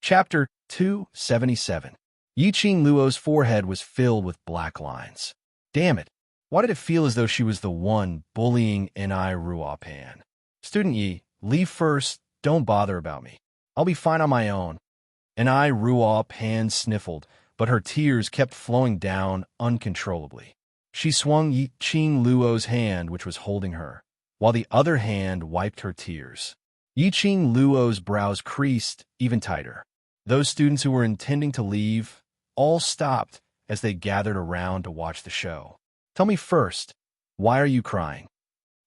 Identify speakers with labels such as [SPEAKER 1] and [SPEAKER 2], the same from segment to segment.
[SPEAKER 1] Chapter 277. Yiqing Luo's forehead was filled with black lines. Damn it. Why did it feel as though she was the one bullying Ni Ruo Pan? Student Yi, leave first. Don't bother about me. I'll be fine on my own. Ni Ruo Pan sniffled, but her tears kept flowing down uncontrollably. She swung Yiqing Luo's hand, which was holding her, while the other hand wiped her tears. Yiqing Luo's brows creased even tighter. Those students who were intending to leave all stopped as they gathered around to watch the show. Tell me first, why are you crying?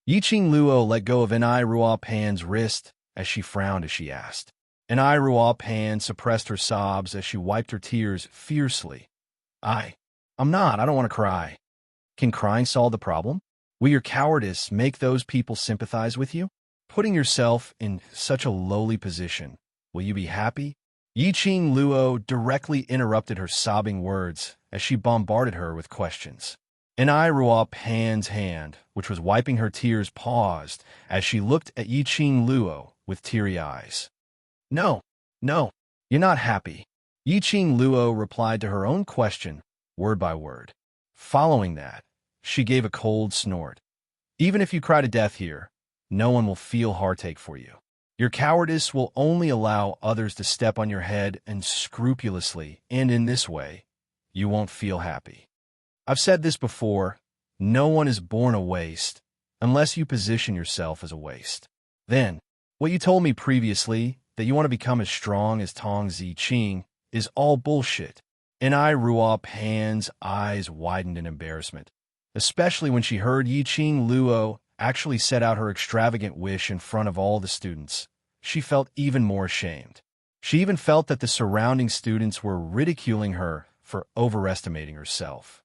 [SPEAKER 1] Yiqing Luo let go of Ni Ruo Pan's wrist as she frowned as she asked. Ni Ruo Pan suppressed her sobs as she wiped her tears fiercely. I'm not. I don't want to cry. Can crying solve the problem? Will your cowardice make those people sympathize with you? Putting yourself in such a lowly position, will you be happy? Yiqing Luo directly interrupted her sobbing words as she bombarded her with questions. Ni Ruo Pan's hand, which was wiping her tears, paused as she looked at Yiqing Luo with teary eyes. No, you're not happy. Yiqing Luo replied to her own question, word by word. Following that, she gave a cold snort. Even if you cry to death here, no one will feel heartache for you. Your cowardice will only allow others to step on your head unscrupulously, and in this way, you won't feel happy. I've said this before, no one is born a waste unless you position yourself as a waste. Then, what you told me previously, that you want to become as strong as Tong Ziqing, is all bullshit. Ni Ruo Pan's eyes widened in embarrassment, especially when she heard Yiqing Luo actually set out her extravagant wish in front of all the students. She felt even more ashamed. She even felt that the surrounding students were ridiculing her for overestimating herself.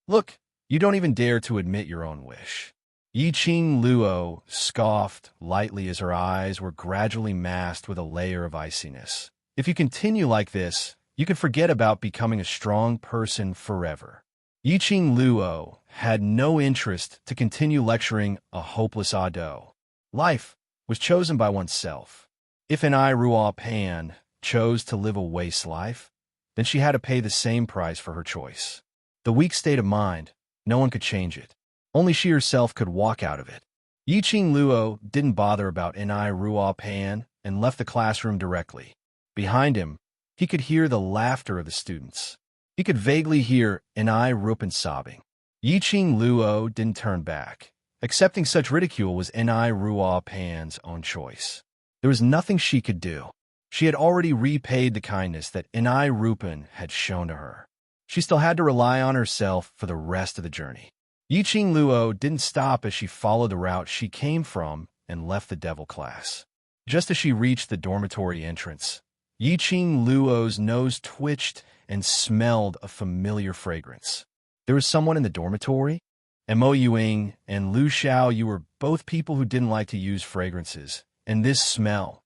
[SPEAKER 1] Look, you don't even dare to admit your own wish. Yiqing Luo scoffed lightly as her eyes were gradually masked with a layer of iciness. If you continue like this, you could forget about becoming a strong person forever. Yiqing Luo had no interest to continue lecturing a hopeless ado. Life was chosen by oneself. If Ni Ruo Pan chose to live a waste life, then she had to pay the same price for her choice. The weak state of mind, no one could change it. Only she herself could walk out of it. Yiqing Luo didn't bother about Ni Ruo Pan and left the classroom directly. Behind him, he could hear the laughter of the students. He could vaguely hear Ni Ruo sobbing. Yiqing Luo didn't turn back. Accepting such ridicule was Ni Ruo Pan's own choice. There was nothing she could do. She had already repaid the kindness that Ni Ruo had shown to her. She still had to rely on herself for the rest of the journey. Yiqing Luo didn't stop as she followed the route she came from and left the devil class. Just as she reached the dormitory entrance, Yiqing Luo's nose twitched and smelled a familiar fragrance. There was someone in the dormitory? Mo Yuing and Lu Xiaoyu were both people who didn't like to use fragrances, and this smell,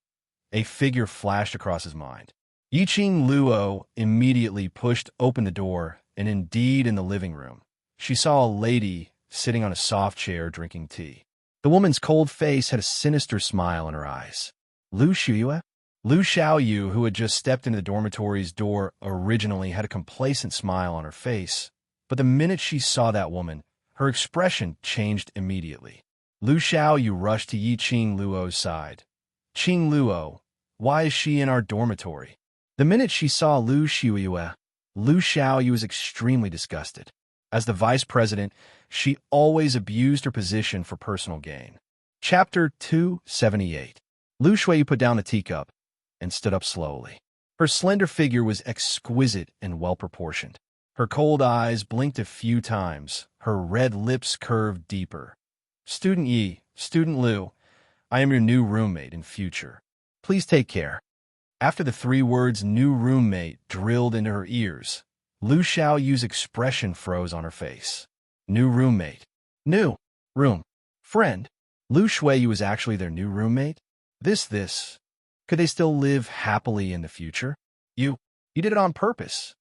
[SPEAKER 1] a figure flashed across his mind. Yiqing Luo immediately pushed open the door, and indeed in the living room, she saw a lady sitting on a soft chair drinking tea. The woman's cold face had a sinister smile in her eyes. Lu Xiaoyu? Lu Xiaoyu, who had just stepped into the dormitory's door, originally had a complacent smile on her face, but the minute she saw that woman, her expression changed immediately. Lu Xiaoyu rushed to Yiqing Luo's side. Qing Luo, why is she in our dormitory? The minute she saw Lu Xiaoyu was extremely disgusted. As the vice president, she always abused her position for personal gain. Chapter 278. Lu Xiaoyu put down the teacup and stood up slowly. Her slender figure was exquisite and well-proportioned. Her cold eyes blinked a few times, her red lips curved deeper. Student Yi, Student Lu, I am your new roommate in future. Please take care. After the three words new roommate drilled into her ears, Lu Xiaoyu's expression froze on her face. New roommate. New room. Friend. Lu Xiaoyu was actually their new roommate? This. Could they still live happily in the future? You did it on purpose.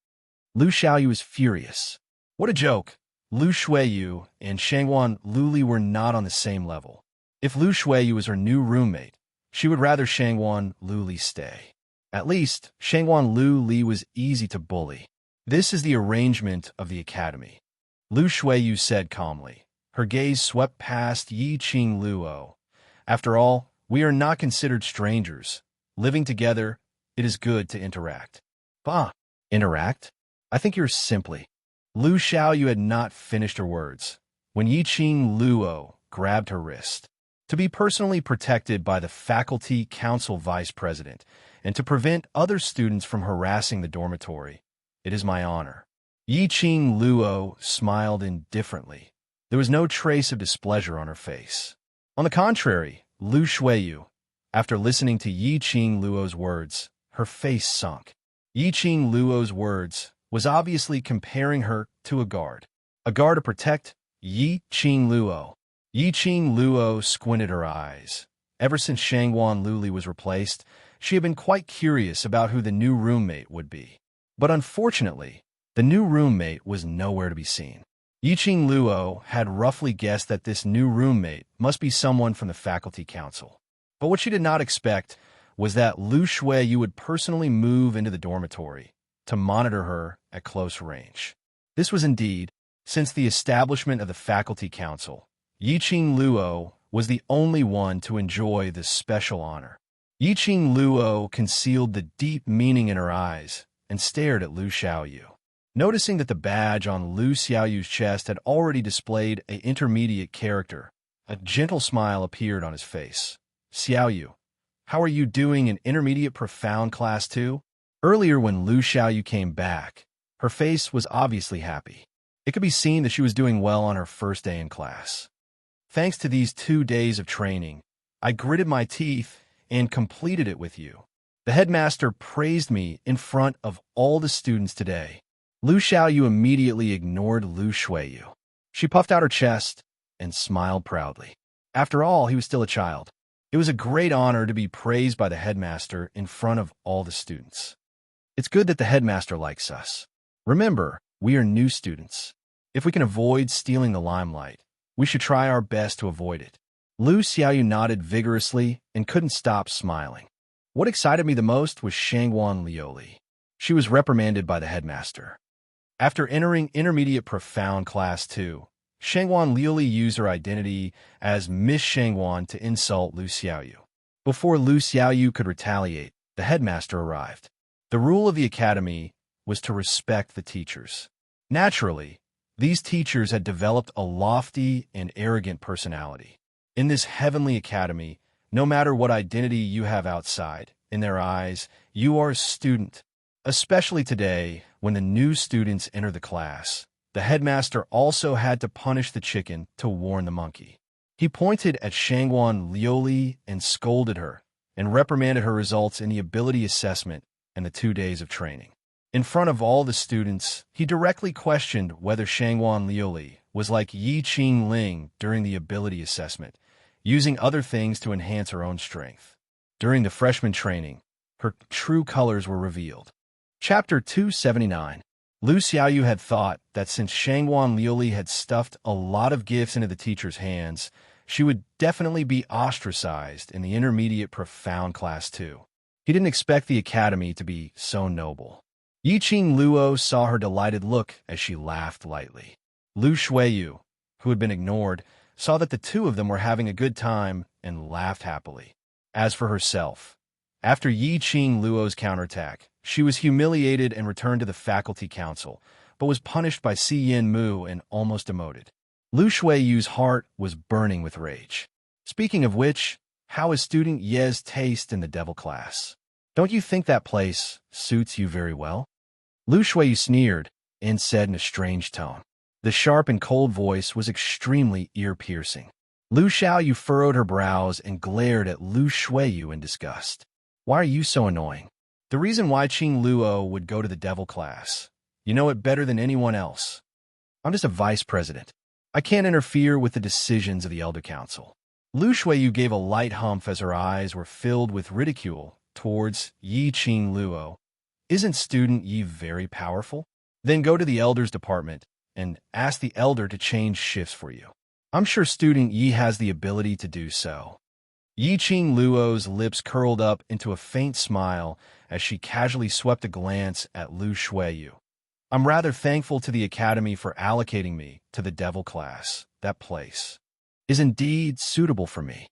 [SPEAKER 1] Lu Xiaoyu was furious. What a joke. Lu Xiaoyu and Shangguan Luli were not on the same level. If Lu Xiaoyu was her new roommate, she would rather Shangguan Luli stay. At least, Shangwan Lu Li was easy to bully. This is the arrangement of the academy, Lu Shuiyu said calmly. Her gaze swept past Yi Qing Luo. After all, we are not considered strangers. Living together, it is good to interact. Bah, interact? I think you're simply. Lu Xiaoyu had not finished her words when Yi Qing Luo grabbed her wrist. To be personally protected by the faculty council vice president and to prevent other students from harassing the dormitory, it is my honor. Yi Qing Luo smiled indifferently. There was no trace of displeasure on her face. On the contrary, Lu Shuiyu, after listening to Yi Qing Luo's words, her face sunk. Yi Qing Luo's words was obviously comparing her to a guard to protect Yi Qing Luo. Yi Qing Luo squinted her eyes. Ever since Shangwan Luli was replaced, she had been quite curious about who the new roommate would be. But unfortunately, the new roommate was nowhere to be seen. Yi Qing Luo had roughly guessed that this new roommate must be someone from the faculty council. But what she did not expect was that Lu Shuiyu would personally move into the dormitory to monitor her at close range. This was indeed, since the establishment of the faculty council, Yi Qing Luo was the only one to enjoy this special honor. Yi Qing Luo concealed the deep meaning in her eyes and stared at Lu Xiaoyu. Noticing that the badge on Lu Xiaoyu's chest had already displayed an intermediate character, a gentle smile appeared on his face. Xiaoyu, how are you doing in intermediate profound class 2? Earlier when Lu Xiaoyu came back, her face was obviously happy. It could be seen that she was doing well on her first day in class. Thanks to these 2 days of training, I gritted my teeth and completed it with you. The headmaster praised me in front of all the students today. Lu Xiaoyu immediately ignored Lu Shuiyu. She puffed out her chest and smiled proudly. After all, he was still a child. It was a great honor to be praised by the headmaster in front of all the students. It's good that the headmaster likes us. Remember, we are new students. If we can avoid stealing the limelight, we should try our best to avoid it. Lu Xiaoyu nodded vigorously and couldn't stop smiling. What excited me the most was Shangwan Lioli. She was reprimanded by the headmaster. After entering intermediate profound class 2, Shangwan Lioli used her identity as Miss Shangwan to insult Lu Xiaoyu. Before Lu Xiaoyu could retaliate, the headmaster arrived. The rule of the academy was to respect the teachers. Naturally, these teachers had developed a lofty and arrogant personality. In this heavenly academy, no matter what identity you have outside, in their eyes, you are a student. Especially today, when the new students enter the class, the headmaster also had to punish the chicken to warn the monkey. He pointed at Shangwan Lioli and scolded her, and reprimanded her results in the ability assessment and the 2 days of training. In front of all the students, he directly questioned whether Shangwan Lioli was like Yi Qing Ling during the ability assessment, using other things to enhance her own strength. During the freshman training, her true colors were revealed. Chapter 279. Lu Xiaoyu had thought that since Shangwan Lioli had stuffed a lot of gifts into the teacher's hands, she would definitely be ostracized in the intermediate profound class 2. He didn't expect the academy to be so noble. Yi Qing Luo saw her delighted look as she laughed lightly. Lu Shuiyu, who had been ignored, saw that the two of them were having a good time and laughed happily. As for herself, after Yi Qing Luo's counterattack, she was humiliated and returned to the faculty council, but was punished by Si Yin Mu and almost demoted. Lu Shuiyu's heart was burning with rage. Speaking of which, how is student Ye's taste in the devil class? Don't you think that place suits you very well? Lu Shuiyu sneered and said in a strange tone. The sharp and cold voice was extremely ear-piercing. Lu Xiaoyu furrowed her brows and glared at Lu Shuiyu in disgust. Why are you so annoying? The reason why Qing Luo would go to the devil class. You know it better than anyone else. I'm just a vice president. I can't interfere with the decisions of the Elder Council. Lu Shuiyu gave a light humph as her eyes were filled with ridicule towards Yi Qing Luo. Isn't student Yi very powerful? Then go to the elders department and ask the elder to change shifts for you. I'm sure student Yi has the ability to do so. Yi-Ching Luo's lips curled up into a faint smile as she casually swept a glance at Lu Shuiyu. I'm rather thankful to the Academy for allocating me to the Devil class. That place is indeed suitable for me.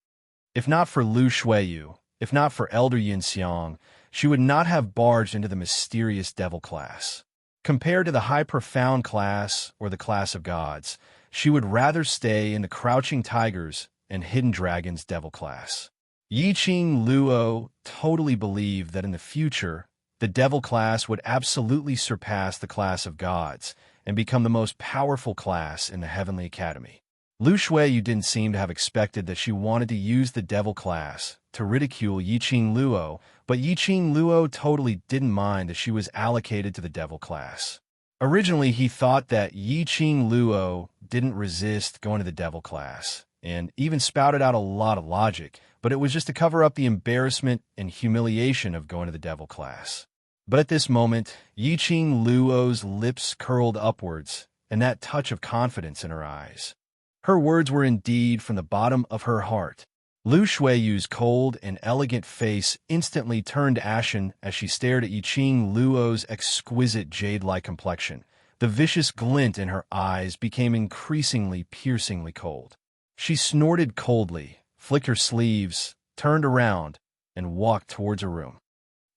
[SPEAKER 1] If not for Lu Shuiyu, if not for Elder Yin Xiang, she would not have barged into the mysterious Devil class. Compared to the high profound class or the class of gods, she would rather stay in the Crouching Tigers and Hidden Dragons Devil class. Yi-Ching Luo totally believed that in the future, the Devil class would absolutely surpass the class of gods and become the most powerful class in the Heavenly Academy. Lu Shuiyu didn't seem to have expected that she wanted to use the Devil class to ridicule Yi-Ching Luo, but Yi-Ching Luo totally didn't mind that she was allocated to the Devil class. Originally, he thought that Yi-Ching Luo didn't resist going to the Devil class, and even spouted out a lot of logic, but it was just to cover up the embarrassment and humiliation of going to the Devil class. But at this moment, Yi-Ching Luo's lips curled upwards, and that touch of confidence in her eyes. Her words were indeed from the bottom of her heart. Lu Shuiyu's cold and elegant face instantly turned ashen as she stared at Yi-Ching Luo's exquisite jade-like complexion. The vicious glint in her eyes became increasingly piercingly cold. She snorted coldly, flicked her sleeves, turned around, and walked towards her room.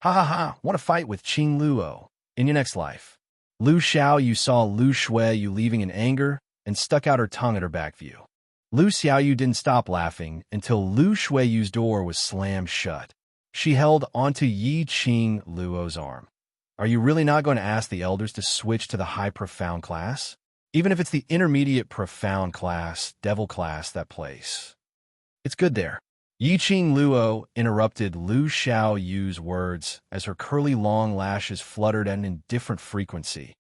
[SPEAKER 1] Ha ha ha, want to fight with Ching Luo in your next life. Lu Xiaoyu saw Lu Shuiyu leaving in anger and stuck out her tongue at her back view. Lu Xiaoyu didn't stop laughing until Lu Shuiyu's door was slammed shut. She held onto Yi-Ching Luo's arm. Are you really not going to ask the elders to switch to the high profound class? Even if it's the intermediate profound class, Devil class, that place. It's good there. Yi-Ching Luo interrupted Lu Xiaoyu's words as her curly long lashes fluttered at an indifferent frequency.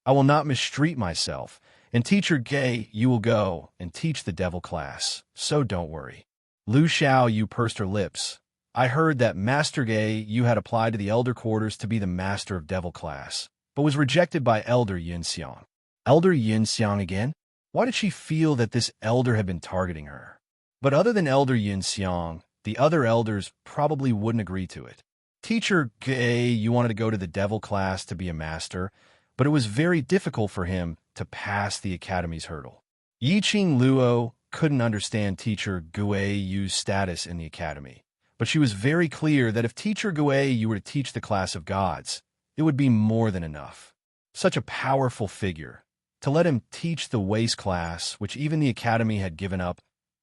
[SPEAKER 1] I will not mistreat myself. And Teacher Gay, you will go and teach the Devil class, so don't worry. Lu Xiaoyu pursed her lips. I heard that Master Gay, you had applied to the Elder Quarters to be the Master of Devil class, but was rejected by Elder Yin Xiang. Elder Yin Xiang again? Why did she feel that this elder had been targeting her? But other than Elder Yin Xiang, the other elders probably wouldn't agree to it. Teacher Gay, you wanted to go to the Devil class to be a master, but it was very difficult for him to pass the Academy's hurdle. Yi-Ching Luo couldn't understand Teacher Guiyu's status in the Academy, but she was very clear that if Teacher Guiyu were to teach the class of gods, it would be more than enough. Such a powerful figure. To let him teach the waste class, which even the Academy had given up,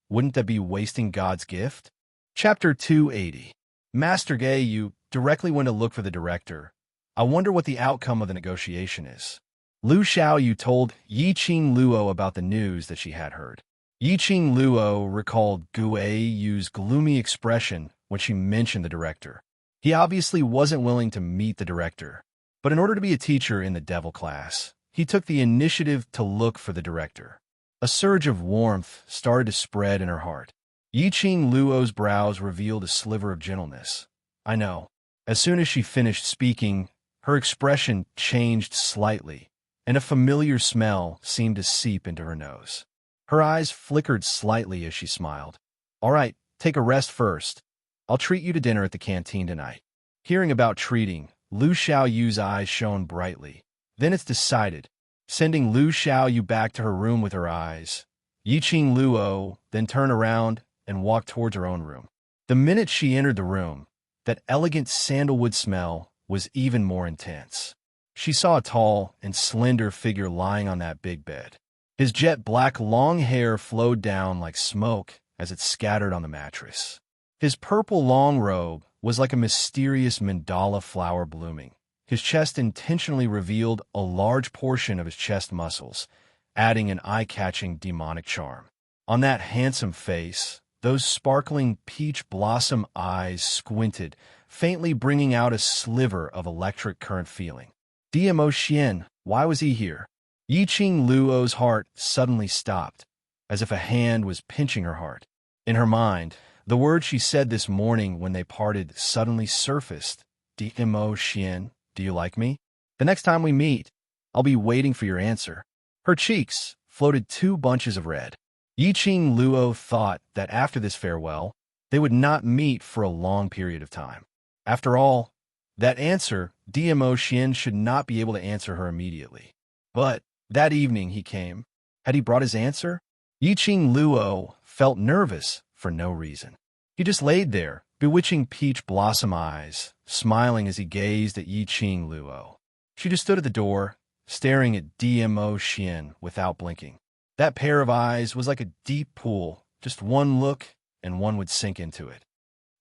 [SPEAKER 1] wouldn't that be wasting God's gift? Chapter 280. Master Guiyu directly went to look for the director. I wonder what the outcome of the negotiation is. Lu Xiaoyu told Yi-Ching Luo about the news that she had heard. Yi-Ching Luo recalled Guiyu's gloomy expression when she mentioned the director. He obviously wasn't willing to meet the director, but in order to be a teacher in the Devil class, he took the initiative to look for the director. A surge of warmth started to spread in her heart. Yi-Ching Luo's brows revealed a sliver of gentleness. I know. As soon as she finished speaking, her expression changed slightly, and a familiar smell seemed to seep into her nose. Her eyes flickered slightly as she smiled. All right, take a rest first. I'll treat you to dinner at the canteen tonight. Hearing about treating, Lu Xiaoyu's eyes shone brightly. Then it's decided. Sending Lu Xiaoyu back to her room with her eyes, Yi-Ching Luo then turned around and walked towards her own room. The minute she entered the room, that elegant sandalwood smell was even more intense. She saw a tall and slender figure lying on that big bed. His jet-black long hair flowed down like smoke as it scattered on the mattress. His purple long robe was like a mysterious mandala flower blooming. His chest intentionally revealed a large portion of his chest muscles, adding an eye-catching demonic charm. On that handsome face, those sparkling peach blossom eyes squinted, faintly bringing out a sliver of electric current feeling. DMO Xian, why was he here? Yi-Ching Luo's heart suddenly stopped, as if a hand was pinching her heart. In her mind, the words she said this morning when they parted suddenly surfaced. DMO Xian, do you like me? The next time we meet, I'll be waiting for your answer. Her cheeks floated two bunches of red. Yi-Ching Luo thought that after this farewell, they would not meet for a long period of time. After all, that answer, DMO Xian should not be able to answer her immediately. But that evening he came. Had he brought his answer? Yiqing Luo felt nervous for no reason. He just laid there, bewitching peach blossom eyes, smiling as he gazed at Yiqing Luo. She just stood at the door, staring at DMO Xian without blinking. That pair of eyes was like a deep pool, just one look and one would sink into it.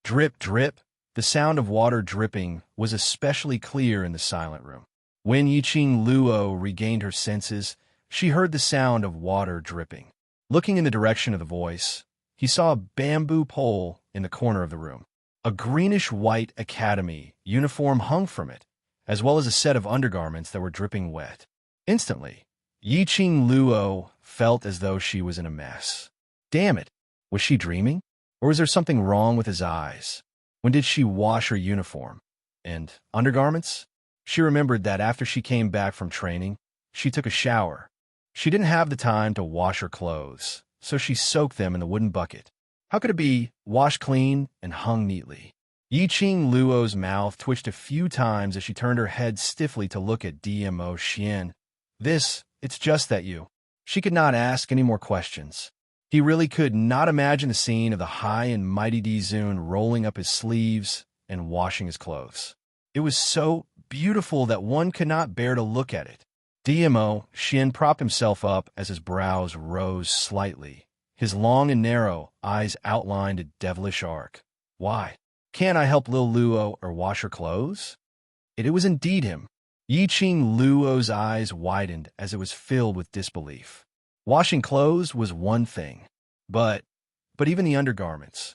[SPEAKER 1] Drip, drip. The sound of water dripping was especially clear in the silent room. When Yiqing Luo regained her senses, she heard the sound of water dripping. Looking in the direction of the voice, he saw a bamboo pole in the corner of the room. A greenish-white academy uniform hung from it, as well as a set of undergarments that were dripping wet. Instantly, Yiqing Luo felt as though she was in a mess. Damn it! Was she dreaming? Or was there something wrong with his eyes? When did she wash her uniform? And undergarments? She remembered that after she came back from training, she took a shower. She didn't have the time to wash her clothes, so she soaked them in the wooden bucket. How could it be washed clean and hung neatly? Yiqing Luo's mouth twitched a few times as she turned her head stiffly to look at DMO Xian. It's just that you. She could not ask any more questions. He really could not imagine the scene of the high and mighty Dizun rolling up his sleeves and washing his clothes. It was so beautiful that one could not bear to look at it. DMO Xian propped himself up as his brows rose slightly. His long and narrow eyes outlined a devilish arc. Why? Can't I help Lil Luo or wash her clothes? It was indeed him. Yiqing Luo's eyes widened as it was filled with disbelief. Washing clothes was one thing, but even the undergarments.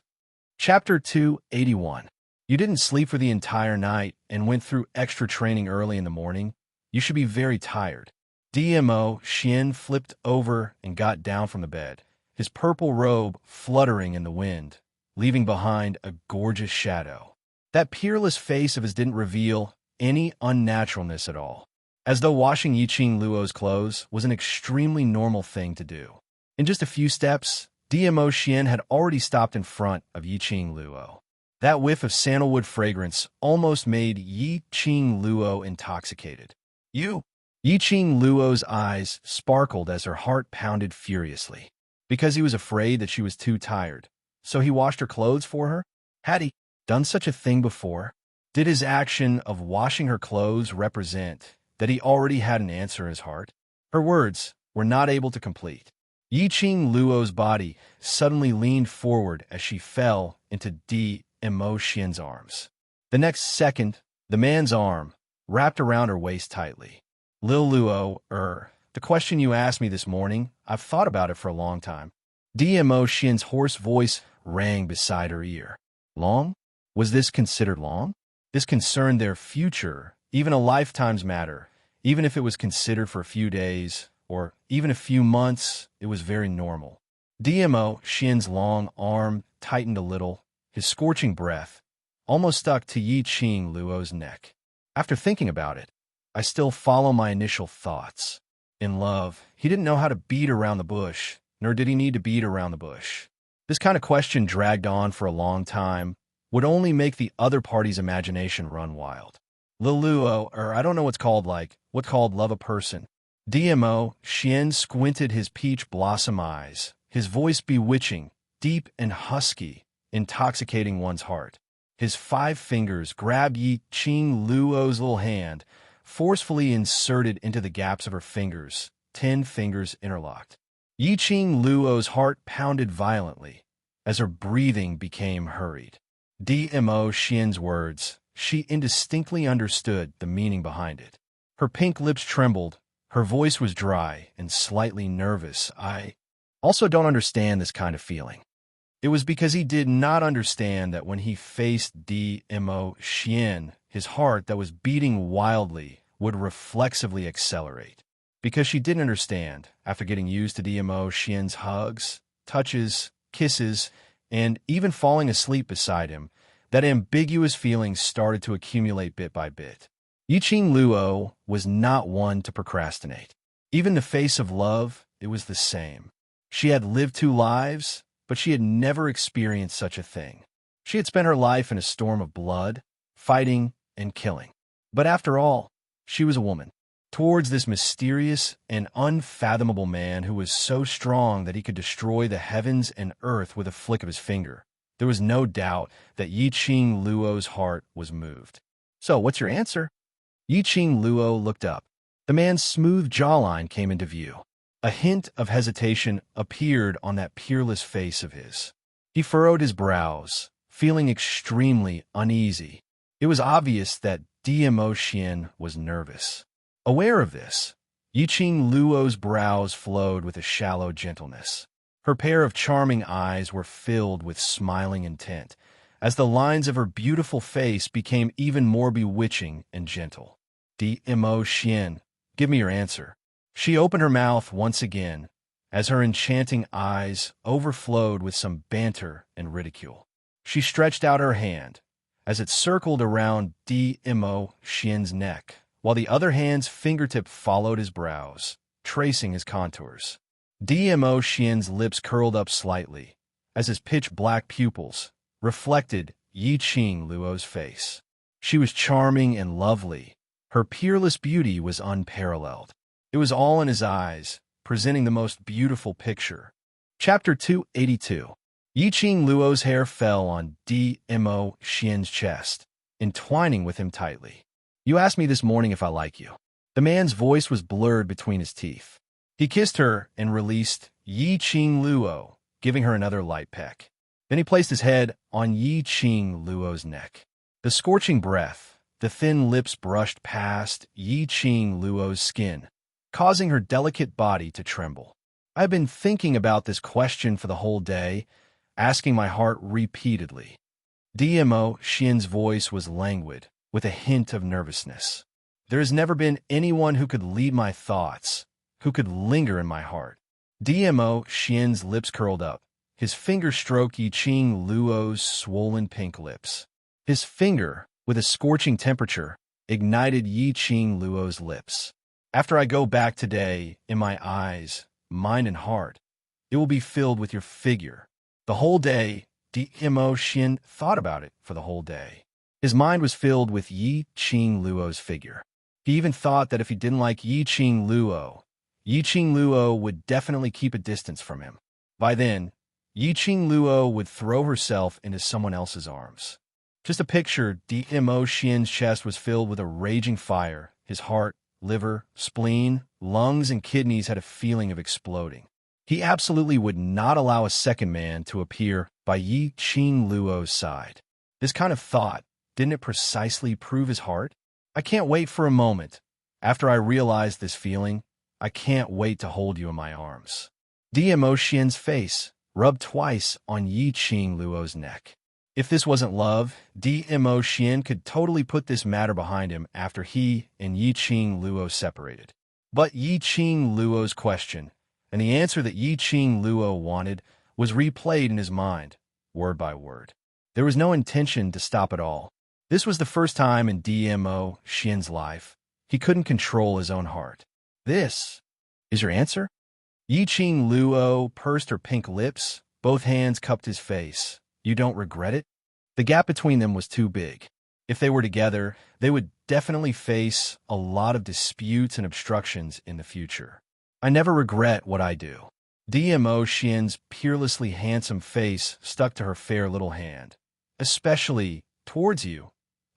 [SPEAKER 1] Chapter 281. You didn't sleep for the entire night and went through extra training early in the morning. You should be very tired. DMO Xian flipped over and got down from the bed, his purple robe fluttering in the wind, leaving behind a gorgeous shadow. That peerless face of his didn't reveal any unnaturalness at all, as though washing Yiqing Luo's clothes was an extremely normal thing to do. In just a few steps, DMO Xian had already stopped in front of Yiqing Luo. That whiff of sandalwood fragrance almost made Yiqing Luo intoxicated. You! Yiqing Luo's eyes sparkled as her heart pounded furiously. Because he was afraid that she was too tired, so he washed her clothes for her? Had he done such a thing before? Did his action of washing her clothes represent that he already had an answer in his heart? Her words were not able to complete. Yiqing Luo's body suddenly leaned forward as she fell into DMO Xian's arms. The next second, the man's arm wrapped around her waist tightly. Lil Luo, the question you asked me this morning, I've thought about it for a long time. DMO Xian's hoarse voice rang beside her ear. Long? Was this considered long? This concerned their future, even a lifetime's matter. Even if it was considered for a few days, or even a few months, it was very normal. DMO Xian's long arm tightened a little, his scorching breath almost stuck to Yiqing Luo's neck. After thinking about it, I still follow my initial thoughts. In love, he didn't know how to beat around the bush, nor did he need to beat around the bush. This kind of question dragged on for a long time, would only make the other party's imagination run wild. Lil Luo, I don't know what's called love a person. DMO Xian squinted his peach blossom eyes, his voice bewitching, deep and husky, intoxicating one's heart. His 5 fingers grabbed Yiqing Luo's little hand, forcefully inserted into the gaps of her fingers, 10 fingers interlocked. Yiqing Luo's heart pounded violently as her breathing became hurried. DMO Xian's words, she indistinctly understood the meaning behind it. Her pink lips trembled, her voice was dry and slightly nervous. I also don't understand this kind of feeling. It was because he did not understand that when he faced DMO Xian, his heart that was beating wildly would reflexively accelerate. Because she didn't understand, after getting used to DMO Xian's hugs, touches, kisses, and even falling asleep beside him, that ambiguous feelings started to accumulate bit by bit. Yiqing Luo was not one to procrastinate. Even in the face of love, it was the same. She had lived 2 lives, but she had never experienced such a thing. She had spent her life in a storm of blood, fighting, and killing. But after all, she was a woman. Towards this mysterious and unfathomable man who was so strong that he could destroy the heavens and earth with a flick of his finger, there was no doubt that Yiqing Luo's heart was moved. So, what's your answer? Yiqing Luo looked up. The man's smooth jawline came into view. A hint of hesitation appeared on that peerless face of his. He furrowed his brows, feeling extremely uneasy. It was obvious that Dmo Xian was nervous. Aware of this, Yiqing Luo's brows flowed with a shallow gentleness. Her pair of charming eyes were filled with smiling intent, as the lines of her beautiful face became even more bewitching and gentle. Dmo Xian, give me your answer. She opened her mouth once again, as her enchanting eyes overflowed with some banter and ridicule. She stretched out her hand, as it circled around Dmo Xian's neck, while the other hand's fingertip followed his brows, tracing his contours. Dmo Xian's lips curled up slightly, as his pitch-black pupils reflected Yiqing Luo's face. She was charming and lovely. Her peerless beauty was unparalleled. It was all in his eyes, presenting the most beautiful picture. Chapter 282. Yiqing Luo's hair fell on Dmo Xian's chest, entwining with him tightly. You asked me this morning if I like you. The man's voice was blurred between his teeth. He kissed her and released Yiqing Luo, giving her another light peck. Then he placed his head on Yiqing Luo's neck. The scorching breath, the thin lips brushed past Yiqing Luo's skin, causing her delicate body to tremble. I've been thinking about this question for the whole day, asking my heart repeatedly. Dmo Xian's voice was languid, with a hint of nervousness. There has never been anyone who could lead my thoughts, who could linger in my heart. Dmo Xian's lips curled up. His finger stroked Yiqing Luo's swollen pink lips. His finger, with a scorching temperature, ignited Yiqing Luo's lips. After I go back today, in my eyes, mind and heart, it will be filled with your figure. The whole day, Dmo Xian thought about it for the whole day. His mind was filled with Yiqing Luo's figure. He even thought that if he didn't like Yiqing Luo would definitely keep a distance from him. By then, Yiqing Luo would throw herself into someone else's arms. Just a picture, Dmo Xian's chest was filled with a raging fire. His heart, liver, spleen, lungs, and kidneys had a feeling of exploding. He absolutely would not allow a second man to appear by Yiqing Luo's side. This kind of thought, didn't it precisely prove his heart? I can't wait for a moment. After I realize this feeling, I can't wait to hold you in my arms. Dmo Xian's face rubbed twice on Yiqing Luo's neck. If this wasn't love, Dmo Xian could totally put this matter behind him after he and Yiqing Luo separated. But Yiqing Luo's question, and the answer that Yiqing Luo wanted, was replayed in his mind, word by word. There was no intention to stop at all. This was the first time in Dmo Xian's life he couldn't control his own heart. This is your answer? Yiqing Luo pursed her pink lips, both hands cupped his face. You don't regret it? The gap between them was too big. If they were together, they would definitely face a lot of disputes and obstructions in the future. I never regret what I do. Dmo Xian's peerlessly handsome face stuck to her fair little hand. Especially towards you,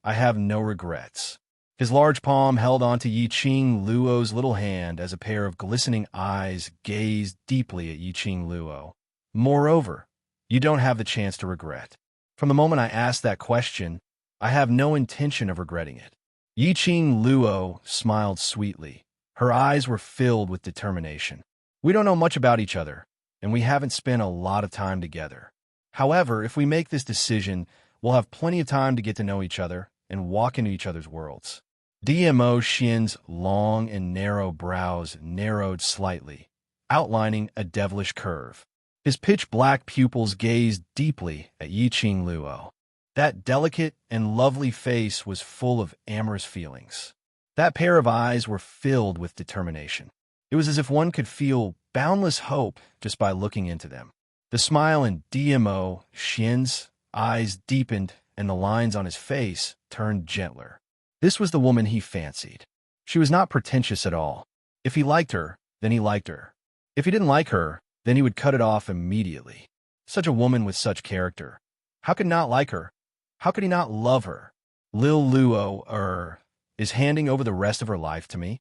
[SPEAKER 1] I have no regrets. His large palm held onto Yiqing Luo's little hand as a pair of glistening eyes gazed deeply at Yiqing Luo. Moreover, you don't have the chance to regret. From the moment I asked that question, I have no intention of regretting it. Yiqing Luo smiled sweetly. Her eyes were filled with determination. We don't know much about each other, and we haven't spent a lot of time together. However, if we make this decision, we'll have plenty of time to get to know each other and walk into each other's worlds. Dmo Xian's long and narrow brows narrowed slightly, outlining a devilish curve. His pitch-black pupils gazed deeply at Yiqing Luo. That delicate and lovely face was full of amorous feelings. That pair of eyes were filled with determination. It was as if one could feel boundless hope just by looking into them. The smile in Dmo Xian's eyes deepened and the lines on his face turned gentler. This was the woman he fancied. She was not pretentious at all. If he liked her, then he liked her. If he didn't like her, then he would cut it off immediately. Such a woman with such character. How could he not like her? How could he not love her? Lil Luo, is handing over the rest of her life to me?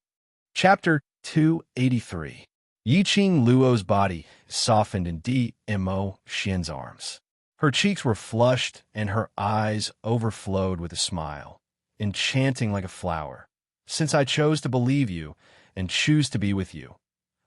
[SPEAKER 1] Chapter 283. Yiqing Luo's body softened in Dmo Xian's arms. Her cheeks were flushed and her eyes overflowed with a smile, enchanting like a flower. Since I chose to believe you and choose to be with you,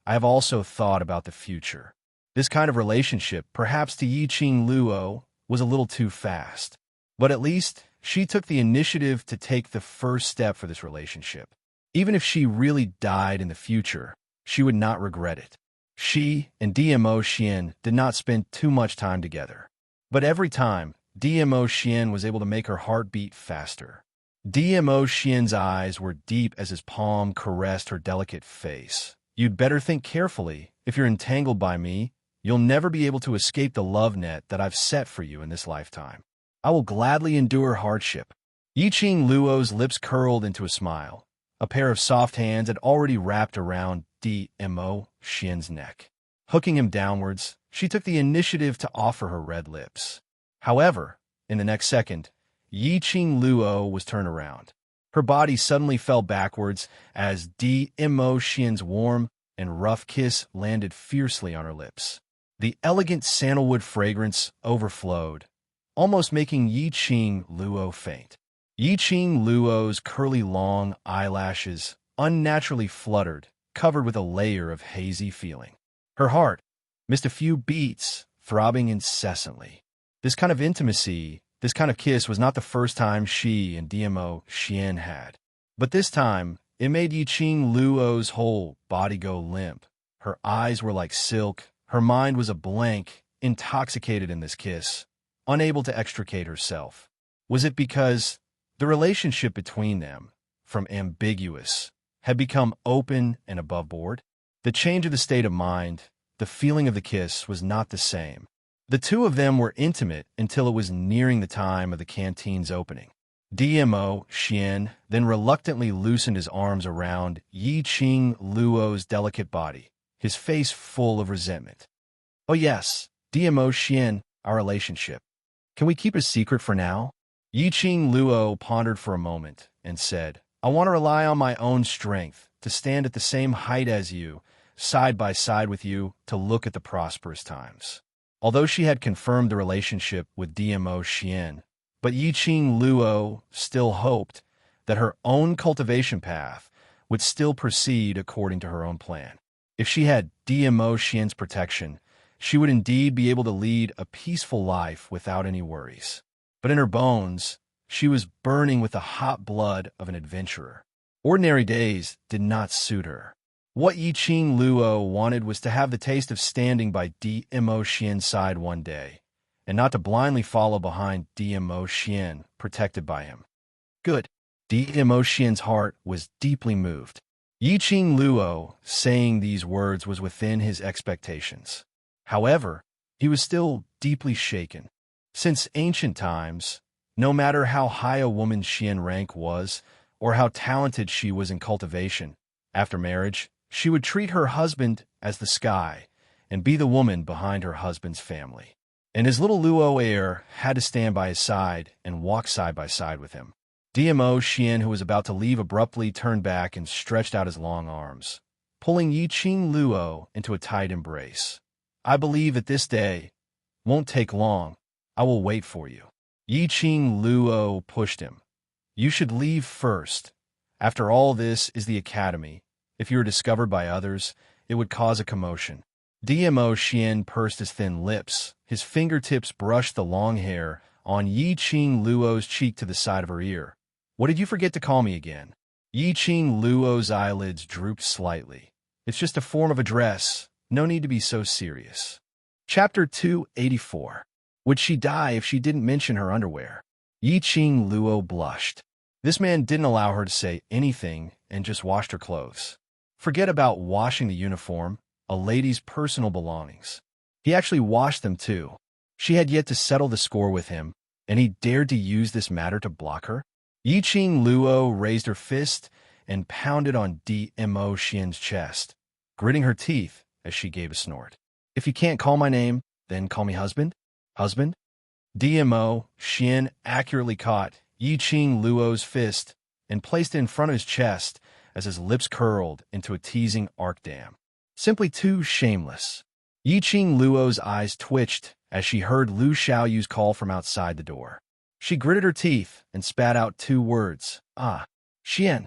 [SPEAKER 1] I have also thought about the future. This kind of relationship, perhaps to Yiqing Luo, was a little too fast. But at least she took the initiative to take the first step for this relationship. Even if she really died in the future, she would not regret it. She and Dmo Xian did not spend too much time together. But every time, Dmo Xian was able to make her heart beat faster. Dmo Xian's eyes were deep as his palm caressed her delicate face. You'd better think carefully. If you're entangled by me, you'll never be able to escape the love net that I've set for you in this lifetime. I will gladly endure hardship. Yiqing Luo's lips curled into a smile. A pair of soft hands had already wrapped around Dmo Xian's neck. Hooking him downwards, she took the initiative to offer her red lips. However, in the next second, Yiqing Luo was turned around. Her body suddenly fell backwards as Dmo Xian's warm and rough kiss landed fiercely on her lips. The elegant sandalwood fragrance overflowed, almost making Yiqing Luo faint. Yiqing Luo's curly long eyelashes unnaturally fluttered, covered with a layer of hazy feeling. Her heart missed a few beats, throbbing incessantly. This kind of intimacy, this kind of kiss was not the first time she and Dmo Xian had. But this time, it made Yiqing Luo's whole body go limp. Her eyes were like silk. Her mind was a blank, intoxicated in this kiss, unable to extricate herself. Was it because the relationship between them, from ambiguous, had become open and above board? The change of the state of mind, the feeling of the kiss was not the same. The two of them were intimate until it was nearing the time of the canteen's opening. Dmo Xian then reluctantly loosened his arms around Yiqing Luo's delicate body, his face full of resentment. Oh yes, Dmo Xian, our relationship. Can we keep a secret for now? Yiqing Luo pondered for a moment and said, I want to rely on my own strength, to stand at the same height as you, side by side with you, to look at the prosperous times. Although she had confirmed the relationship with Dmo Xian, but Yiqing Luo still hoped that her own cultivation path would still proceed according to her own plan. If she had Dmo Xian's protection, she would indeed be able to lead a peaceful life without any worries. But in her bones, she was burning with the hot blood of an adventurer. Ordinary days did not suit her. What Yiqing Luo wanted was to have the taste of standing by Dmo Xian's side one day, and not to blindly follow behind Dmo Xian, protected by him. Good. Dmo Xian's heart was deeply moved. Yiqing Luo saying these words was within his expectations. However, he was still deeply shaken. Since ancient times, no matter how high a woman's Xian rank was, or how talented she was in cultivation, after marriage, she would treat her husband as the sky and be the woman behind her husband's family. And his little Luo heir had to stand by his side and walk side by side with him. Dmo Xian, who was about to leave, abruptly turned back and stretched out his long arms, pulling Yiqing Luo into a tight embrace. I believe that this day won't take long. I will wait for you. Yiqing Luo pushed him. You should leave first. After all, this is the academy. If you were discovered by others, it would cause a commotion. Dmo Xian pursed his thin lips. His fingertips brushed the long hair on Yiqing Luo's cheek to the side of her ear. What did you forget to call me again? Yiqing Luo's eyelids drooped slightly. It's just a form of address. No need to be so serious. Chapter 284. Would she die if she didn't mention her underwear? Yiqing Luo blushed. This man didn't allow her to say anything and just washed her clothes. Forget about washing the uniform, a lady's personal belongings. He actually washed them too. She had yet to settle the score with him, and he dared to use this matter to block her? Yiqing Luo raised her fist and pounded on Dmo Xian's chest, gritting her teeth as she gave a snort. If you can't call my name, then call me husband? Husband? Dmo Xian accurately caught Yiqing Luo's fist and placed it in front of his chest as his lips curled into a teasing arc dam. Simply too shameless. Yiqing Luo's eyes twitched as she heard Lu Xiaoyu's call from outside the door. She gritted her teeth and spat out 2 words. Ah, Xian.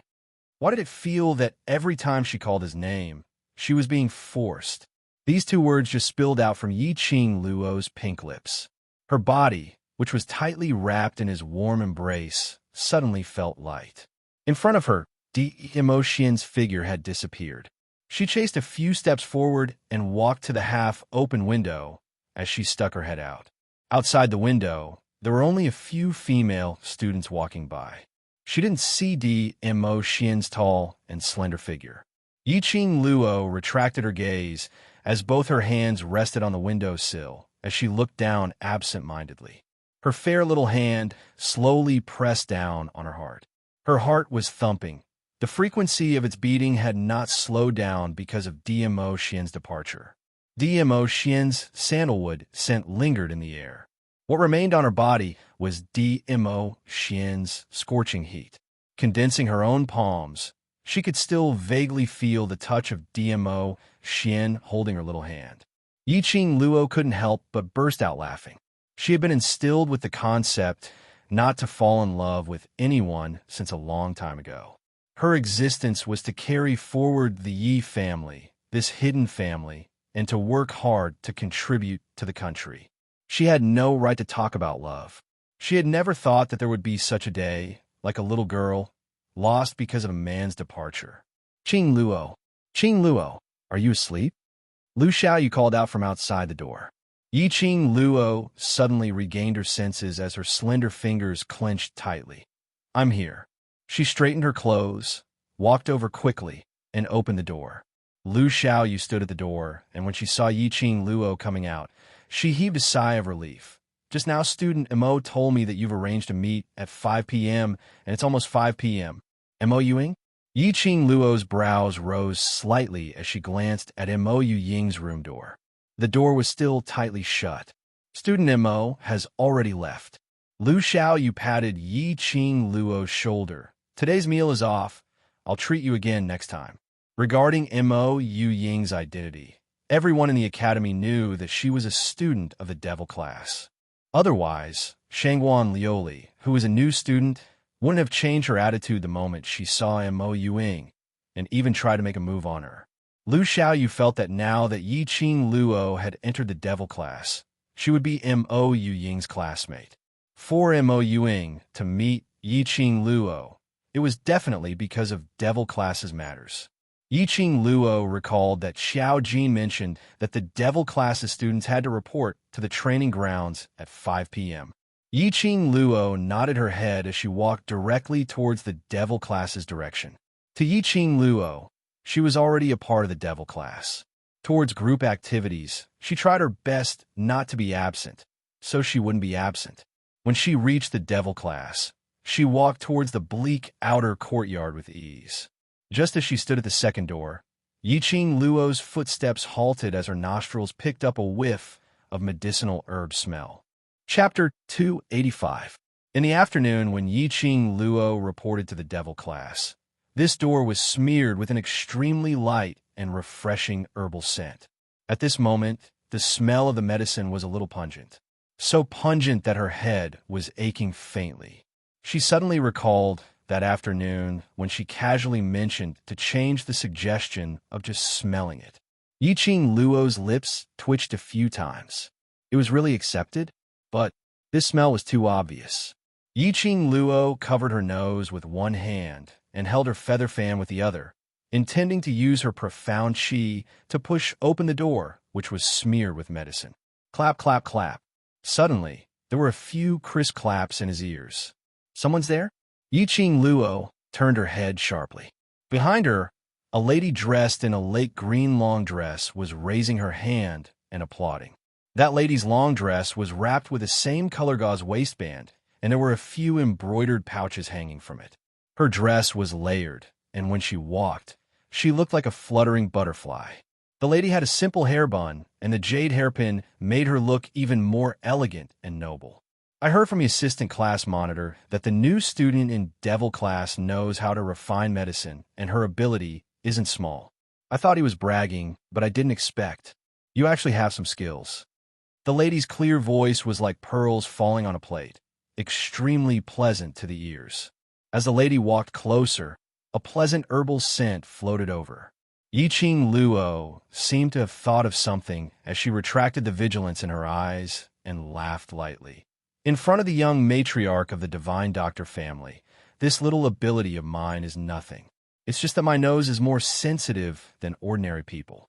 [SPEAKER 1] Why did it feel that every time she called his name, she was being forced? These 2 words just spilled out from Yiqing Luo's pink lips. Her body, which was tightly wrapped in his warm embrace, suddenly felt light. In front of her, Dmo Xian's figure had disappeared. She chased a few steps forward and walked to the half-open window as she stuck her head out. Outside the window, there were only a few female students walking by. She didn't see Dmo Xian's tall and slender figure. Yiqing Luo retracted her gaze as both her hands rested on the windowsill as she looked down absent-mindedly. Her fair little hand slowly pressed down on her heart. Her heart was thumping. The frequency of its beating had not slowed down because of Dmo Xian's departure. Dmo Xian's sandalwood scent lingered in the air. What remained on her body was Dmo Xian's scorching heat. Condensing her own palms, she could still vaguely feel the touch of Dmo Xian holding her little hand. Yiqing Luo couldn't help but burst out laughing. She had been instilled with the concept not to fall in love with anyone since a long time ago. Her existence was to carry forward the Yi family, this hidden family, and to work hard to contribute to the country. She had no right to talk about love. She had never thought that there would be such a day, like a little girl, lost because of a man's departure. Qing Luo, are you asleep? Lu Xiaoyu called out from outside the door. Yiqing Luo suddenly regained her senses as her slender fingers clenched tightly. I'm here. She straightened her clothes, walked over quickly, and opened the door. Lu Xiaoyu stood at the door, and when she saw Yiqing Luo coming out, she heaved a sigh of relief. Just now, student Mo told me that you've arranged to meet at 5 p.m., and it's almost 5 p.m. Mo Ying? Yiqing Luo's brows rose slightly as she glanced at Mo Ying's room door. The door was still tightly shut. Student Mo has already left. Lu Xiaoyu patted Yiqing Luo's shoulder. Today's meal is off. I'll treat you again next time. Regarding Mo Ying's identity, everyone in the academy knew that she was a student of the devil class. Otherwise, Shangguan Liuli, who was a new student, wouldn't have changed her attitude the moment she saw Mo Ying and even tried to make a move on her. Lu Xiaoyu felt that now that Yiqing Luo had entered the devil class, she would be Mo Ying's classmate. For Mo Ying to meet Yiqing Luo, it was definitely because of devil classes matters. Yiqing Luo recalled that Xiao Jin mentioned that the devil classes students had to report to the training grounds at 5 p.m. Yiqing Luo nodded her head as she walked directly towards the devil class's direction. To Yiqing Luo, she was already a part of the devil class. Towards group activities, she tried her best not to be absent, so she wouldn't be absent. When she reached the devil class, she walked towards the bleak outer courtyard with ease. Just as she stood at the second door, Yiqing Luo's footsteps halted as her nostrils picked up a whiff of medicinal herb smell. Chapter 285. In the afternoon, when Yiqing Luo reported to the devil class, this door was smeared with an extremely light and refreshing herbal scent. At this moment, the smell of the medicine was a little pungent. So pungent that her head was aching faintly. She suddenly recalled that afternoon when she casually mentioned to change the suggestion of just smelling it. Yiqing Luo's lips twitched a few times. It was really accepted, but this smell was too obvious. Yiqing Luo covered her nose with one hand and held her feather fan with the other, intending to use her profound qi to push open the door, which was smeared with medicine. Clap, clap, clap. Suddenly, there were a few crisp claps in his ears. Someone's there? Yiqing Luo turned her head sharply. Behind her, a lady dressed in a lake green long dress was raising her hand and applauding. That lady's long dress was wrapped with the same color gauze waistband, and there were a few embroidered pouches hanging from it. Her dress was layered, and when she walked, she looked like a fluttering butterfly. The lady had a simple hair bun, and the jade hairpin made her look even more elegant and noble. I heard from the assistant class monitor that the new student in Devil class knows how to refine medicine, and her ability isn't small. I thought he was bragging, but I didn't expect. You actually have some skills. The lady's clear voice was like pearls falling on a plate, extremely pleasant to the ears. As the lady walked closer, a pleasant herbal scent floated over. Yiqing Luo seemed to have thought of something as she retracted the vigilance in her eyes and laughed lightly. In front of the young matriarch of the Divine Doctor family, this little ability of mine is nothing. It's just that my nose is more sensitive than ordinary people.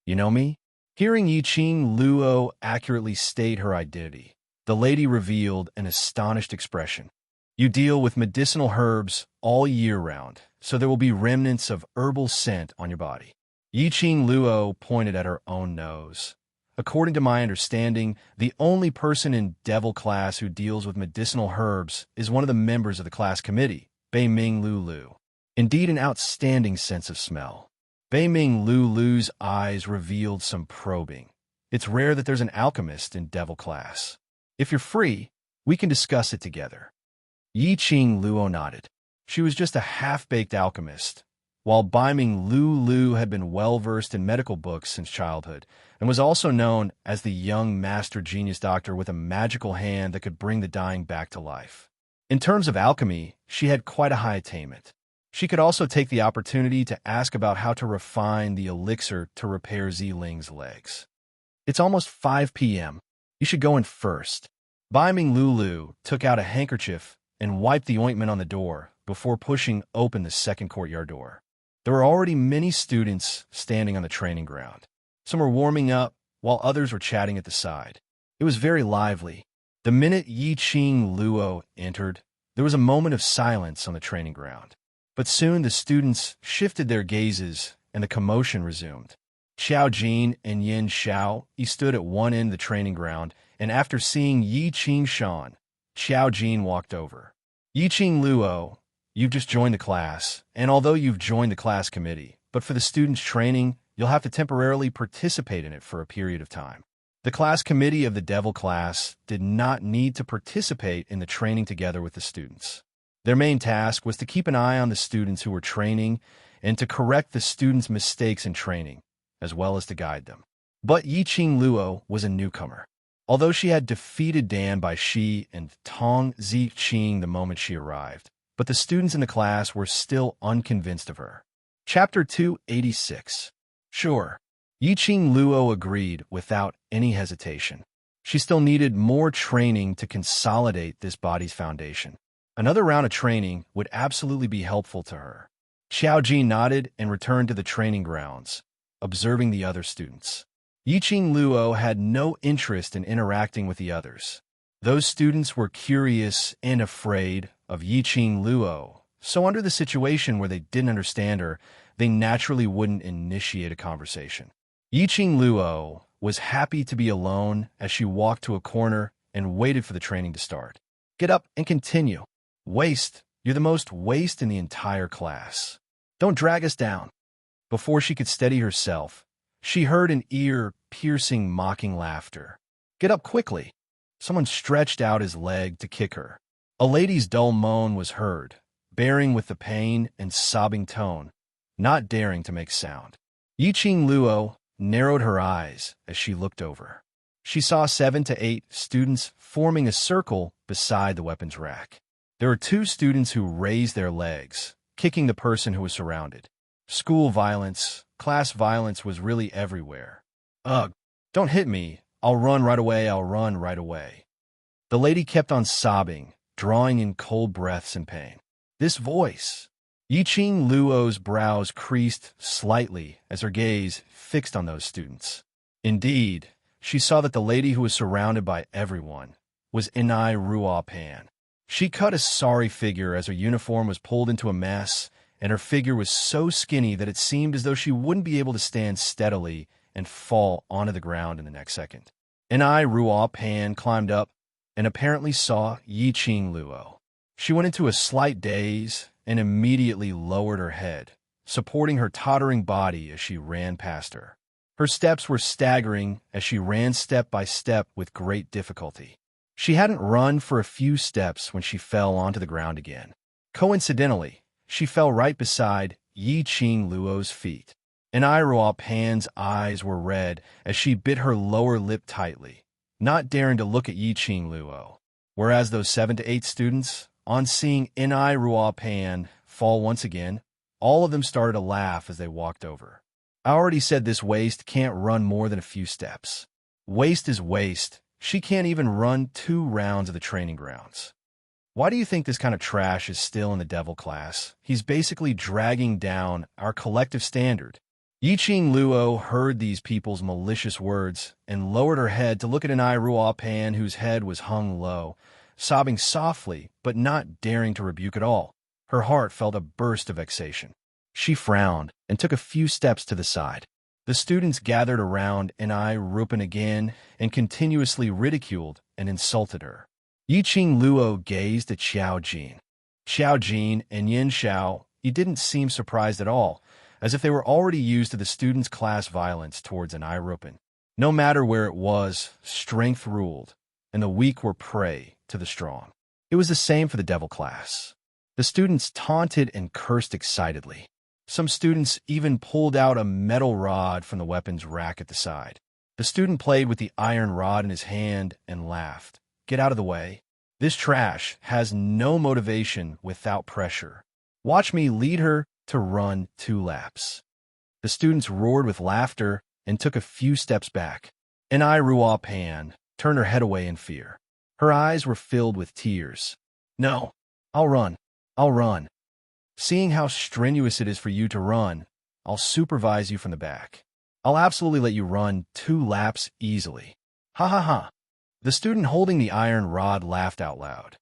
[SPEAKER 1] You know me? Hearing Yiqing Luo accurately state her identity, the lady revealed an astonished expression. You deal with medicinal herbs all year round, so there will be remnants of herbal scent on your body. Yiqing Luo pointed at her own nose. According to my understanding, the only person in Devil class who deals with medicinal herbs is one of the members of the class committee, Beiming Lulu. Indeed, an outstanding sense of smell. Beiming Lulu's eyes revealed some probing. It's rare that there's an alchemist in Devil class. If you're free, we can discuss it together. Yiqing Luo nodded. She was just a half-baked alchemist, while Beiming Lulu had been well-versed in medical books since childhood, and was also known as the young master genius doctor with a magical hand that could bring the dying back to life. In terms of alchemy, she had quite a high attainment. She could also take the opportunity to ask about how to refine the elixir to repair Ziling's legs. It's almost 5 p.m. You should go in first. Beiming Lulu took out a handkerchief and wiped the ointment on the door before pushing open the second courtyard door. There were already many students standing on the training ground. Some were warming up, while others were chatting at the side. It was very lively. The minute Yiqing Luo entered, there was a moment of silence on the training ground. But soon the students shifted their gazes, and the commotion resumed. Xiao Jin and Yin Xiao stood at one end of the training ground, and after seeing Yiqing Shan, Xiao Jin walked over. Yiqing Luo, you've just joined the class, and although you've joined the class committee, but for the students' training, you'll have to temporarily participate in it for a period of time. The class committee of the Devil class did not need to participate in the training together with the students. Their main task was to keep an eye on the students who were training and to correct the students' mistakes in training, as well as to guide them. But Yiqing Luo was a newcomer. Although she had defeated Dan by Shi and Tong Ziqing the moment she arrived, but the students in the class were still unconvinced of her. Chapter 286. Sure. Yiqing Luo agreed without any hesitation. She still needed more training to consolidate this body's foundation. Another round of training would absolutely be helpful to her. Xiao Jin nodded and returned to the training grounds, observing the other students. Yiqing Luo had no interest in interacting with the others. Those students were curious and afraid of Yiqing Luo, so under the situation where they didn't understand her, they naturally wouldn't initiate a conversation. Yiqing Luo was happy to be alone as she walked to a corner and waited for the training to start. Get up and continue. Waste, you're the most waste in the entire class. Don't drag us down. Before she could steady herself, she heard an ear-piercing mocking laughter. Get up quickly. Someone stretched out his leg to kick her. A lady's dull moan was heard, bearing with the pain and sobbing tone, not daring to make sound. Yiqing Luo narrowed her eyes as she looked over. She saw 7 to 8 students forming a circle beside the weapons rack. There were 2 students who raised their legs, kicking the person who was surrounded. School violence, class violence was really everywhere. Ugh, don't hit me. I'll run right away, I'll run right away. The lady kept on sobbing, drawing in cold breaths in pain. This voice. Yiqing Luo's brows creased slightly as her gaze fixed on those students. Indeed, she saw that the lady who was surrounded by everyone was Inai Ruopan. She cut a sorry figure as her uniform was pulled into a mess, and her figure was so skinny that it seemed as though she wouldn't be able to stand steadily and fall onto the ground in the next second. An Ruo Pan climbed up and apparently saw Yi Qing Luo. She went into a slight daze and immediately lowered her head, supporting her tottering body as she ran past her. Her steps were staggering as she ran step by step with great difficulty. She hadn't run for a few steps when she fell onto the ground again. Coincidentally, she fell right beside Yi Qing Luo's feet. Ruo Pan's eyes were red as she bit her lower lip tightly, not daring to look at Yi Qing Luo. Whereas those 7 to 8 students, on seeing Ruo Pan fall once again, all of them started to laugh as they walked over. I already said this waste can't run more than a few steps. Waste is waste. She can't even run 2 rounds of the training grounds. Why do you think this kind of trash is still in the devil class? He's basically dragging down our collective standard. Yi Qing Luo heard these people's malicious words and lowered her head to look at Ruo Pan, whose head was hung low, sobbing softly but not daring to rebuke at all. Her heart felt a burst of vexation. She frowned and took a few steps to the side. The students gathered around Ruo Pan again and continuously ridiculed and insulted her. Yi Qing Luo gazed at Xiao Jin. Xiao Jin and Yin Xiao, he didn't seem surprised at all, as if they were already used to the students' class violence towards Ruo Pan. No matter where it was, strength ruled, and the weak were prey to the strong. It was the same for the devil class. The students taunted and cursed excitedly. Some students even pulled out a metal rod from the weapons rack at the side. The student played with the iron rod in his hand and laughed. Get out of the way. This trash has no motivation without pressure. Watch me lead her to run 2 laps. The students roared with laughter and took a few steps back. Ruo Pan turned her head away in fear. Her eyes were filled with tears. No, I'll run. I'll run. Seeing how strenuous it is for you to run, I'll supervise you from the back. I'll absolutely let you run 2 laps easily. Ha ha ha. The student holding the iron rod laughed out loud.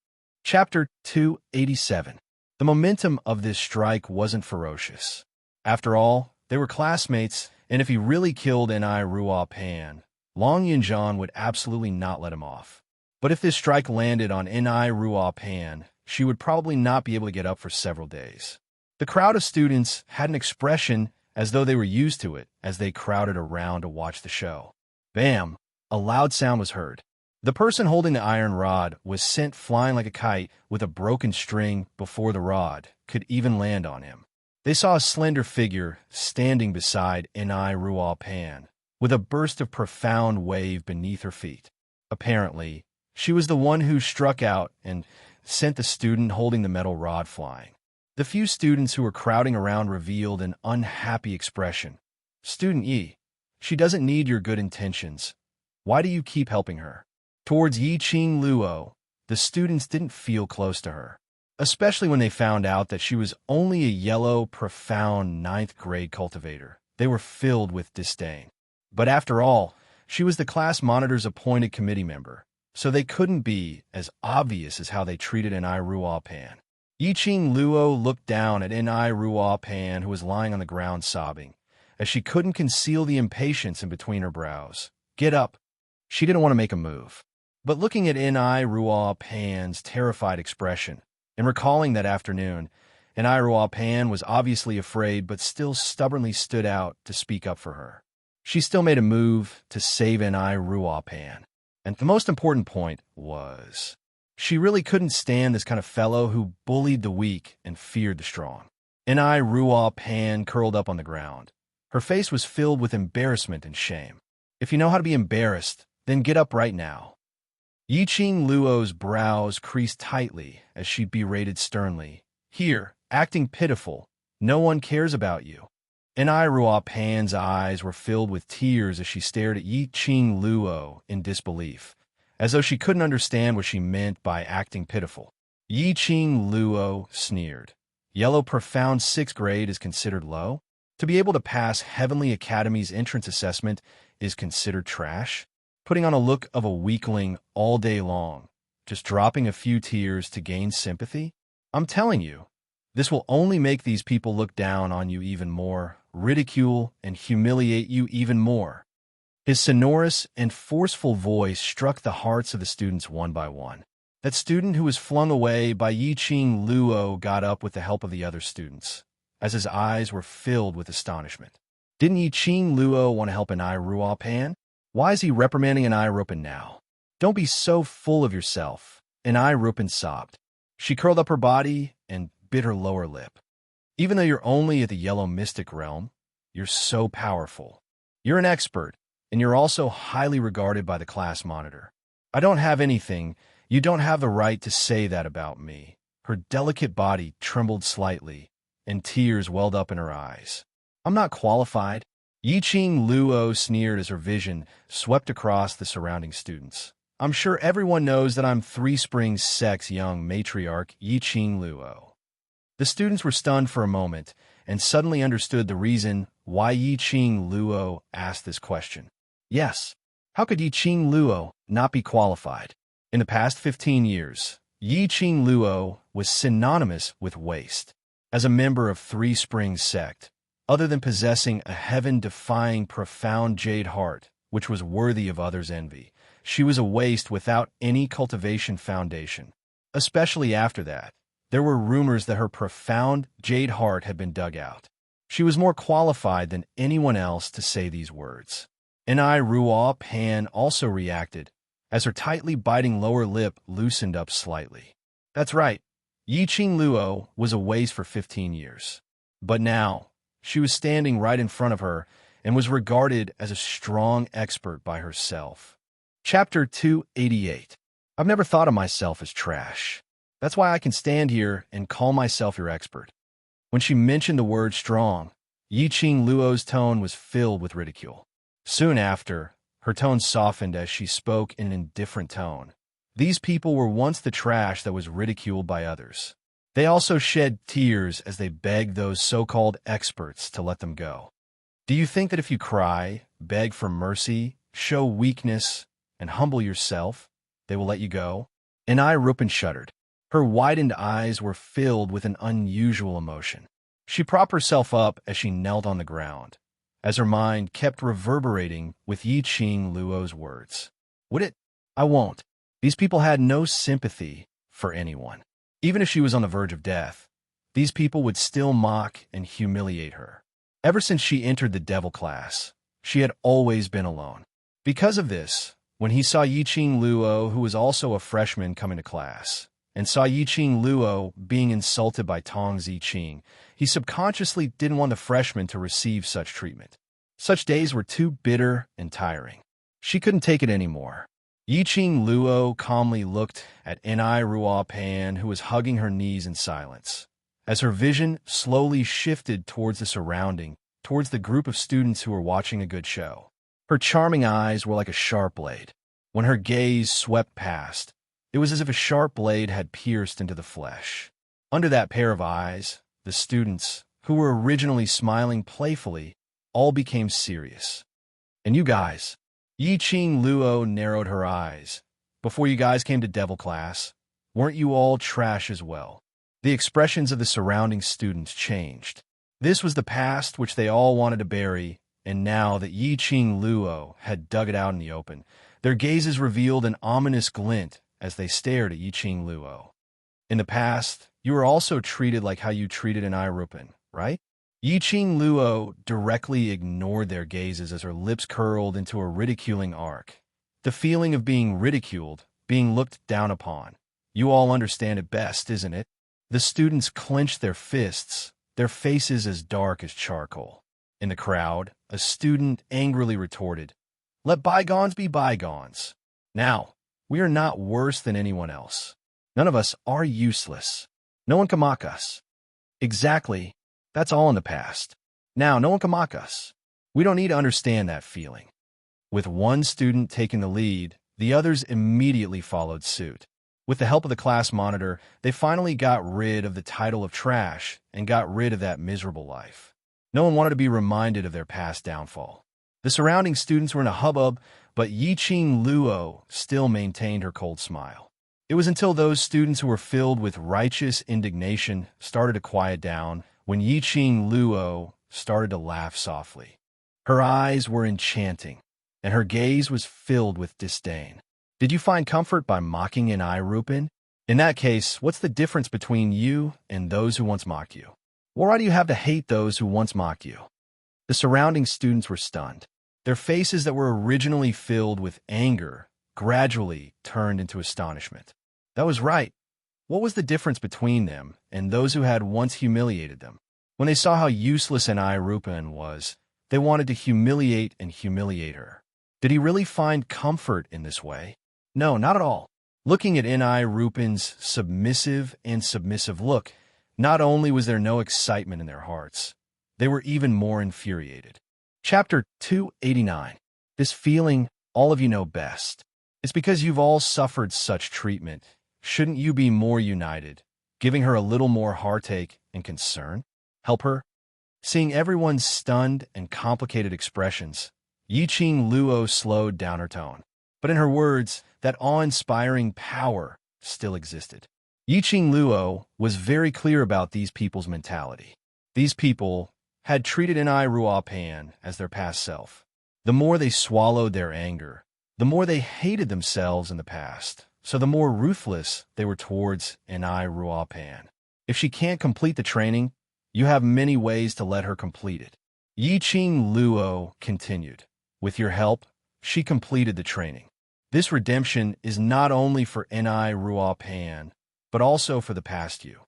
[SPEAKER 1] Chapter 287. The momentum of this strike wasn't ferocious. After all, they were classmates, and if he really killed Ruo Pan, Long Yinzhan would absolutely not let him off. But if this strike landed on Ruo Pan, she would probably not be able to get up for several days. The crowd of students had an expression as though they were used to it as they crowded around to watch the show. Bam! A loud sound was heard. The person holding the iron rod was sent flying like a kite with a broken string before the rod could even land on him. They saw a slender figure standing beside Ruo Pan, with a burst of profound wave beneath her feet. Apparently, she was the one who struck out and sent the student holding the metal rod flying. The few students who were crowding around revealed an unhappy expression. Student Yi, she doesn't need your good intentions. Why do you keep helping her? Towards Yi Qing Luo, the students didn't feel close to her, especially when they found out that she was only a yellow, profound 9th grade cultivator. They were filled with disdain. But after all, she was the class monitor's appointed committee member, so they couldn't be as obvious as how they treated Ruo Pan. Yi Qing Luo looked down at Ruo Pan, who was lying on the ground sobbing, as she couldn't conceal the impatience in between her brows. Get up. She didn't want to make a move. But looking at Ruo Pan's terrified expression, and recalling that afternoon, Ruo Pan was obviously afraid but still stubbornly stood out to speak up for her. She still made a move to save Ruo Pan. And the most important point was, she really couldn't stand this kind of fellow who bullied the weak and feared the strong. Ruo Pan curled up on the ground. Her face was filled with embarrassment and shame. If you know how to be embarrassed, then get up right now. Yi Qing Luo's brows creased tightly as she berated sternly. Here, acting pitiful. No one cares about you. Ruo Pan's eyes were filled with tears as she stared at Yi Qing Luo in disbelief, as though she couldn't understand what she meant by acting pitiful. Yi Qing Luo sneered. Yellow profound 6th grade is considered low? To be able to pass Heavenly Academy's entrance assessment is considered trash? Putting on a look of a weakling all day long, just dropping a few tears to gain sympathy? I'm telling you, this will only make these people look down on you even more, ridicule and humiliate you even more. His sonorous and forceful voice struck the hearts of the students one by one. That student who was flung away by Yiqing Luo got up with the help of the other students, as his eyes were filled with astonishment. Didn't Yiqing Luo want to help an Ruo Pan? Why is he reprimanding an Rupan now? Don't be so full of yourself, an Rupan sobbed. She curled up her body and bit her lower lip. Even though you're only at the yellow mystic realm, you're so powerful. You're an expert, and you're also highly regarded by the class monitor. I don't have anything. You don't have the right to say that about me. Her delicate body trembled slightly, and tears welled up in her eyes. I'm not qualified. Yiqing Luo sneered as her vision swept across the surrounding students. I'm sure everyone knows that I'm Three Springs Sect's young matriarch, Yiqing Luo. The students were stunned for a moment and suddenly understood the reason why Yiqing Luo asked this question. Yes, how could Yiqing Luo not be qualified? In the past 15 years, Yiqing Luo was synonymous with waste. As a member of Three Springs Sect, other than possessing a heaven-defying profound jade heart, which was worthy of others' envy, she was a waste without any cultivation foundation. Especially after that, there were rumors that her profound jade heart had been dug out. She was more qualified than anyone else to say these words. Ruo Pan also reacted, as her tightly biting lower lip loosened up slightly. That's right, Yiqing Luo was a waste for 15 years. But now, she was standing right in front of her and was regarded as a strong expert by herself. Chapter 288. I've never thought of myself as trash. That's why I can stand here and call myself your expert. When she mentioned the word strong, Yiqing Luo's tone was filled with ridicule. Soon after, her tone softened as she spoke in an indifferent tone. These people were once the trash that was ridiculed by others. They also shed tears as they begged those so-called experts to let them go. Do you think that if you cry, beg for mercy, show weakness, and humble yourself, they will let you go? Rupan shuddered. Her widened eyes were filled with an unusual emotion. She propped herself up as she knelt on the ground, as her mind kept reverberating with Yiqing Luo's words. Would it? I won't. These people had no sympathy for anyone. Even if she was on the verge of death, these people would still mock and humiliate her. Ever since she entered the devil class, she had always been alone. Because of this, when he saw Yiqing Luo, who was also a freshman coming to class, and saw Yiqing Luo being insulted by Tong Ziqing, he subconsciously didn't want the freshman to receive such treatment. Such days were too bitter and tiring. She couldn't take it anymore. Yiqing Luo calmly looked at Ruo Pan, who was hugging her knees in silence. As her vision slowly shifted towards the group of students who were watching a good show. Her charming eyes were like a sharp blade. When her gaze swept past, it was as if a sharp blade had pierced into the flesh. Under that pair of eyes, the students, who were originally smiling playfully, all became serious. And you guys, Yiqing Luo narrowed her eyes. Before you guys came to devil class, weren't you all trash as well? The expressions of the surrounding students changed. This was the past which they all wanted to bury, and now that Yiqing Luo had dug it out in the open, their gazes revealed an ominous glint as they stared at Yiqing Luo. In the past, you were also treated like how you treated an Rupan, right? Yiqing Luo directly ignored their gazes as her lips curled into a ridiculing arc. The feeling of being ridiculed, being looked down upon. You all understand it best, isn't it? The students clenched their fists, their faces as dark as charcoal. In the crowd, a student angrily retorted, "Let bygones be bygones. Now, we are not worse than anyone else. None of us are useless. No one can mock us." Exactly. That's all in the past. Now, no one can mock us. We don't need to understand that feeling. With one student taking the lead, the others immediately followed suit. With the help of the class monitor, they finally got rid of the title of trash and got rid of that miserable life. No one wanted to be reminded of their past downfall. The surrounding students were in a hubbub, but Yiqing Luo still maintained her cold smile. It was until those students who were filled with righteous indignation started to quiet down when Yiqing Luo started to laugh softly. Her eyes were enchanting. and her gaze was filled with disdain. Did you find comfort by mocking an Rupin? In that case, what's the difference between you and those who once mocked you? Why do you have to hate those who once mocked you? The surrounding students were stunned. Their faces that were originally filled with anger gradually turned into astonishment. That was right. What was the difference between them and those who had once humiliated them? When they saw how useless an Rupin was, they wanted to humiliate and humiliate her. Did he really find comfort in this way? No, not at all. Looking at N.I. Rupin's submissive look, not only was there no excitement in their hearts, they were even more infuriated. Chapter 289. This feeling, all of you know best. It's because you've all suffered such treatment. Shouldn't you be more united, giving her a little more heartache and concern? Help her? Seeing everyone's stunned and complicated expressions, Yiqing Luo slowed down her tone. But in her words, that awe-inspiring power still existed. Yiqing Luo was very clear about these people's mentality. These people had treated N.I. Ruopan as their past self. The more they swallowed their anger, the more they hated themselves in the past, so the more ruthless they were towards N.I. Ruopan. If she can't complete the training, you have many ways to let her complete it. Yiqing Luo continued. With your help, she completed the training. This redemption is not only for N.I. Ruopan, but also for the past you.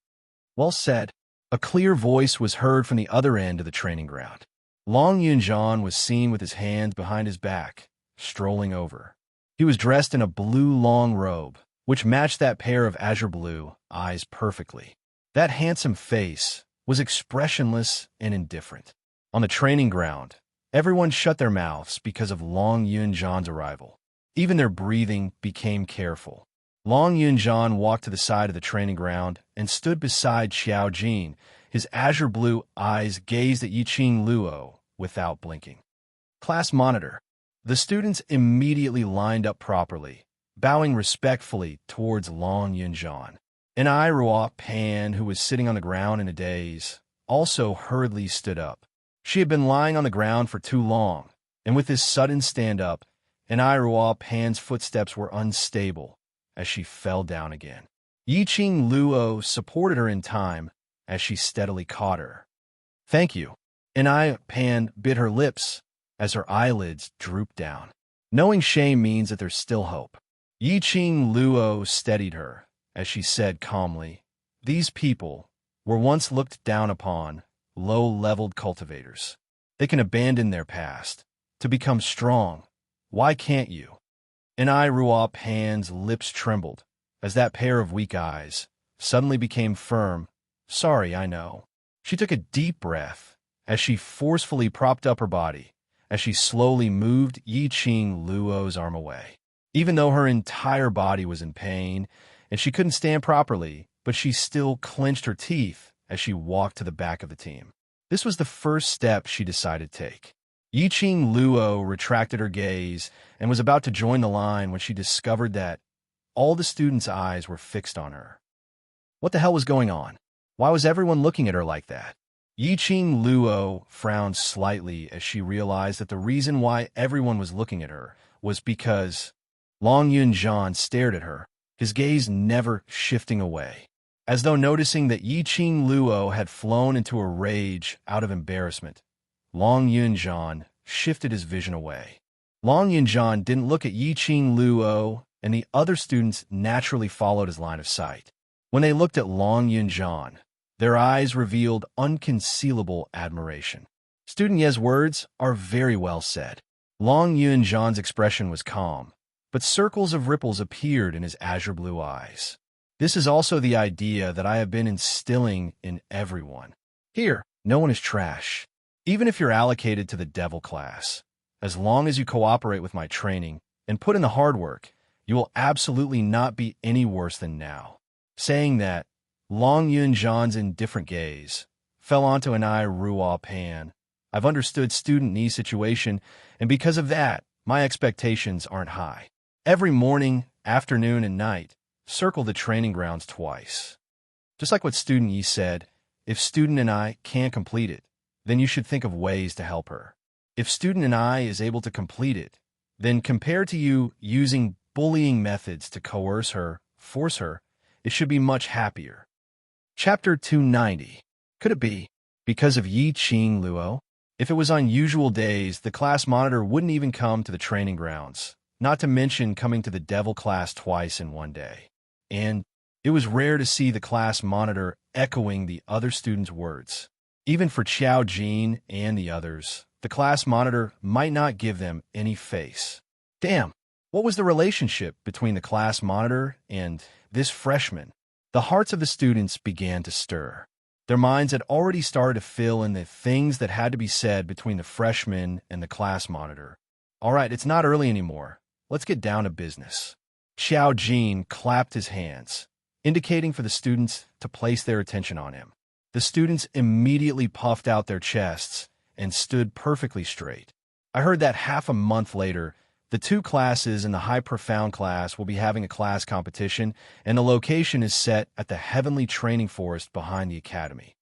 [SPEAKER 1] Well said. A clear voice was heard from the other end of the training ground. Long Yunjian was seen with his hands behind his back, strolling over. He was dressed in a blue long robe, which matched that pair of azure blue eyes perfectly. That handsome face was expressionless and indifferent. On the training ground, everyone shut their mouths because of Long Yunjian's arrival. Even their breathing became careful. Long Yunjian walked to the side of the training ground and stood beside Xiao Jin. His azure blue eyes gazed at Yiqing Luo without blinking. Class monitor. The students immediately lined up properly, bowing respectfully towards Long Yunjian. N.I. Ruopan, who was sitting on the ground in a daze, also hurriedly stood up. She had been lying on the ground for too long, and with this sudden stand-up, N.I. Ruopan's footsteps were unstable as she fell down again. Yiqing Luo supported her in time as she steadily caught her. Thank you. N.I. Pan bit her lips as her eyelids drooped down. Knowing shame means that there's still hope. Yiqing Luo steadied her as she said calmly, these people were once looked down upon, low-leveled cultivators. They can abandon their past to become strong. Why can't you? N.I. Ruopan's lips trembled as that pair of weak eyes suddenly became firm. Sorry, I know. She took a deep breath as she forcefully propped up her body as she slowly moved Yiqing Luo's arm away. Even though her entire body was in pain and she couldn't stand properly, but she still clenched her teeth as she walked to the back of the team. This was the first step she decided to take. Yiqing Luo retracted her gaze and was about to join the line when she discovered that all the students' eyes were fixed on her. What the hell was going on? Why was everyone looking at her like that? Yiqing Luo frowned slightly as she realized that the reason why everyone was looking at her was because Long Yunjian stared at her, his gaze never shifting away. As though noticing that Yiqing Luo had flown into a rage out of embarrassment, Long Yunjian shifted his vision away. Long Yunjian didn't look at Yiqing Luo, and the other students naturally followed his line of sight. When they looked at Long Yunjian, their eyes revealed unconcealable admiration. Student Ye's words are very well said. Long Yunjian's expression was calm, but circles of ripples appeared in his azure blue eyes. This is also the idea that I have been instilling in everyone. Here, no one is trash. Even if you're allocated to the devil class, as long as you cooperate with my training and put in the hard work, you will absolutely not be any worse than now. Saying that, Long Yunjian's indifferent gaze fell onto N.I. Ruopan. I've understood Student Ni's situation, and because of that, my expectations aren't high. Every morning, afternoon, and night, circle the training grounds twice. Just like what Student Yi said, if Student N.I. can't complete it, then you should think of ways to help her. If Student N.I. is able to complete it, then compared to you using bullying methods to coerce her, force her, it should be much happier. Chapter 290. Could it be because of Yi Qing Luo? If it was on usual days, the class monitor wouldn't even come to the training grounds, not to mention coming to the devil class twice in one day. And it was rare to see the class monitor echoing the other students' words. Even for Xiao Jin and the others, the class monitor might not give them any face. Damn, what was the relationship between the class monitor and this freshman? The hearts of the students began to stir. Their minds had already started to fill in the things that had to be said between the freshman and the class monitor. All right, it's not early anymore. Let's get down to business. Xiao Jin clapped his hands, indicating for the students to place their attention on him. The students immediately puffed out their chests and stood perfectly straight. I heard that half a month later, the two classes in the High Profound class will be having a class competition, and the location is set at the Heavenly Training Forest behind the academy.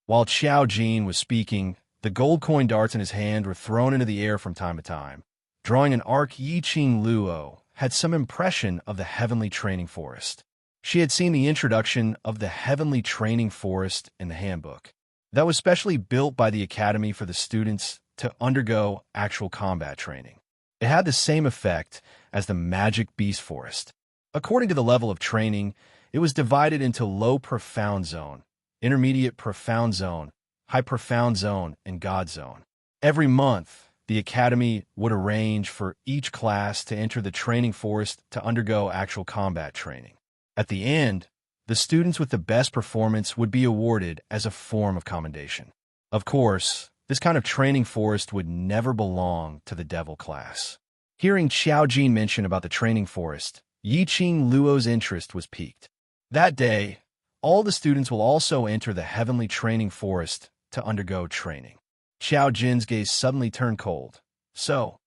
[SPEAKER 1] While Xiao Jin was speaking, the gold coin darts in his hand were thrown into the air from time to time. Drawing an arc, Yi Qing Luo had some impression of the Heavenly Training Forest. She had seen the introduction of the Heavenly Training Forest in the handbook. That was specially built by the academy for the students to undergo actual combat training. It had the same effect as the Magic Beast Forest. According to the level of training, it was divided into Low Profound Zone, Intermediate Profound Zone, High Profound Zone, and God Zone. Every month, the academy would arrange for each class to enter the training forest to undergo actual combat training. At the end, the students with the best performance would be awarded as a form of commendation. Of course, this kind of training forest would never belong to the devil class. Hearing Xiao Jin mention about the training forest, Yi Qing Luo's interest was piqued. That day, all the students will also enter the Heavenly Training Forest to undergo training. Xiao Jin's gaze suddenly turned cold. So,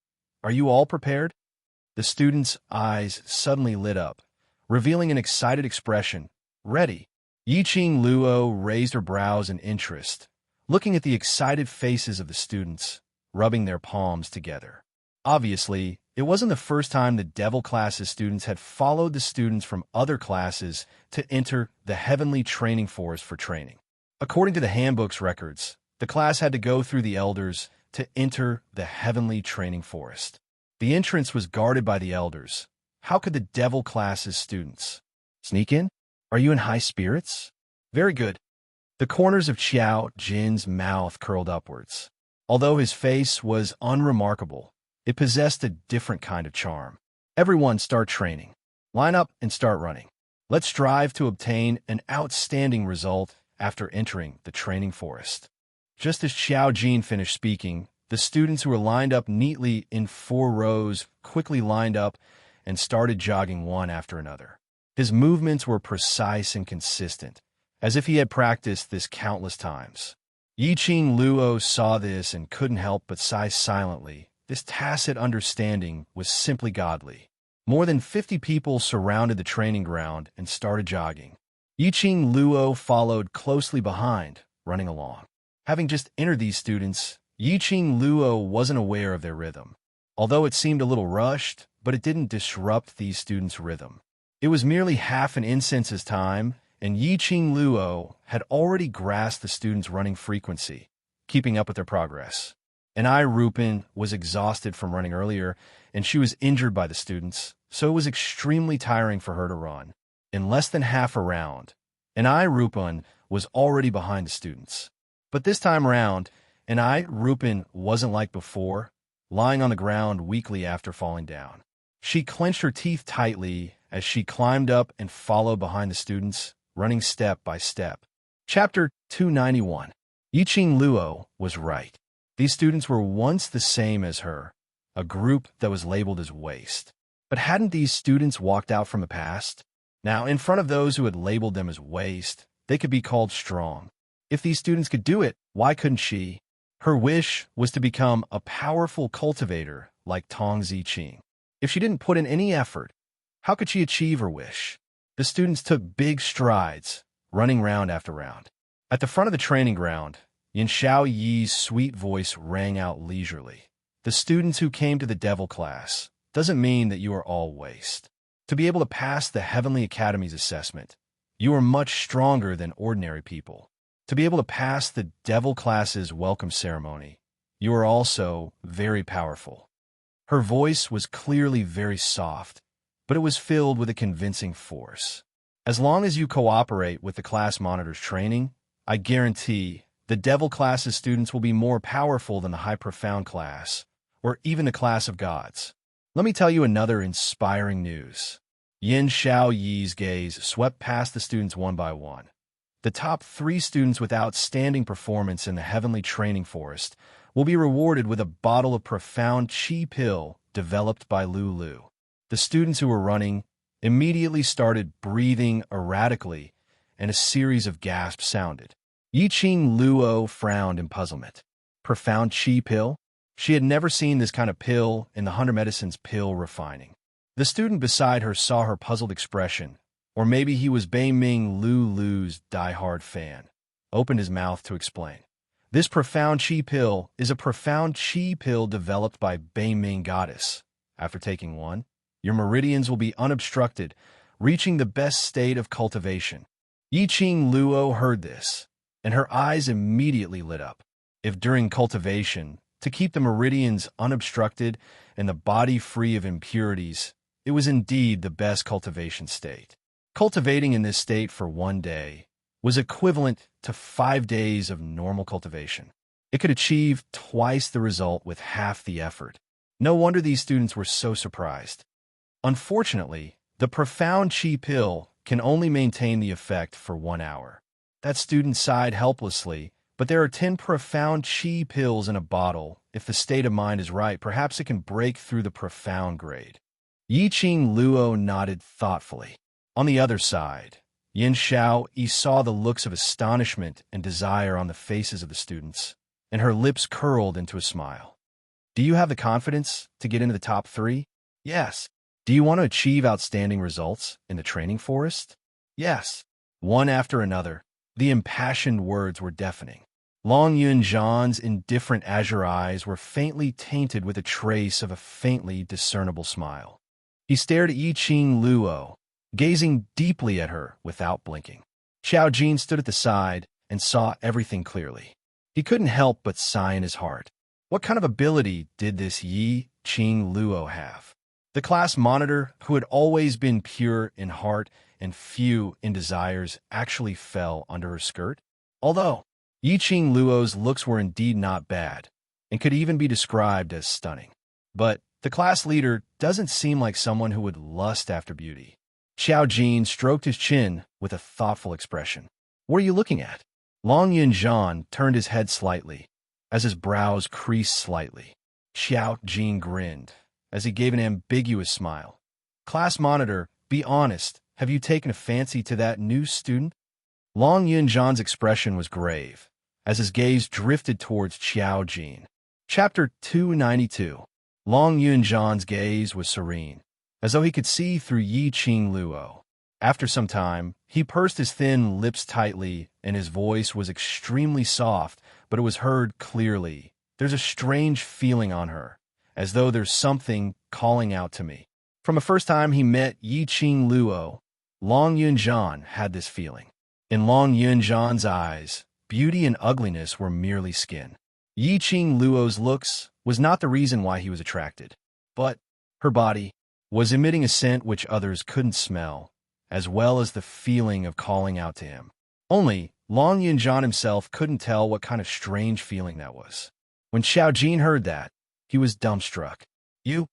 [SPEAKER 1] are you all prepared? The students' eyes suddenly lit up, revealing an excited expression. Ready. Yi Qing Luo raised her brows in interest, looking at the excited faces of the students, rubbing their palms together. Obviously, it wasn't the first time the devil class's students had followed the students from other classes to enter the Heavenly Training Forest for training. According to the handbook's records, the class had to go through the elders to enter the Heavenly Training Forest. The entrance was guarded by the elders. How could the devil class's students sneak in? Are you in high spirits? Very good. The corners of Xiao Jin's mouth curled upwards. Although his face was unremarkable, it possessed a different kind of charm. Everyone start training. Line up and start running. Let's strive to obtain an outstanding result after entering the training forest. Just as Xiao Jin finished speaking, the students who were lined up neatly in 4 rows quickly lined up and started jogging one after another. His movements were precise and consistent, as if he had practiced this countless times. Yi Qing Luo saw this and couldn't help but sigh silently. This tacit understanding was simply godly. More than 50 people surrounded the training ground and started jogging. Yi Qing Luo followed closely behind, running along. Having just entered these students, Yi Qing Luo wasn't aware of their rhythm. Although it seemed a little rushed, but it didn't disrupt these students' rhythm. It was merely half an incense's time, and Yi Qing Luo had already grasped the students' running frequency, keeping up with their progress. And Ai Rupin was exhausted from running earlier, and she was injured by the students, so it was extremely tiring for her to run. In less than half a round, and Ai Rupin was already behind the students. But this time round, and Ai Rupin wasn't like before, lying on the ground weakly after falling down. She clenched her teeth tightly as she climbed up and followed behind the students, running step by step. Chapter 291. Yi Qing Luo was right. These students were once the same as her, a group that was labeled as waste. But hadn't these students walked out from the past? Now, in front of those who had labeled them as waste, they could be called strong. If these students could do it, why couldn't she? Her wish was to become a powerful cultivator like Tong Ziqing. If she didn't put in any effort, how could she achieve her wish? The students took big strides, running round after round. At the front of the training ground, Yin Xiao Yi's sweet voice rang out leisurely. the students who came to the devil class doesn't mean that you are all waste. To be able to pass the Heavenly Academy's assessment, you are much stronger than ordinary people. To be able to pass the devil class's welcome ceremony, you are also very powerful. Her voice was clearly very soft, but it was filled with a convincing force. As long as you cooperate with the class monitor's training, I guarantee the devil class's students will be more powerful than the high profound class, or even the class of gods. Let me tell you another inspiring news. Yin Xiao Yi's gaze swept past the students one by one. The top 3 students with outstanding performance in the Heavenly Training Forest will be rewarded with a bottle of profound chi pill developed by Lulu. The students who were running immediately started breathing erratically, and a series of gasps sounded. Yiqing Luo frowned in puzzlement. Profound chi pill? She had never seen this kind of pill in the Hunter Medicine's pill refining. The student beside her saw her puzzled expression, or maybe he was Bei Ming Lulu's die-hard fan. Opened his mouth to explain. This profound chi pill is a profound chi pill developed by Bei Ming Goddess. After taking one, your meridians will be unobstructed, reaching the best state of cultivation. Yiqing Luo heard this, and her eyes immediately lit up. If during cultivation, to keep the meridians unobstructed and the body free of impurities, it was indeed the best cultivation state. Cultivating in this state for 1 day was equivalent to 5 days of normal cultivation. It could achieve twice the result with half the effort. No wonder these students were so surprised. Unfortunately, the profound chi pill can only maintain the effect for 1 hour. That student sighed helplessly, but there are 10 profound chi pills in a bottle. If the state of mind is right, perhaps it can break through the profound grade. Yiqing Luo nodded thoughtfully. On the other side, Yin Xiao Yi saw the looks of astonishment and desire on the faces of the students, and her lips curled into a smile. Do you have the confidence to get into the top 3? Yes. Do you want to achieve outstanding results in the training forest? Yes. One after another, the impassioned words were deafening. Long Yunzhan's indifferent azure eyes were faintly tainted with a trace of a faintly discernible smile. He stared at Yiqing Luo, gazing deeply at her without blinking. Xiao Jin stood at the side and saw everything clearly. He couldn't help but sigh in his heart. What kind of ability did this Yiqing Luo have? The class monitor, who had always been pure in heart and few in desires, actually fell under her skirt? Although Yiqing Luo's looks were indeed not bad, and could even be described as stunning. But the class leader doesn't seem like someone who would lust after beauty. Xiao Jin stroked his chin with a thoughtful expression. What are you looking at? Long Yunzhan turned his head slightly, as his brows creased slightly. Xiao Jin grinned, as he gave an ambiguous smile. Class monitor, be honest, have you taken a fancy to that new student? Long Yunzhan's expression was grave, as his gaze drifted towards Xiao Jin. Chapter 292. Long Yunzhan's gaze was serene, as though he could see through Yiqing Luo. After some time, he pursed his thin lips tightly, and his voice was extremely soft, but it was heard clearly. There's a strange feeling on her, as though there's something calling out to me. From the first time he met Yiqing Luo, Long Yunzhan had this feeling. In Long Yunzhan's eyes, beauty and ugliness were merely skin. Yiqing Luo's looks was not the reason why he was attracted, but her body was emitting a scent which others couldn't smell, as well as the feeling of calling out to him. Only Long Yunzhan himself couldn't tell what kind of strange feeling that was. When Xiao Jin heard that, he was dumbstruck. You.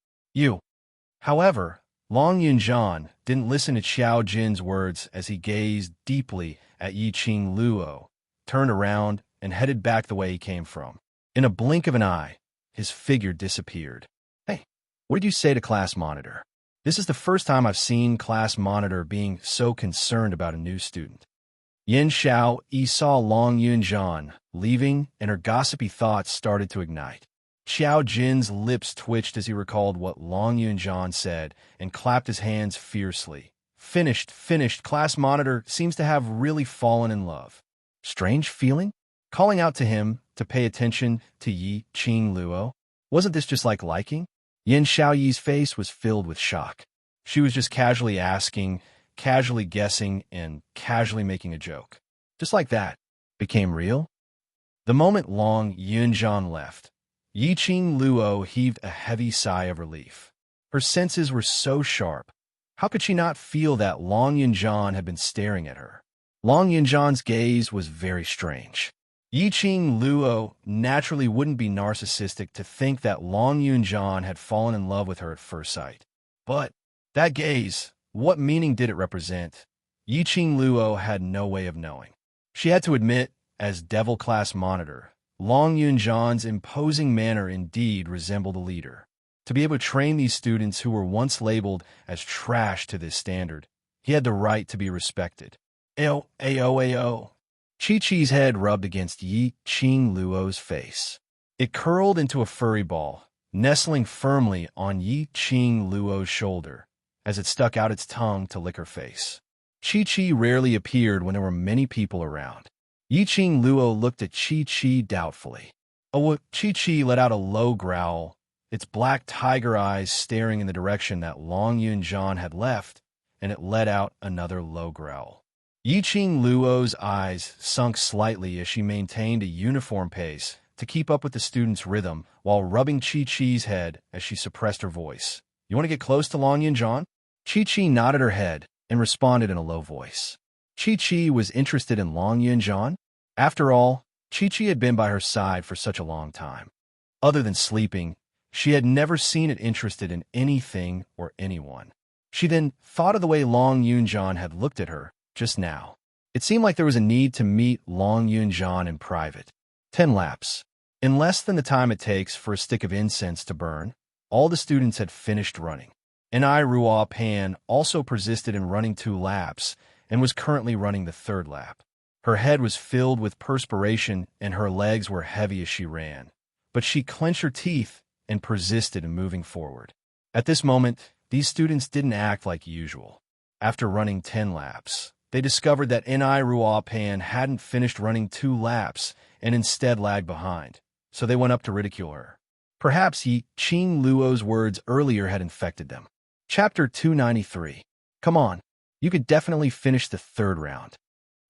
[SPEAKER 1] However, Long Yunzhan didn't listen to Xiao Jin's words as he gazed deeply at Yiqing Luo, turned around, and headed back the way he came from. In a blink of an eye, his figure disappeared. Hey, what did you say to class monitor? This is the first time I've seen class monitor being so concerned about a new student. Yin Xiao Yi saw Long Yunzhan leaving, and her gossipy thoughts started to ignite. Xiao Jin's lips twitched as he recalled what Long Yunzhan said and clapped his hands fiercely. Finished. Class monitor seems to have really fallen in love. Strange feeling? Calling out to him to pay attention to Yiqing Luo. Wasn't this just like liking? Yin Xiaoyi's face was filled with shock. She was just casually asking, casually guessing, and casually making a joke. Just like that. Became real? The moment Long Yunjian left, Yiqing Luo heaved a heavy sigh of relief. Her senses were so sharp. How could she not feel that Long Yunjian had been staring at her? Long Yunjian's gaze was very strange. Yiqing Luo naturally wouldn't be narcissistic to think that Long Yunjian had fallen in love with her at first sight. But that gaze, what meaning did it represent? Yiqing Luo had no way of knowing. She had to admit, as Devil Class Monitor, Long Yunjian's imposing manner indeed resembled a leader. To be able to train these students who were once labeled as trash to this standard, he had the right to be respected. Ao. Chi-Chi's head rubbed against Yiqing Luo's face. It curled into a furry ball, nestling firmly on Yiqing Luo's shoulder, as it stuck out its tongue to lick her face. Chi-Chi rarely appeared when there were many people around. Yiqing Luo looked at Chi-Chi doubtfully. Chi-Chi let out a low growl, its black tiger eyes staring in the direction that Long Yunjian had left, and it let out another low growl. Yiqing Luo's eyes sunk slightly as she maintained a uniform pace to keep up with the student's rhythm while rubbing Chi-Chi's head as she suppressed her voice. You want to get close to Long Yunjian? Chi-Chi nodded her head and responded in a low voice. Chi-Chi was interested in Long Yunjian. After all, Chi-Chi had been by her side for such a long time. Other than sleeping, she had never seen it interested in anything or anyone. She then thought of the way Long Yunjian had looked at her just now. It seemed like there was a need to meet Long Yunjian in private. 10 laps. In less than the time it takes for a stick of incense to burn, all the students had finished running. Ni Ruo Pan also persisted in running 2 laps and was currently running the 3rd lap. Her head was filled with perspiration and her legs were heavy as she ran, but she clenched her teeth and persisted in moving forward. At this moment, these students didn't act like usual. After running 10 laps, they discovered that Ni Ruo Pan hadn't finished running 2 laps and instead lagged behind, so they went up to ridicule her. Perhaps Yiqing Luo's words earlier had infected them. Chapter 293. Come on, you could definitely finish the 3rd round.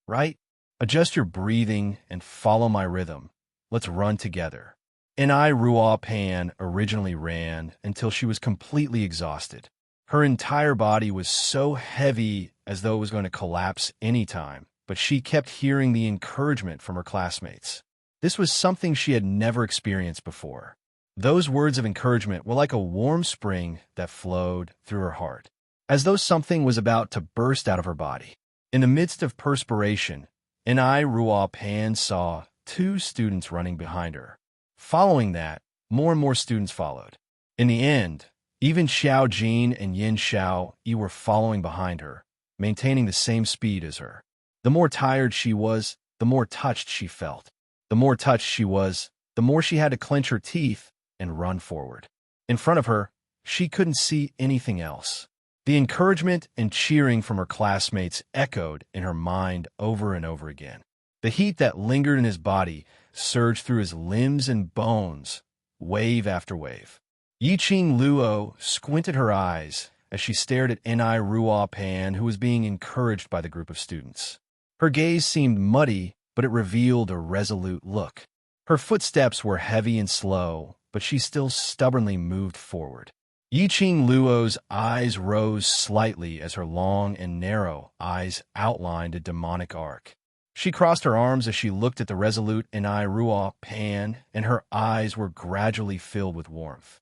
[SPEAKER 1] Right? Adjust your breathing and follow my rhythm. Let's run together. Ni Ruo Pan originally ran until she was completely exhausted. Her entire body was so heavy as though it was going to collapse anytime, but she kept hearing the encouragement from her classmates. This was something she had never experienced before. Those words of encouragement were like a warm spring that flowed through her heart, as though something was about to burst out of her body. In the midst of perspiration, Ni Ruo Pan saw 2 students running behind her. Following that, more and more students followed. In the end, even Xiao Jin and Yin Xiao Yi were following behind her, maintaining the same speed as her. The more tired she was, the more touched she felt. The more touched she was, the more she had to clench her teeth and run forward. In front of her, she couldn't see anything else. The encouragement and cheering from her classmates echoed in her mind over and over again. The heat that lingered in his body surged through his limbs and bones, wave after wave. Yiqing Luo squinted her eyes as she stared at Ni Ruo Pan, who was being encouraged by the group of students. Her gaze seemed muddy, but it revealed a resolute look. Her footsteps were heavy and slow, but she still stubbornly moved forward. Yiqing Luo's eyes rose slightly as her long and narrow eyes outlined a demonic arc. She crossed her arms as she looked at the resolute Ni Ruo Pan, and her eyes were gradually filled with warmth.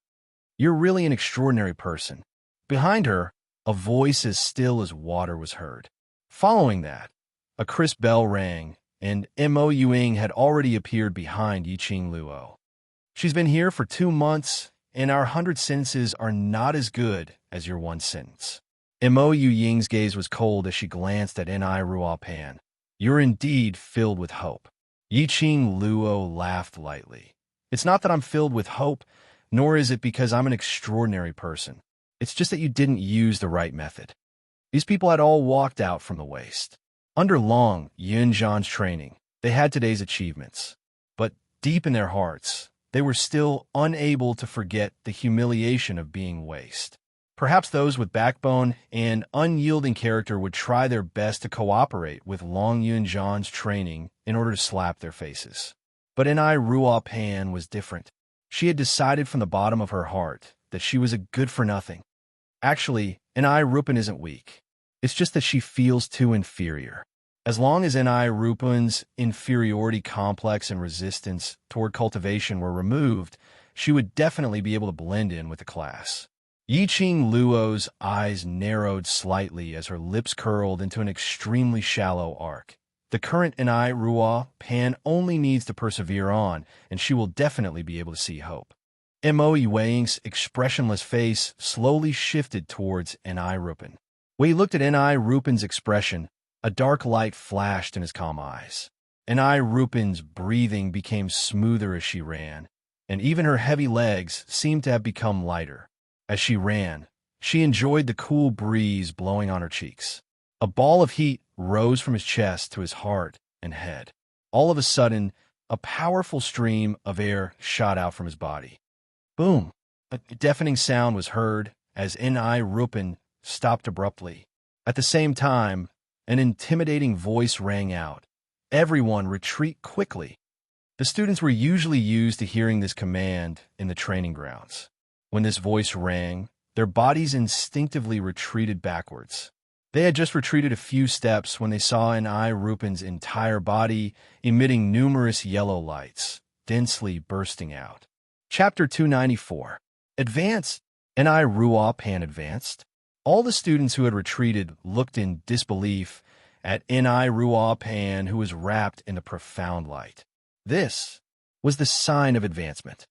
[SPEAKER 1] You're really an extraordinary person. Behind her, a voice as still as water was heard. Following that, a crisp bell rang, and Mo Yuing had already appeared behind Yiqing Luo. She's been here for 2 months, and our 100 sentences are not as good as your 1 sentence. Mo Yuing's gaze was cold as she glanced at Ni Ruo Pan. You're indeed filled with hope. Yiqing Luo laughed lightly. It's not that I'm filled with hope, nor is it because I'm an extraordinary person. It's just that you didn't use the right method. These people had all walked out from the waste. Under Long Yunjian's training, they had today's achievements. But deep in their hearts, they were still unable to forget the humiliation of being waste. Perhaps those with backbone and unyielding character would try their best to cooperate with Long Yunjan's training in order to slap their faces. But Inai Ruo Pan was different. She had decided from the bottom of her heart that she was a good-for-nothing. Actually, Inai Rupan isn't weak. It's just that she feels too inferior. As long as Inai Rupan's inferiority complex and resistance toward cultivation were removed, she would definitely be able to blend in with the class. Yiqing Luo's eyes narrowed slightly as her lips curled into an extremely shallow arc. The current Inai Ruo Pan only needs to persevere on, and she will definitely be able to see hope. Mo Yueying's expressionless face slowly shifted towards Inai Rupan. When he looked at Inai Rupan's expression, a dark light flashed in his calm eyes. Inai Rupan's breathing became smoother as she ran, and even her heavy legs seemed to have become lighter. As she ran, she enjoyed the cool breeze blowing on her cheeks. A ball of heat rose from his chest to his heart and head. All of a sudden, a powerful stream of air shot out from his body. Boom! A deafening sound was heard as Inai Rupan stopped abruptly. At the same time, an intimidating voice rang out. Everyone retreat quickly. The students were usually used to hearing this command in the training grounds. When this voice rang, their bodies instinctively retreated backwards. They had just retreated a few steps when they saw Inai Rupan's entire body emitting numerous yellow lights, densely bursting out. Chapter 294. Advance. Inai Ruo Pan advanced. All the students who had retreated looked in disbelief at Inai Ruo Pan, who was wrapped in the profound light. This was the sign of advancement.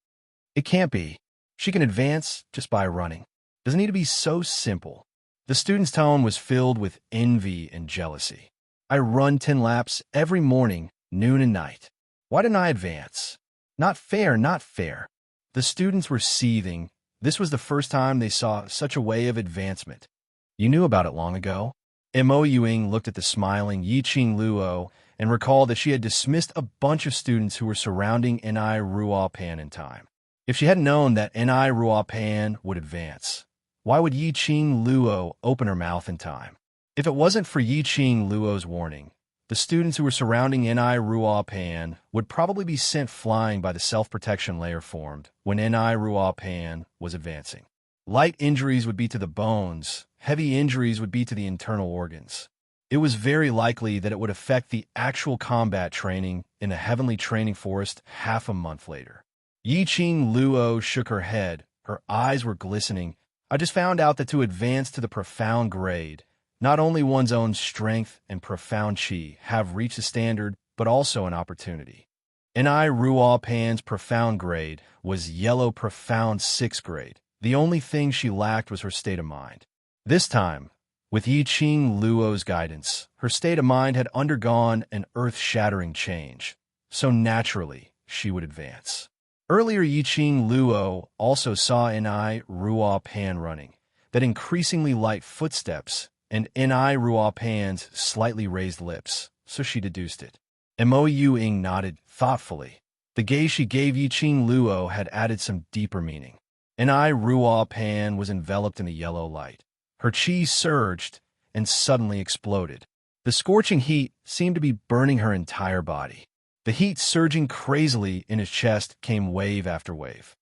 [SPEAKER 1] It can't be. She can advance just by running. Doesn't need to be so simple. The student's tone was filled with envy and jealousy. I run 10 laps every morning, noon and night. Why didn't I advance? Not fair, not fair. The students were seething. This was the first time they saw such a way of advancement. You knew about it long ago. Mo Yuing looked at the smiling Yiqing Luo and recalled that she had dismissed a bunch of students who were surrounding Inai Ruo Pan in time. If she hadn't known that Inai Ruo Pan would advance, why would Yiqing Luo open her mouth in time? If it wasn't for Yiqing Luo's warning, the students who were surrounding Inai Ruo Pan would probably be sent flying by the self-protection layer formed when Inai Ruo Pan was advancing. Light injuries would be to the bones, heavy injuries would be to the internal organs. It was very likely that it would affect the actual combat training in the Heavenly Training Forest half a month later. Yiqing Luo shook her head. Her eyes were glistening. I just found out that to advance to the profound grade, not only one's own strength and profound chi have reached a standard, but also an opportunity. Inai Ruo Pan's profound grade was yellow profound 6th grade. The only thing she lacked was her state of mind. This time, with Yiqing Luo's guidance, her state of mind had undergone an earth-shattering change, so naturally she would advance. Earlier, Yiqing Luo also saw Inai Ruo Pan running, that increasingly light footsteps, and Inai Ruo Pan's slightly raised lips, so she deduced it. Mo Yuing nodded thoughtfully. The gaze she gave Yiqing Luo had added some deeper meaning. Inai Ruo Pan was enveloped in the yellow light. Her chi surged and suddenly exploded. The scorching heat seemed to be burning her entire body. The heat surging crazily in his chest came wave after wave.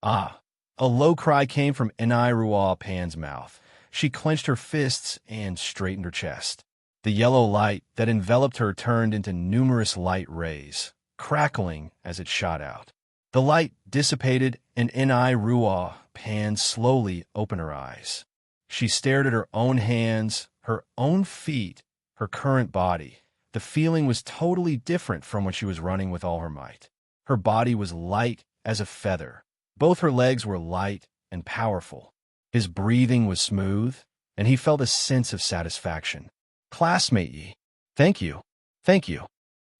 [SPEAKER 1] Ah! A low cry came from Inai Ruo Pan's mouth. She clenched her fists and straightened her chest. The yellow light that enveloped her turned into numerous light rays, crackling as it shot out. The light dissipated, and Inai Ruo Pan slowly opened her eyes. She stared at her own hands, her own feet, her current body. The feeling was totally different from when she was running with all her might. Her body was light as a feather. Both her legs were light and powerful. His breathing was smooth, and he felt a sense of satisfaction. Classmate Yi, thank you, thank you.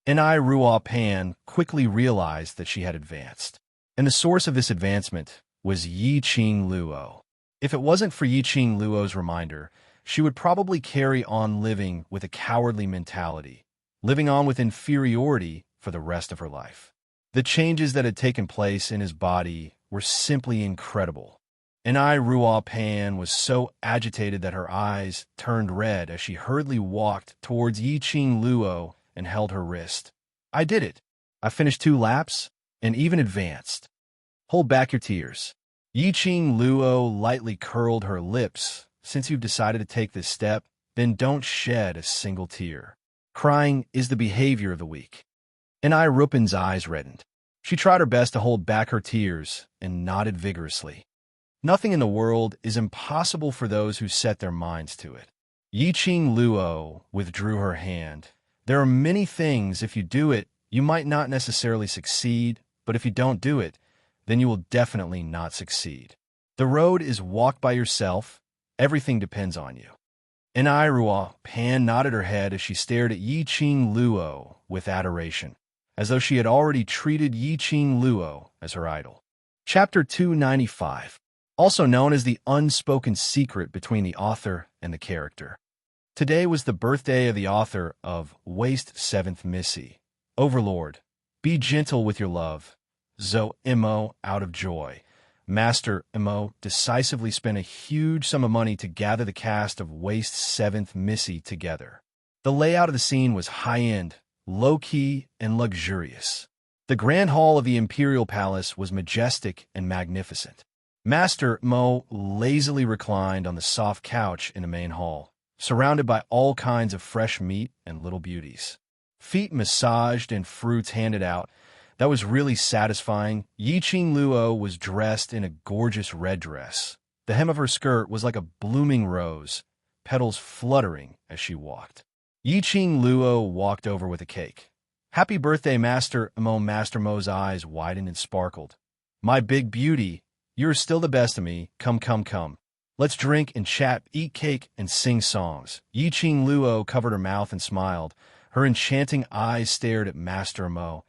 [SPEAKER 1] Inai Ruo Pan quickly realized that she had advanced, and the source of this advancement was Yiqing Luo. If it wasn't for Yiqing Luo's reminder, she would probably carry on living with a cowardly mentality, living on with inferiority for the rest of her life. The changes that had taken place in his body were simply incredible. Ruo Pan was so agitated that her eyes turned red as she hurriedly walked towards Yiqing Luo and held her wrist. I did it. I finished 2 laps and even advanced. Hold back your tears. Yiqing Luo lightly curled her lips. Since you've decided to take this step, then don't shed a single tear. Crying is the behavior of the weak. Rupan's eyes reddened. She tried her best to hold back her tears and nodded vigorously. Nothing in the world is impossible for those who set their minds to it. Yiqing Luo withdrew her hand. There are many things, if you do it, you might not necessarily succeed, but if you don't do it, then you will definitely not succeed. The road is walked by yourself. Everything depends on you. Ruo Pan nodded her head as she stared at Yiqing Luo with adoration, as though she had already treated Yiqing Luo as her idol. Chapter 295, also known as the unspoken secret between the author and the character. Today was the birthday of the author of Waste 7th Missy. Overlord, be gentle with your love. Mo out of joy. Master Mo decisively spent a huge sum of money to gather the cast of Waste 7th Missy together. The layout of the scene was high-end, low-key, and luxurious. The grand hall of the Imperial Palace was majestic and magnificent. Master Mo lazily reclined on the soft couch in the main hall, surrounded by all kinds of fresh meat and little beauties. Feet massaged and fruits handed out. That was really satisfying. Yiqing Luo was dressed in a gorgeous red dress. The hem of her skirt was like a blooming rose, petals fluttering as she walked. Yiqing Luo walked over with a cake. Happy birthday, Master Mo. Master Mo's eyes widened and sparkled. My big beauty, you're still the best of me. Come, come, come. Let's drink and chat, eat cake, and sing songs. Yiqing Luo covered her mouth and smiled. Her enchanting eyes stared at Master Mo.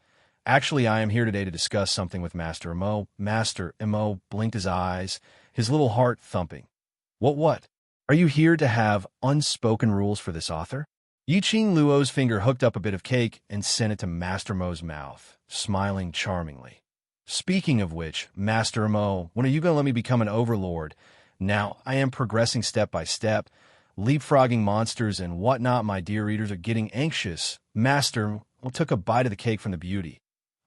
[SPEAKER 1] Actually, I am here today to discuss something with Master Mo. Master Mo blinked his eyes, his little heart thumping. What? Are you here to have unspoken rules for this author? Yiqing Luo's finger hooked up a bit of cake and sent it to Master Mo's mouth, smiling charmingly. Speaking of which, Master Mo, when are you going to let me become an overlord? Now, I am progressing step by step, leapfrogging monsters and whatnot. My dear readers are getting anxious. Master Mo took a bite of the cake from the beauty.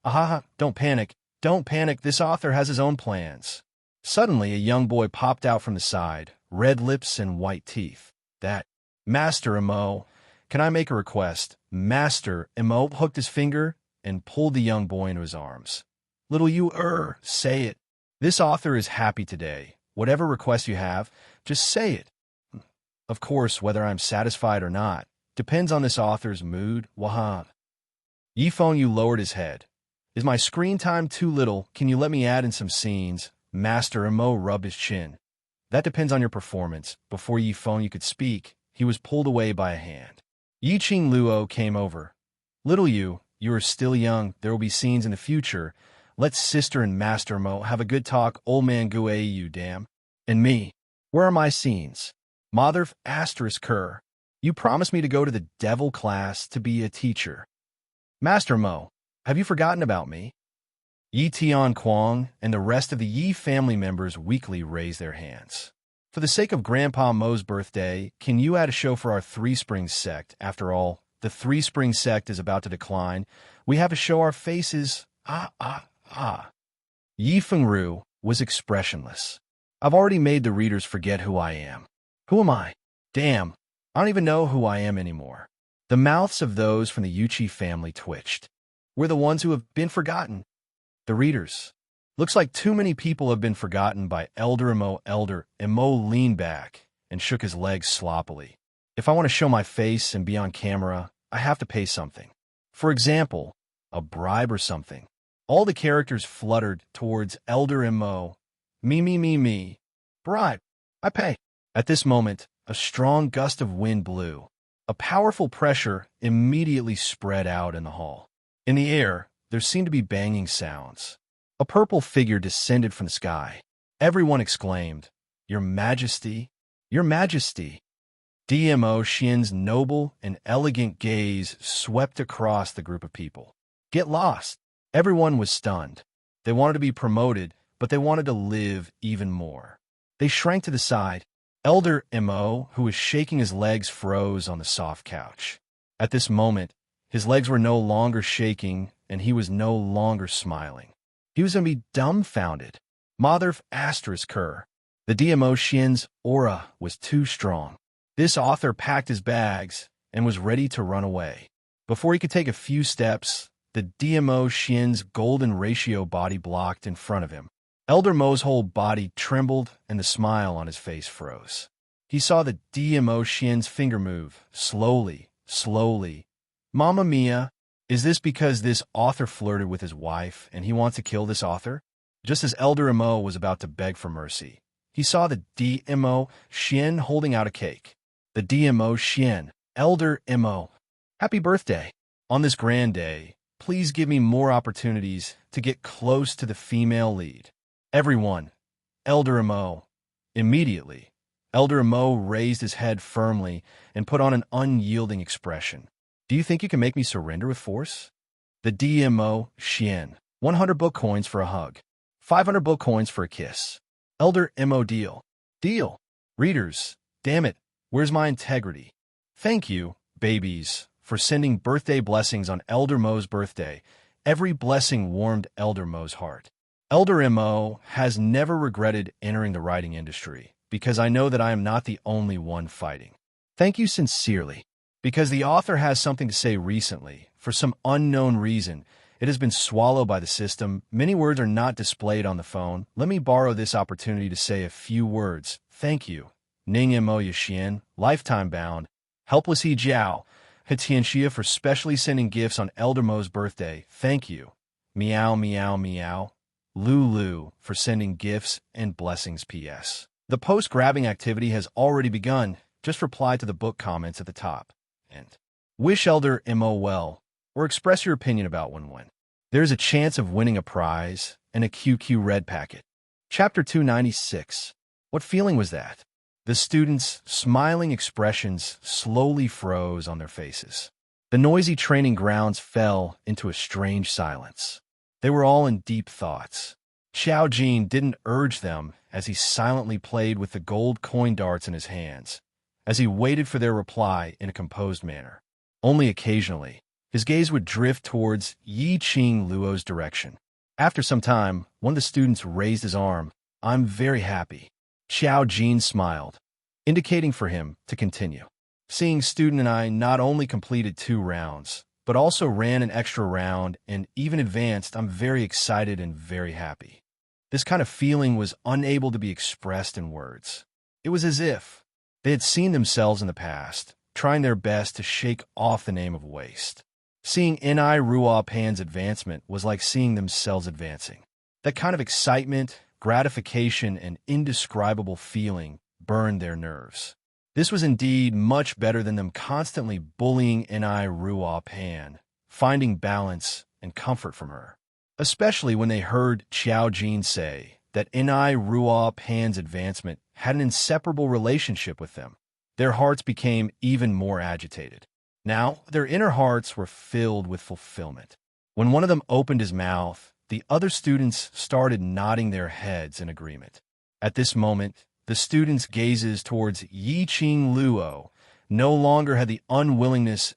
[SPEAKER 1] Ahaha, don't panic. Don't panic. This author has his own plans. Suddenly, a young boy popped out from the side, red lips and white teeth. That, Master Mo, can I make a request? Master Mo hooked his finger and pulled the young boy into his arms. Little you, say it. This author is happy today. Whatever request you have, just say it. Of course, whether I'm satisfied or not, depends on this author's mood. Wahab. Yifeng Yu lowered his head. Is my screen time too little? Can you let me add in some scenes? Master Mo rubbed his chin. That depends on your performance. Before Yifeng Yu could speak, he was pulled away by a hand. Yiqing Luo came over. Little you are still young. There will be scenes in the future. Let Sister and Master Mo have a good talk. Old man Gue you damn. And me. Where are my scenes? Mother asterisk her. You promised me to go to the devil class to be a teacher. Master Mo, have you forgotten about me? Yi Tian Kuang and the rest of the Yi family members weakly raised their hands. For the sake of Grandpa Mo's birthday, can you add a show for our Three Springs sect? After all, the Three Springs sect is about to decline. We have to show our faces. Yi Fengru was expressionless. I've already made the readers forget who I am. Who am I? Damn, I don't even know who I am anymore. The mouths of those from the Yuchi family twitched. We're the ones who have been forgotten. The readers. Looks like too many people have been forgotten by Elder Mo. Elder Mo leaned back and shook his legs sloppily. If I want to show my face and be on camera, I have to pay something. For example, a bribe or something. All the characters fluttered towards Elder Mo. Me. Bribe. I pay. At this moment, a strong gust of wind blew. A powerful pressure immediately spread out in the hall. In the air, there seemed to be banging sounds. A purple figure descended from the sky. Everyone exclaimed, Your Majesty, Your Majesty. DMO Xian's noble and elegant gaze swept across the group of people. Get lost. Everyone was stunned. They wanted to be promoted, but they wanted to live even more. They shrank to the side. Elder Mo, who was shaking his legs, froze on the soft couch. At this moment, his legs were no longer shaking, and he was no longer smiling. He was going to be dumbfounded. Mother asterisk her. The DMO Shin's aura was too strong. This author packed his bags and was ready to run away. Before he could take a few steps, the DMO Shin's golden ratio body blocked in front of him. Elder Mo's whole body trembled and the smile on his face froze. He saw the DMO Shin's finger move, slowly, slowly. Mamma mia, is this because this author flirted with his wife and he wants to kill this author? Just as Elder Mo was about to beg for mercy, he saw the DMO Shin holding out a cake. The DMO Shin, Elder Mo. Happy birthday. On this grand day, please give me more opportunities to get close to the female lead. Everyone, Elder Mo. Immediately, Elder Mo raised his head firmly and put on an unyielding expression. Do you think you can make me surrender with force? The DMO Shin. 100 book coins for a hug. 500 book coins for a kiss. Elder Mo deal. Deal. Readers, damn it, where's my integrity? Thank you, babies, for sending birthday blessings on Elder Mo's birthday. Every blessing warmed Elder Mo's heart. Elder Mo has never regretted entering the writing industry, because I know that I am not the only one fighting. Thank you sincerely. Because the author has something to say recently, for some unknown reason, it has been swallowed by the system. Many words are not displayed on the phone. Let me borrow this opportunity to say a few words. Thank you. Ning Mo Yashin, lifetime bound. Helpless He Jiao. Hatianxia for specially sending gifts on Elder Mo's birthday. Thank you. Meow, meow, meow. Lulu for sending gifts and blessings. P.S. The post-grabbing activity has already begun. Just reply to the book comments at the top. And wish Elder Mo well, or express your opinion about win-win. There's a chance of winning a prize and a QQ red packet. Chapter 296. What feeling was that? The students' smiling expressions slowly froze on their faces. The noisy training grounds fell into a strange silence. They were all in deep thoughts. Xiao Jin didn't urge them as he silently played with the gold coin darts in his hands, as he waited for their reply in a composed manner. Only occasionally, his gaze would drift towards Yi Qing Luo's direction. After some time, one of the students raised his arm. I'm very happy. Xiao Jin smiled, indicating for him to continue. Seeing student and I not only completed 2 rounds, but also ran an extra round and even advanced, I'm very excited and very happy. This kind of feeling was unable to be expressed in words. It was as if they had seen themselves in the past, trying their best to shake off the name of waste. Seeing Ni Ruo Pan's advancement was like seeing themselves advancing. That kind of excitement, gratification, and indescribable feeling burned their nerves. This was indeed much better than them constantly bullying Ni Ruo Pan, finding balance and comfort from her. Especially when they heard Xiao Jin say that Ni Ruo Pan's advancement had an inseparable relationship with them. Their hearts became even more agitated. Now, their inner hearts were filled with fulfillment. When one of them opened his mouth, the other students started nodding their heads in agreement. At this moment, the students' gazes towards Yi Qing Luo no longer had the unwillingness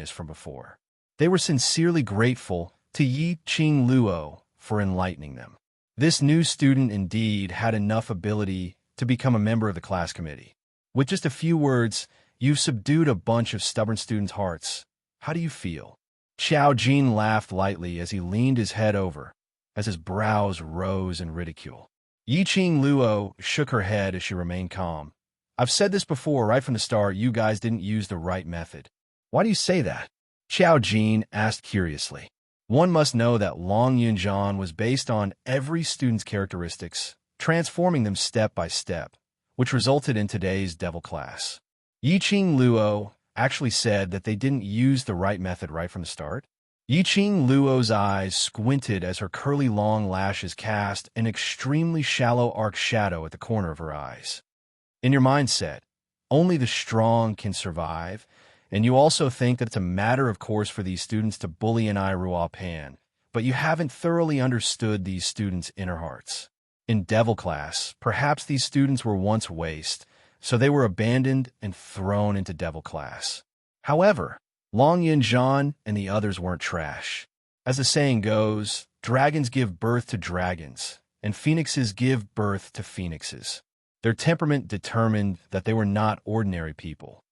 [SPEAKER 1] from before. They were sincerely grateful to Yi Qing Luo for enlightening them. This new student indeed had enough ability to become a member of the class committee. With just a few words, you've subdued a bunch of stubborn students' hearts. How do you feel? Xiao Jin laughed lightly as he leaned his head over, as his brows rose in ridicule. Yi Qing Luo shook her head as she remained calm. I've said this before, right from the start, you guys didn't use the right method. Why do you say that? Xiao Jin asked curiously. One must know that Long Yunjian was based on every student's characteristics, transforming them step by step, which resulted in today's devil class. Yi Qing Luo actually said that they didn't use the right method right from the start. Yi Qing Luo's eyes squinted as her curly long lashes cast an extremely shallow arc shadow at the corner of her eyes. In your mindset, only the strong can survive, and you also think that it's a matter of course for these students to bully Ni Ruo Pan, but you haven't thoroughly understood these students' inner hearts. In Devil class, perhaps these students were once waste, so they were abandoned and thrown into Devil class. However, Long Yin Zhan and the others weren't trash. As the saying goes, dragons give birth to dragons, and phoenixes give birth to phoenixes. Their temperament determined that they were not ordinary people.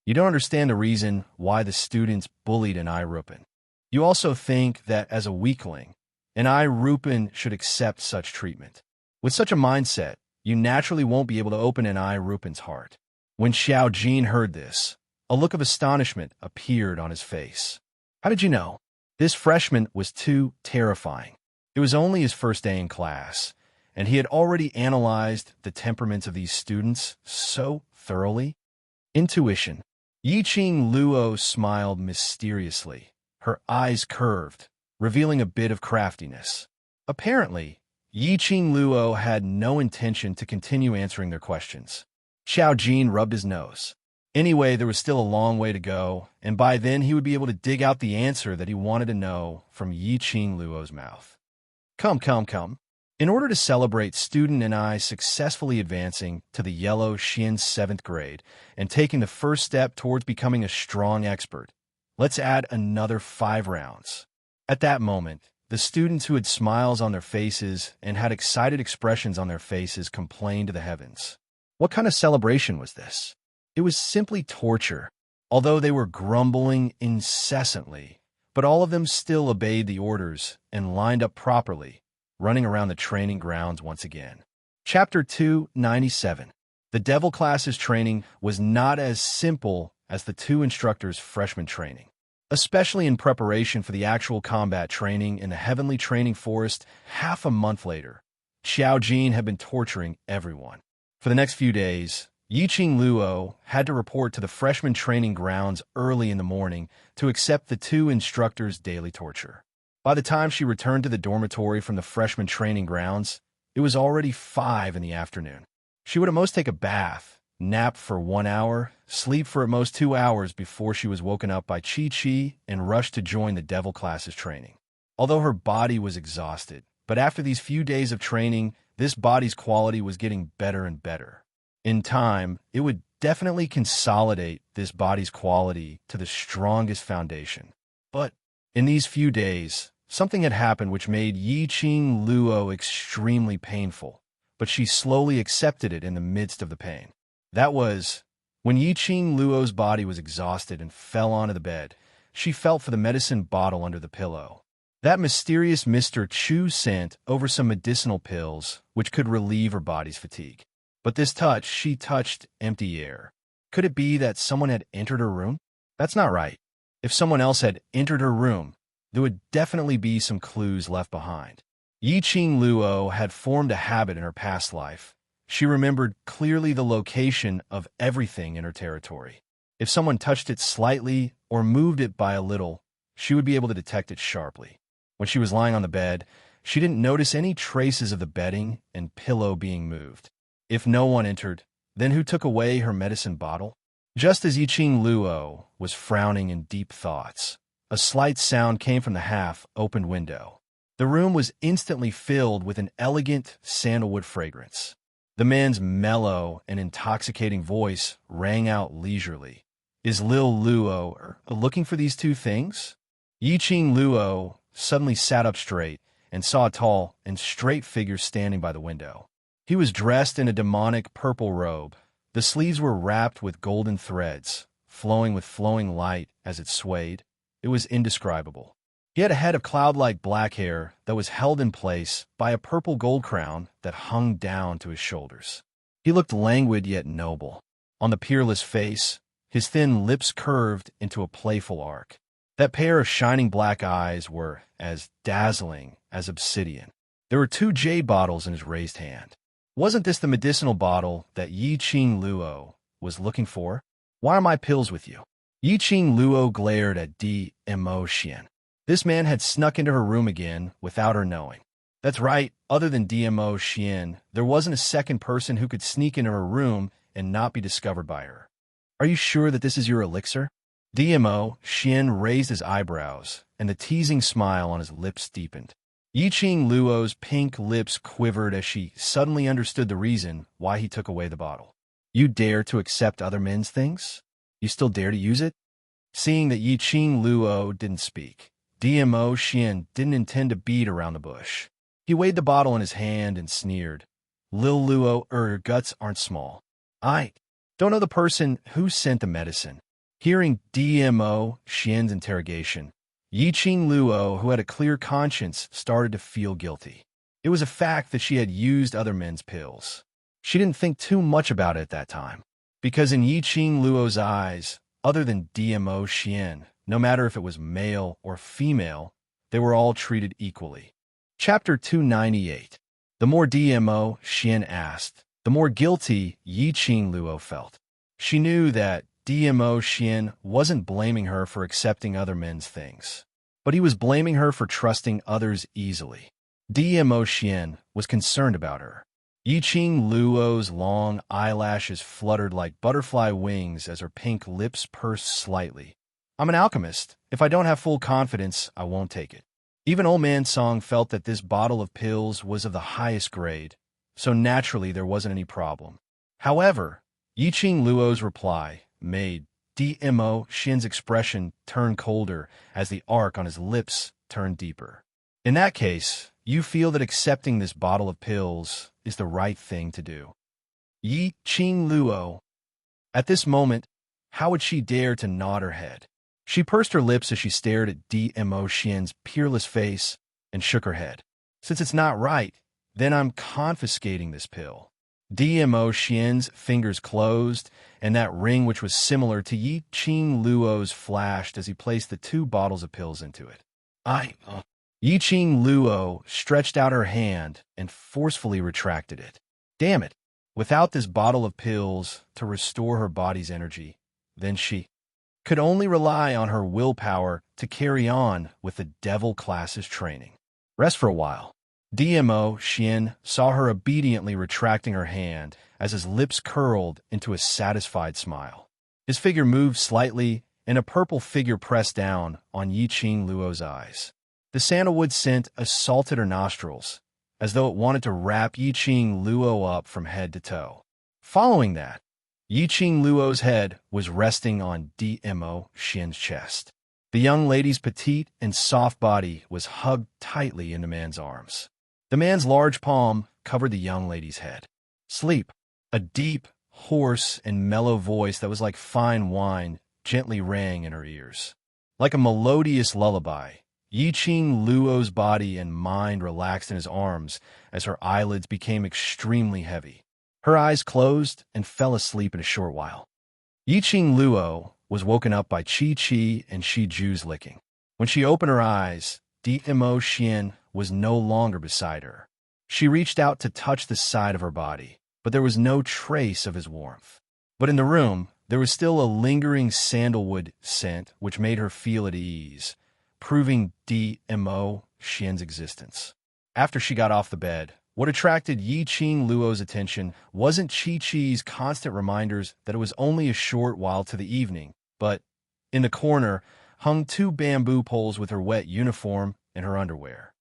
[SPEAKER 1] You don't understand the reason why the students bullied an Rupin. You also think that as a weakling, an Rupin should accept such treatment. With such a mindset, you naturally won't be able to open an Rupin's heart. When Xiao Jin heard this, a look of astonishment appeared on his face. How did you know? This freshman was too terrifying. It was only his first day in class, and he had already analyzed the temperaments of these students so thoroughly. Intuition. Yiqing Luo smiled mysteriously, her eyes curved, revealing a bit of craftiness. Apparently, Yiqing Luo had no intention to continue answering their questions. Xiao Jin rubbed his nose. Anyway, there was still a long way to go, and by then he would be able to dig out the answer that he wanted to know from Yiqing Luo's mouth. Come. In order to celebrate student and I successfully advancing to the yellow Xian 7th grade and taking the first step towards becoming a strong expert, let's add another 5 rounds. At that moment, the students who had smiles on their faces and had excited expressions on their faces complained to the heavens. What kind of celebration was this? It was simply torture, although they were grumbling incessantly, but all of them still obeyed the orders and lined up properly, running around the training grounds once again. Chapter 297. The Devil class's training was not as simple as the 2 instructors' freshman training. Especially in preparation for the actual combat training in the Heavenly Training Forest half a month later, Xiao Jin had been torturing everyone. For the next few days, Yiqing Luo had to report to the freshman training grounds early in the morning to accept the 2 instructors' daily torture. By the time she returned to the dormitory from the freshman training grounds, it was already 5 in the afternoon. She would at most take a bath, nap for 1 hour, sleep for at most 2 hours before she was woken up by Chi and rushed to join the Devil class's training. Although her body was exhausted, but after these few days of training, this body's quality was getting better and better. In time, it would definitely consolidate this body's quality to the strongest foundation. But in these few days, something had happened which made Yiqing Luo extremely painful, but she slowly accepted it in the midst of the pain. That was, when Yiqing Luo's body was exhausted and fell onto the bed, she felt for the medicine bottle under the pillow. That mysterious Mr. Chu sent over some medicinal pills which could relieve her body's fatigue. But this touch, she touched empty air. Could it be that someone had entered her room? That's not right. If someone else had entered her room, there would definitely be some clues left behind. Yiqing Luo had formed a habit in her past life. She remembered clearly the location of everything in her territory. If someone touched it slightly or moved it by a little, she would be able to detect it sharply. When she was lying on the bed, she didn't notice any traces of the bedding and pillow being moved. If no one entered, then who took away her medicine bottle? Just as Yiqing Luo was frowning in deep thoughts, a slight sound came from the half-opened window. The room was instantly filled with an elegant sandalwood fragrance. The man's mellow and intoxicating voice rang out leisurely. Is Lil Luo looking for these 2 things? Yiqing Luo suddenly sat up straight and saw a tall and straight figure standing by the window. He was dressed in a demonic purple robe. The sleeves were wrapped with golden threads, flowing with flowing light as it swayed. It was indescribable. He had a head of cloud-like black hair that was held in place by a purple gold crown that hung down to his shoulders. He looked languid yet noble. On the peerless face, his thin lips curved into a playful arc. That pair of shining black eyes were as dazzling as obsidian. There were 2 jade bottles in his raised hand. Wasn't this the medicinal bottle that Yiqing Luo was looking for? Why are my pills with you? Yiqing Luo glared at DMO Xian. This man had snuck into her room again without her knowing. That's right, other than DMO Xian, there wasn't a second person who could sneak into her room and not be discovered by her. Are you sure that this is your elixir? DMO, Xian raised his eyebrows, and the teasing smile on his lips deepened. Yiqing Luo's pink lips quivered as she suddenly understood the reason why he took away the bottle. You dare to accept other men's things? You still dare to use it? Seeing that Yiqing Luo didn't speak, DMO Xian didn't intend to beat around the bush. He weighed the bottle in his hand and sneered. Lil Luo, your guts aren't small. I don't know the person who sent the medicine. Hearing DMO Xian's interrogation, Yiqing Luo, who had a clear conscience, started to feel guilty. It was a fact that she had used other men's pills. She didn't think too much about it at that time, because in Yiqing Luo's eyes, other than DMO Xian, no matter if it was male or female, they were all treated equally. Chapter 298. The more DMO Xian asked, the more guilty Yiqing Luo felt. She knew that DMO Xian wasn't blaming her for accepting other men's things, but he was blaming her for trusting others easily. DMO Xian was concerned about her. Yiqing Luo's long eyelashes fluttered like butterfly wings as her pink lips pursed slightly. I'm an alchemist. If I don't have full confidence, I won't take it. Even Old Man Song felt that this bottle of pills was of the highest grade, so naturally there wasn't any problem. However, Yiqing Luo's reply made DMO Xian's expression turn colder as the arc on his lips turned deeper. In that case, you feel that accepting this bottle of pills is the right thing to do. Yiqing Luo. At this moment, how would she dare to nod her head? She pursed her lips as she stared at DMO Xian's peerless face and shook her head. Since it's not right, then I'm confiscating this pill. DMO Xian's fingers closed, and that ring which was similar to Yiqing Luo's flashed as he placed the two bottles of pills into it. Yiqing Luo stretched out her hand and forcefully retracted it. Damn it! Without this bottle of pills to restore her body's energy, then she could only rely on her willpower to carry on with the devil class's training. Rest for a while. DMO Xian saw her obediently retracting her hand as his lips curled into a satisfied smile. His figure moved slightly, and a purple figure pressed down on Yiqing Luo's eyes. The sandalwood scent assaulted her nostrils, as though it wanted to wrap Yiqing Luo up from head to toe. Following that, Yiqing Luo's head was resting on DMO Xian's chest. The young lady's petite and soft body was hugged tightly in the man's arms. The man's large palm covered the young lady's head. Sleep, a deep, hoarse, and mellow voice that was like fine wine, gently rang in her ears. Like a melodious lullaby, Yiqing Luo's body and mind relaxed in his arms as her eyelids became extremely heavy. Her eyes closed and fell asleep in a short while. Yiqing Luo was woken up by Chi and Ju's licking. When she opened her eyes, DMO Xian was no longer beside her. She reached out to touch the side of her body, but there was no trace of his warmth. But in the room, there was still a lingering sandalwood scent which made her feel at ease, proving DMO Xian's existence. After she got off the bed, what attracted Yiqing Luo's attention wasn't Chi-Chi's constant reminders that it was only a short while to the evening, but, in the corner, hung two bamboo poles with her wet uniform and her underwear.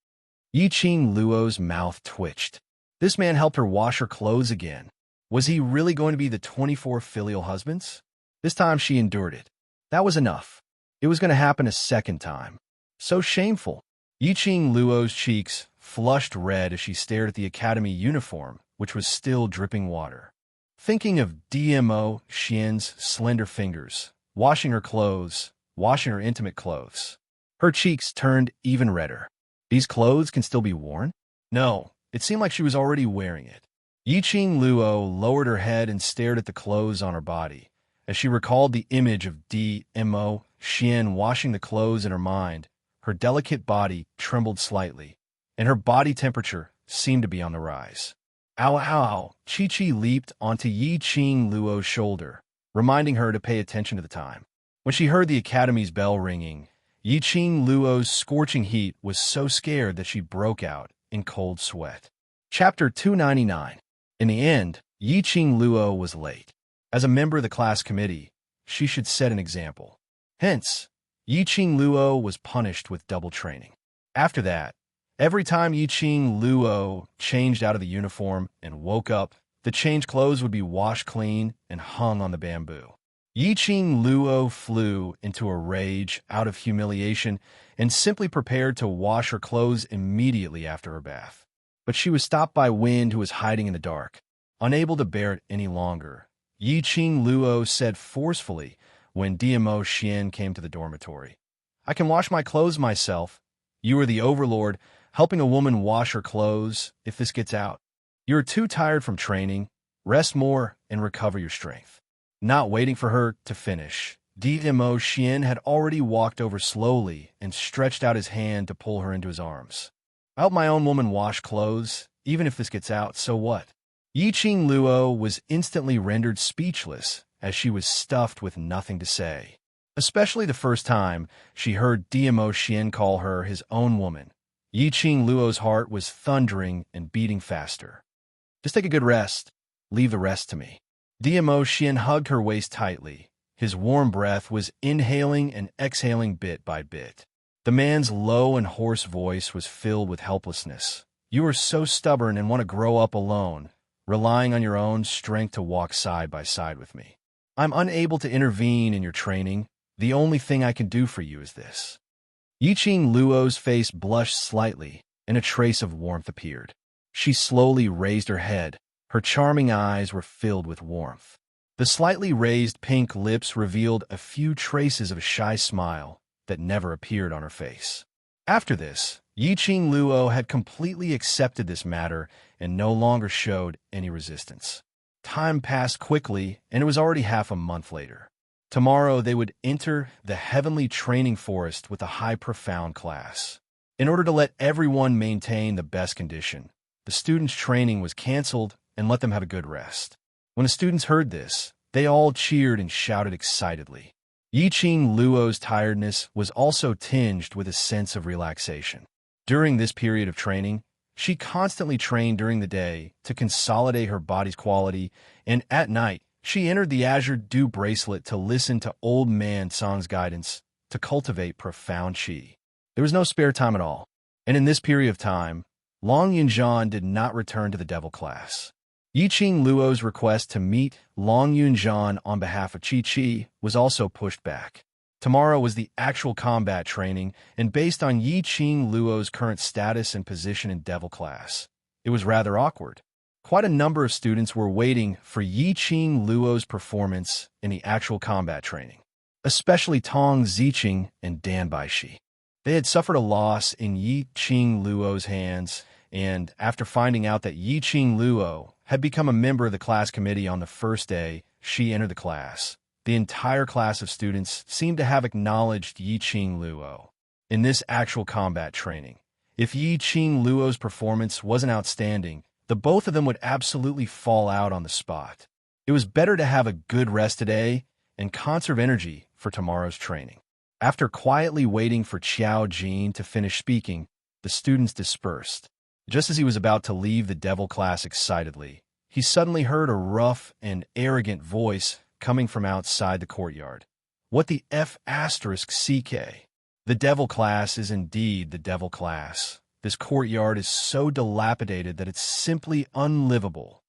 [SPEAKER 1] Yiqing Luo's mouth twitched. This man helped her wash her clothes again. Was he really going to be the 24 filial husbands? This time she endured it. That was enough. It was going to happen a second time. So shameful. Yiqing Luo's cheeks flushed red as she stared at the academy uniform, which was still dripping water. Thinking of DMO Xian's slender fingers, washing her clothes, washing her intimate clothes. Her cheeks turned even redder. These clothes can still be worn? No, it seemed like she was already wearing it. Yiqing Luo lowered her head and stared at the clothes on her body. As she recalled the image of DMO Xian washing the clothes in her mind, her delicate body trembled slightly, and her body temperature seemed to be on the rise. Ow, ow, ow! Chi leaped onto Yiqing Luo's shoulder, reminding her to pay attention to the time. When she heard the academy's bell ringing, Yiqing Luo's scorching heat was so scared that she broke out in cold sweat. Chapter 299. In the end, Yiqing Luo was late. As a member of the class committee, she should set an example. Hence, Yiqing Luo was punished with double training. After that, every time Yiqing Luo changed out of the uniform and woke up, the changed clothes would be washed clean and hung on the bamboo. Yiqing Luo flew into a rage out of humiliation and simply prepared to wash her clothes immediately after her bath. But she was stopped by Wind, who was hiding in the dark. Unable to bear it any longer, Yiqing Luo said forcefully when Diamo Xian came to the dormitory, "I can wash my clothes myself. You are the Overlord, helping a woman wash her clothes if this gets out. You are too tired from training. Rest more and recover your strength." Not waiting for her to finish, Diamo Xian had already walked over slowly and stretched out his hand to pull her into his arms. "I'll help my own woman wash clothes, even if this gets out, so what?" Yiqing Luo was instantly rendered speechless, as she was stuffed with nothing to say, especially the first time she heard Diamo Xian call her his own woman. Yiqing Luo's heart was thundering and beating faster. "Just take a good rest. Leave the rest to me." Diamo Xian hugged her waist tightly. His warm breath was inhaling and exhaling bit by bit. The man's low and hoarse voice was filled with helplessness. "You are so stubborn and want to grow up alone, relying on your own strength to walk side by side with me. I'm unable to intervene in your training. The only thing I can do for you is this." Yiqing Luo's face blushed slightly, and a trace of warmth appeared. She slowly raised her head. Her charming eyes were filled with warmth. The slightly raised pink lips revealed a few traces of a shy smile that never appeared on her face. After this, Yiqing Luo had completely accepted this matter and no longer showed any resistance. Time passed quickly, and it was already half a month later. Tomorrow they would enter the heavenly training forest with a high profound class. In order to let everyone maintain the best condition, the students' training was canceled and let them have a good rest. When the students heard this, they all cheered and shouted excitedly. Yiqing Luo's tiredness was also tinged with a sense of relaxation. During this period of training, she constantly trained during the day to consolidate her body's quality, and at night, she entered the Azure Dew Bracelet to listen to Old Man Song's guidance to cultivate profound qi. There was no spare time at all, and in this period of time, Long Yunjian did not return to the devil class. Yiqing Luo's request to meet Long Yunjian on behalf of Chi was also pushed back. Tomorrow was the actual combat training, and based on Yiqing Luo's current status and position in devil class, it was rather awkward. Quite a number of students were waiting for Yiqing Luo's performance in the actual combat training, especially Tong Ziqing and Dan Baishi. They had suffered a loss in Yiqing Luo's hands, and after finding out that Yiqing Luo had become a member of the class committee on the first day she entered the class, the entire class of students seemed to have acknowledged Yiqing Luo. In this actual combat training, if Yiqing Luo's performance wasn't outstanding, the both of them would absolutely fall out on the spot. It was better to have a good rest today and conserve energy for tomorrow's training. After quietly waiting for Qiao Jin to finish speaking, the students dispersed. Just as he was about to leave the devil class excitedly, he suddenly heard a rough and arrogant voice coming from outside the courtyard. "What the F***CK? The devil class is indeed the devil class. This courtyard is so dilapidated that it's simply unlivable."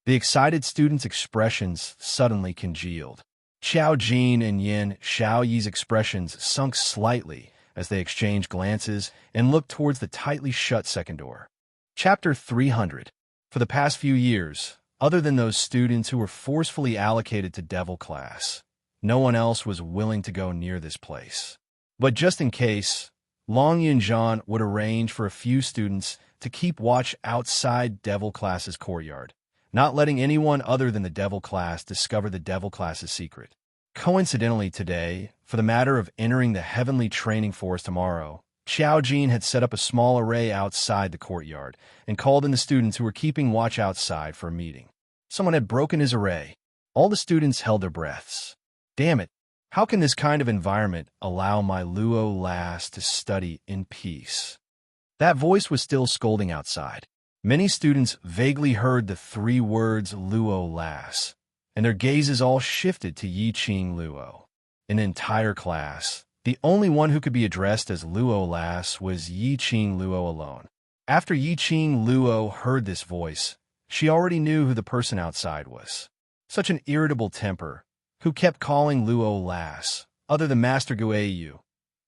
[SPEAKER 1] The excited students' expressions suddenly congealed. Qiao Jin and Yin Xiaoyi's expressions sunk slightly as they exchanged glances and looked towards the tightly shut second door. Chapter 300. For the past few years, other than those students who were forcefully allocated to devil class, no one else was willing to go near this place. But just in case, Long Yunjian would arrange for a few students to keep watch outside devil class's courtyard, not letting anyone other than the devil class discover the devil class's secret. Coincidentally today, for the matter of entering the heavenly training forest tomorrow, Qiao Jin had set up a small array outside the courtyard and called in the students who were keeping watch outside for a meeting. Someone had broken his array. All the students held their breaths. Damn it, how can this kind of environment allow my Luo lass to study in peace? That voice was still scolding outside. Many students vaguely heard the three words Luo lass, and their gazes all shifted to Yiqing Luo. in the entire class. The only one who could be addressed as Luo Lass was Yi-Ching Luo alone. After Yi-Ching Luo heard this voice, she already knew who the person outside was. Such an irritable temper, who kept calling Luo Lass, other than Master Guiyu.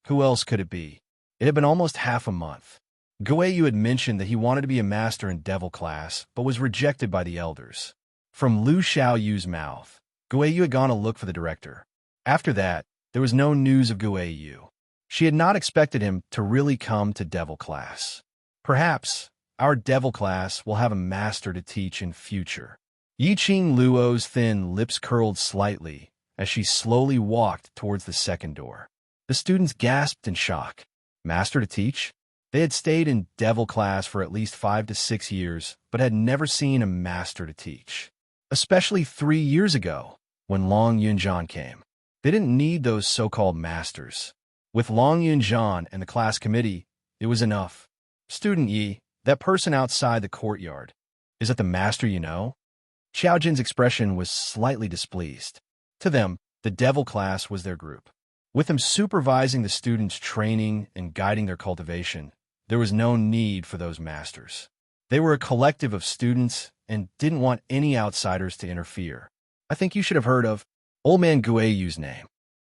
[SPEAKER 1] Who else could it be? It had been almost half a month. Guiyu had mentioned that he wanted to be a master in devil class, but was rejected by the elders. From Lu Xiaoyu's mouth, Guiyu had gone to look for the director. After that, there was no news of Guiyu. She had not expected him to really come to devil class. Perhaps our devil class will have a master to teach in future. Yi-Ching Luo's thin lips curled slightly as she slowly walked towards the second door. The students gasped in shock. Master to teach? They had stayed in devil class for at least 5 to 6 years, but had never seen a master to teach. Especially 3 years ago, when Long Yunjian came. They didn't need those so-called masters. With Long Yunjian and the class committee, it was enough. Student Yi, that person outside the courtyard, is that the master you know? Xiaojin's expression was slightly displeased. To them, the devil class was their group. With him supervising the students' training and guiding their cultivation, there was no need for those masters. They were a collective of students and didn't want any outsiders to interfere. I think you should have heard of Old Man Guiyu's name.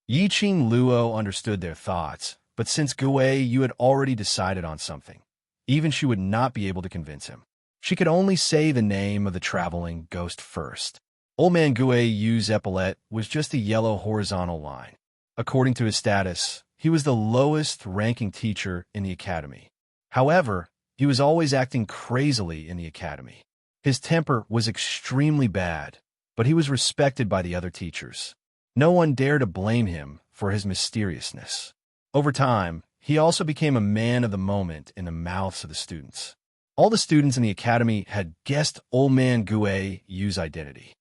[SPEAKER 1] Yi-Ching Luo understood their thoughts, but since Guiyu had already decided on something, even she would not be able to convince him. She could only say the name of the traveling ghost first. Old Man Guiyu's epaulette was just a yellow horizontal line. According to his status, he was the lowest-ranking teacher in the academy. However, he was always acting crazily in the academy. His temper was extremely bad, but he was respected by the other teachers. No one dared to blame him for his mysteriousness. Over time, he also became a man of the moment in the mouths of the students. All the students in the academy had guessed Old Man Guiyu's identity.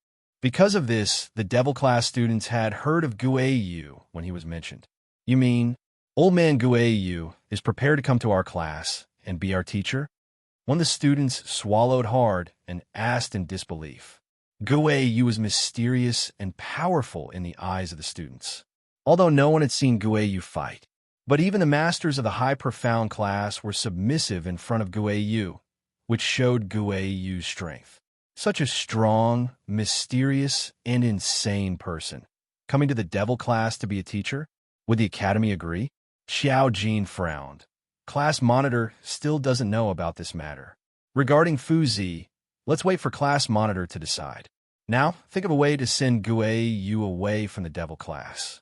[SPEAKER 1] Because of this, the devil class students had heard of Guiyu when he was mentioned. You mean, Old Man Guiyu is prepared to come to our class and be our teacher? One of the students swallowed hard and asked in disbelief. Guiyu was mysterious and powerful in the eyes of the students. Although no one had seen Guiyu fight, but even the masters of the high profound class were submissive in front of Guiyu, which showed Guiyu's strength. Such a strong, mysterious, and insane person. Coming to the devil class to be a teacher? Would the academy agree? Xiao Jin frowned. Class monitor still doesn't know about this matter. Regarding Fu Zi, let's wait for class monitor to decide. Now, think of a way to send Guiyu away from the devil class.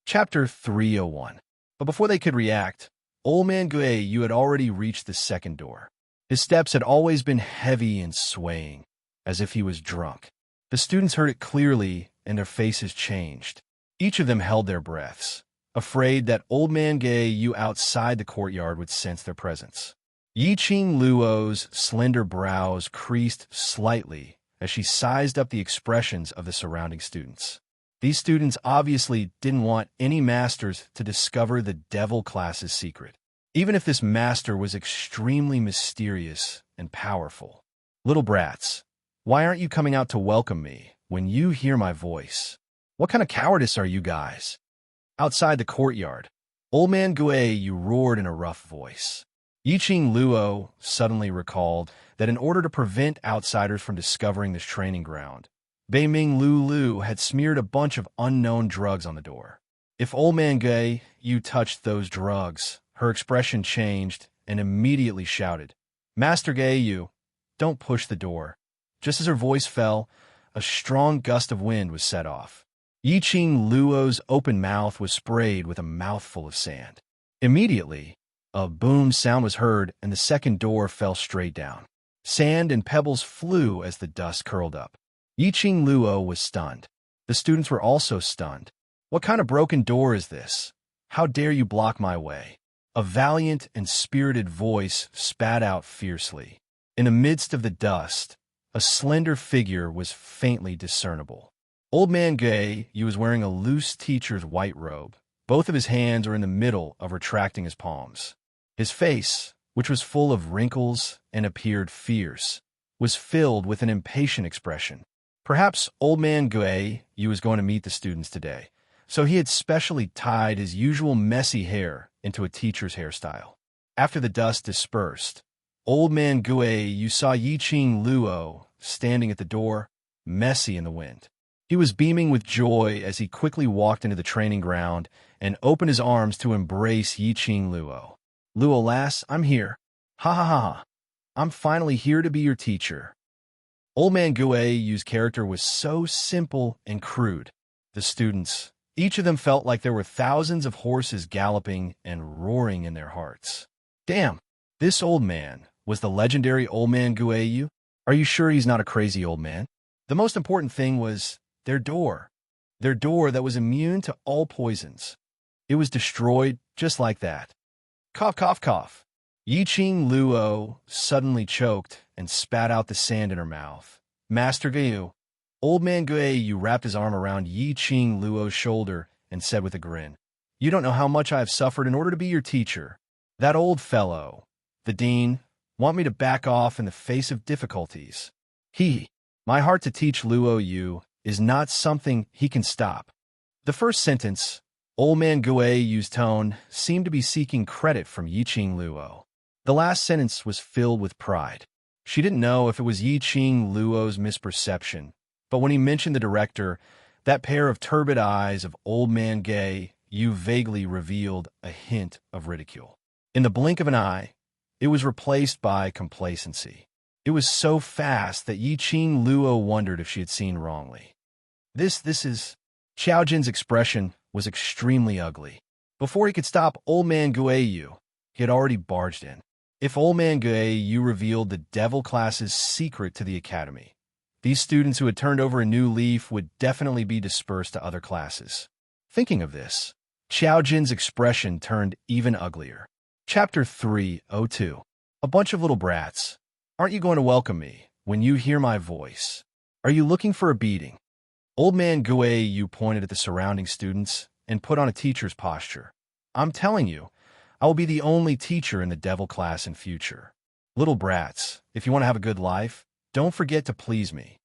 [SPEAKER 1] Chapter 301. But before they could react, Old Man Guiyu had already reached the second door. His steps had always been heavy and swaying, as if he was drunk. The students heard it clearly, and their faces changed. Each of them held their breaths, afraid that Old Man Guiyu outside the courtyard would sense their presence. Yi-Ching Luo's slender brows creased slightly as she sized up the expressions of the surrounding students. These students obviously didn't want any masters to discover the devil class's secret, even if this master was extremely mysterious and powerful. Little brats, why aren't you coming out to welcome me when you hear my voice? What kind of cowardice are you guys? Outside the courtyard, Old Man Guiyu roared in a rough voice. Yi-Ching Luo suddenly recalled that in order to prevent outsiders from discovering this training ground, Beiming Lu had smeared a bunch of unknown drugs on the door. If Old Man Guiyu touched those drugs, her expression changed and immediately shouted, "Master Guiyu, don't push the door." Just as her voice fell, a strong gust of wind was set off. Yi-Ching Luo's open mouth was sprayed with a mouthful of sand. Immediately, a boom sound was heard and the second door fell straight down. Sand and pebbles flew as the dust curled up. Yi-Ching Luo was stunned. The students were also stunned. What kind of broken door is this? How dare you block my way? A valiant and spirited voice spat out fiercely. In the midst of the dust, a slender figure was faintly discernible. Old Man Guiyu was wearing a loose teacher's white robe. Both of his hands were in the middle of retracting his palms. His face, which was full of wrinkles and appeared fierce, was filled with an impatient expression. Perhaps Old Man Guiyu was going to meet the students today, so he had specially tied his usual messy hair into a teacher's hairstyle. After the dust dispersed, Old Man Gue saw Yiqing Luo standing at the door, messy in the wind. He was beaming with joy as he quickly walked into the training ground and opened his arms to embrace Yiqing Luo. "Luo lass, I'm here. Ha ha ha ha. I'm finally here to be your teacher." Old Man Guayu's character was so simple and crude. The students, each of them felt like there were thousands of horses galloping and roaring in their hearts. Damn, this old man was the legendary Old Man Guayu? Are you sure he's not a crazy old man? The most important thing was their door that was immune to all poisons. It was destroyed just like that. Cough, cough, cough. Yiqing Luo suddenly choked and spat out the sand in her mouth. "Master Guayu." Old Man Guayu wrapped his arm around Yiqing Luo's shoulder and said with a grin, "You don't know how much I have suffered in order to be your teacher. That old fellow, the dean, want me to back off in the face of difficulties. My heart to teach Luo Yu is not something he can stop." The first sentence, Old Man Guayu's tone, seemed to be seeking credit from Yiqing Luo. The last sentence was filled with pride. She didn't know if it was Yiqing Luo's misperception, but when he mentioned the director, that pair of turbid eyes of Old Man Guayu vaguely revealed a hint of ridicule. In the blink of an eye, it was replaced by complacency. It was so fast that Yiqing Luo wondered if she had seen wrongly. This is... Xiao Jin's expression was extremely ugly. Before he could stop Old Man Guayu, he had already barged in. If Old Man Guayu revealed the devil class's secret to the academy, these students who had turned over a new leaf would definitely be dispersed to other classes. Thinking of this, Xiao Jin's expression turned even uglier. Chapter 302. A bunch of little brats. Aren't you going to welcome me when you hear my voice? Are you looking for a beating? Old Man Guayu pointed at the surrounding students and put on a teacher's posture. "I'm telling you, I will be the only teacher in the devil class in future. Little brats, if you want to have a good life, don't forget to please me."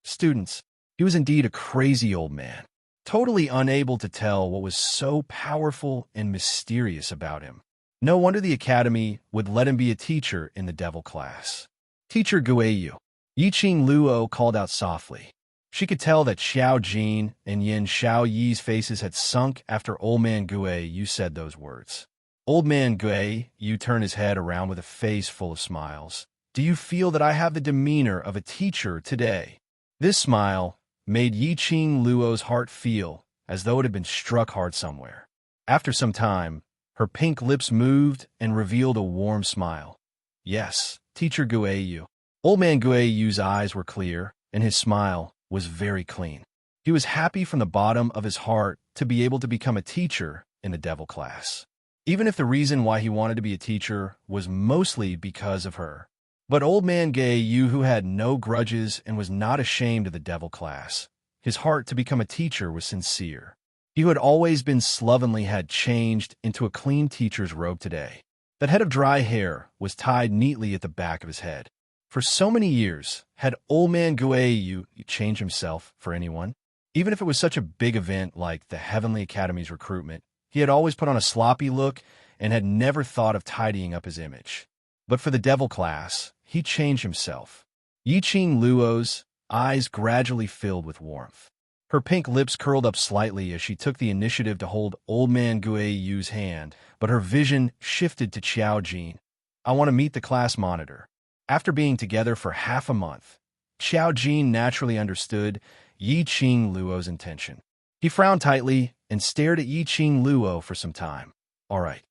[SPEAKER 1] Students, he was indeed a crazy old man, totally unable to tell what was so powerful and mysterious about him. No wonder the academy would let him be a teacher in the devil class. "Teacher Guayu," Yiqing Luo called out softly. She could tell that Xiao Jin and Yin Xiao Yi's faces had sunk after Old Man Guayu said those words. Old Man Guayu turned his head around with a face full of smiles. "Do you feel that I have the demeanor of a teacher today?" This smile made Yiqing Luo's heart feel as though it had been struck hard somewhere. After some time, her pink lips moved and revealed a warm smile. "Yes, Teacher Guayu." Old Man Guayu's eyes were clear, and his smile was very clean. He was happy from the bottom of his heart to be able to become a teacher in the devil class, even if the reason why he wanted to be a teacher was mostly because of her. But Old Man Guayu, who had no grudges and was not ashamed of the devil class, his heart to become a teacher was sincere. He who had always been slovenly had changed into a clean teacher's robe today. That head of dry hair was tied neatly at the back of his head. For so many years, had Old Man Guayu changed himself for anyone? Even if it was such a big event like the Heavenly Academy's recruitment, he had always put on a sloppy look and had never thought of tidying up his image. But for the devil class, he changed himself. Yiqing Luo's eyes gradually filled with warmth. Her pink lips curled up slightly as she took the initiative to hold Old Man Guayu's hand, but her vision shifted to Xiao Jin. "I want to meet the class monitor." After being together for half a month, Xiao Jin naturally understood Yiqing Luo's intention. He frowned tightly and stared at Yiqing Luo for some time. "All right."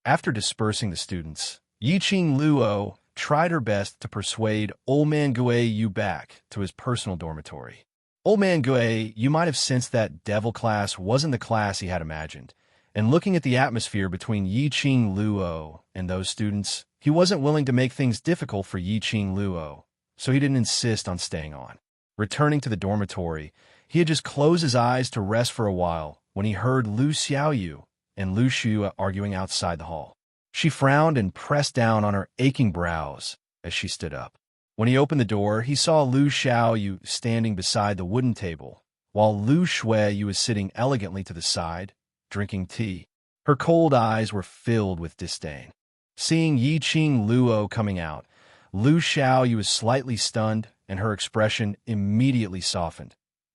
[SPEAKER 1] After dispersing the students, Yiqing Luo tried her best to persuade Old Man Guayu back to his personal dormitory. Old Man Guayu might have sensed that devil class wasn't the class he had imagined, and looking at the atmosphere between Yiqing Luo and those students, he wasn't willing to make things difficult for Yiqing Luo, so he didn't insist on staying on. Returning to the dormitory, he had just closed his eyes to rest for a while when he heard Lu Xiaoyu and Lu Shu arguing outside the hall. She frowned and pressed down on her aching brows as she stood up. When he opened the door, he saw Lu Xiaoyu standing beside the wooden table, while Lu Shuiyu was sitting elegantly to the side, drinking tea. Her cold eyes were filled with disdain. Seeing Yiqing Luo coming out, Lu Xiaoyu was slightly stunned, and her expression immediately softened.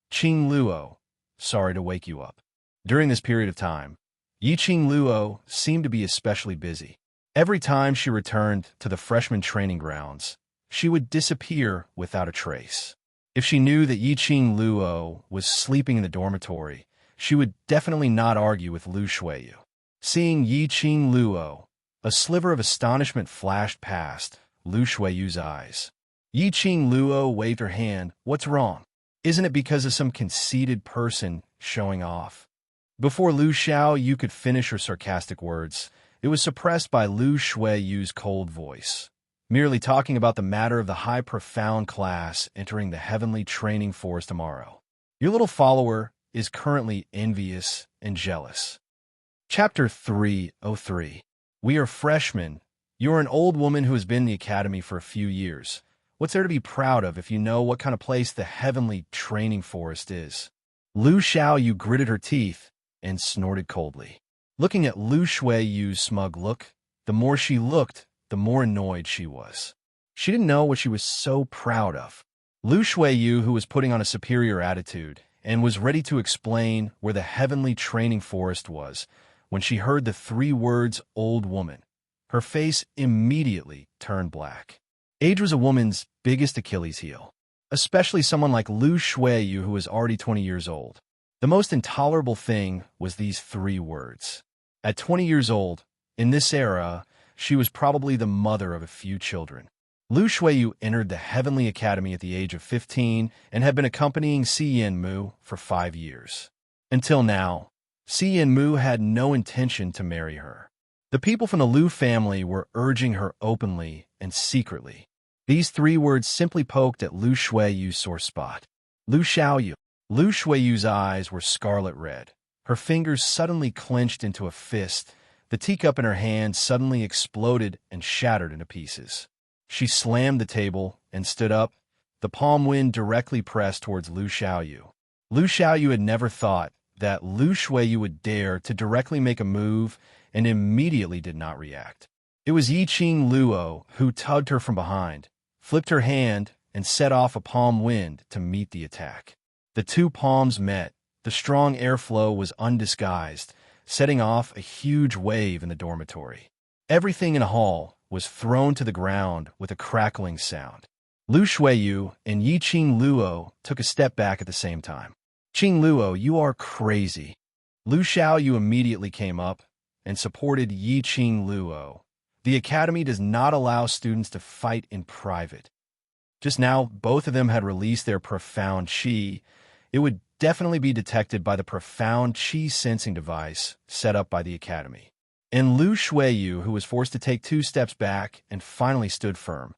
[SPEAKER 1] "Qing Luo, sorry to wake you up." During this period of time, Yiqing Luo seemed to be especially busy. Every time she returned to the freshman training grounds, she would disappear without a trace. If she knew that Yiqing Luo was sleeping in the dormitory, she would definitely not argue with Lu Shuiyu. Seeing Yiqing Luo, a sliver of astonishment flashed past Lu Shuiyu's eyes. Yiqing Luo waved her hand. "What's wrong? Isn't it because of some conceited person showing off?" Before Lu Xiaoyu could finish her sarcastic words, it was suppressed by Lu Shuiyu's cold voice, merely talking about the matter of the high profound class entering the heavenly training forest tomorrow. Your little follower is currently envious and jealous. Chapter 303. We are freshmen. You're an old woman who has been in the academy for a few years. What's there to be proud of if you know what kind of place the heavenly training forest is? Lu Xiaoyu gritted her teeth and snorted coldly. Looking at Lu Shuiyu's smug look, the more she looked, the more annoyed she was. She didn't know what she was so proud of. Lu Shuiyu, who was putting on a superior attitude and was ready to explain where the heavenly training forest was, when she heard the 3 words "old woman," her face immediately turned black. Age was a woman's biggest Achilles heel, especially someone like Lu Shuiyu, who was already 20 years old. The most intolerable thing was these 3 words. At 20 years old, in this era, she was probably the mother of a few children. Lu Shuiyu entered the Heavenly Academy at the age of 15 and had been accompanying Si Yanmu for 5 years. Until now, Si Yanmu had no intention to marry her. The people from the Lu family were urging her openly and secretly. These 3 words simply poked at Lu Shuiyu's sore spot. Lu Xiaoyu. Lu Shuiyu's eyes were scarlet red. Her fingers suddenly clenched into a fist. The teacup in her hand suddenly exploded and shattered into pieces. She slammed the table and stood up, the palm wind directly pressed towards Lu Xiaoyu. Lu Xiaoyu had never thought that Lu Shuiyu would dare to directly make a move and immediately did not react. It was Yiqing Luo who tugged her from behind, flipped her hand, and set off a palm wind to meet the attack. The 2 palms met. The strong airflow was undisguised, setting off a huge wave in the dormitory. Everything in the hall was thrown to the ground with a crackling sound. Lu Shuiyu and Yiqing Luo took a step back at the same time. "Qing Luo, you are crazy." Lu Xiaoyu immediately came up and supported Yiqing Luo. The academy does not allow students to fight in private. Just now, both of them had released their profound qi. It would definitely be detected by the profound qi sensing device set up by the academy. And Lu Shuiyu, who was forced to take 2 steps back and finally stood firm.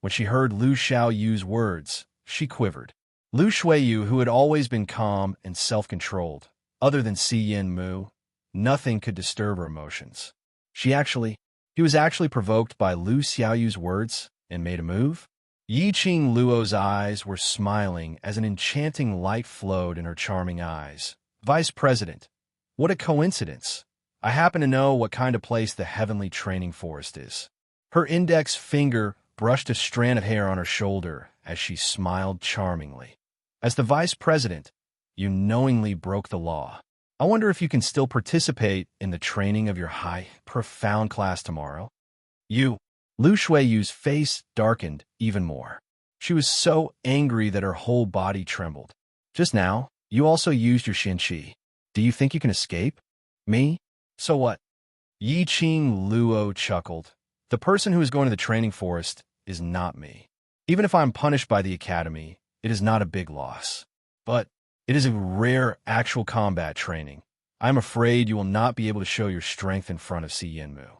[SPEAKER 1] When she heard Lu Xiaoyu's words, she quivered. Lu Shuiyu, who had always been calm and self-controlled, other than Si Yanmu, nothing could disturb her emotions. He was actually provoked by Lu Xiaoyu's words and made a move. Yiqing Luo's eyes were smiling as an enchanting light flowed in her charming eyes. "Vice President, what a coincidence. I happen to know what kind of place the heavenly training forest is." Her index finger brushed a strand of hair on her shoulder as she smiled charmingly. "As the Vice President, you knowingly broke the law. I wonder if you can still participate in the training of your high, profound class tomorrow." Lu Shuiyu's face darkened even more. She was so angry that her whole body trembled. "Just now, you also used your Xinqi. Do you think you can escape? Me? So what?" Yiqing Luo chuckled. "The person who is going to the training forest is not me. Even if I'm punished by the academy, it is not a big loss. But it is a rare actual combat training. I'm afraid you will not be able to show your strength in front of Si Yanmu."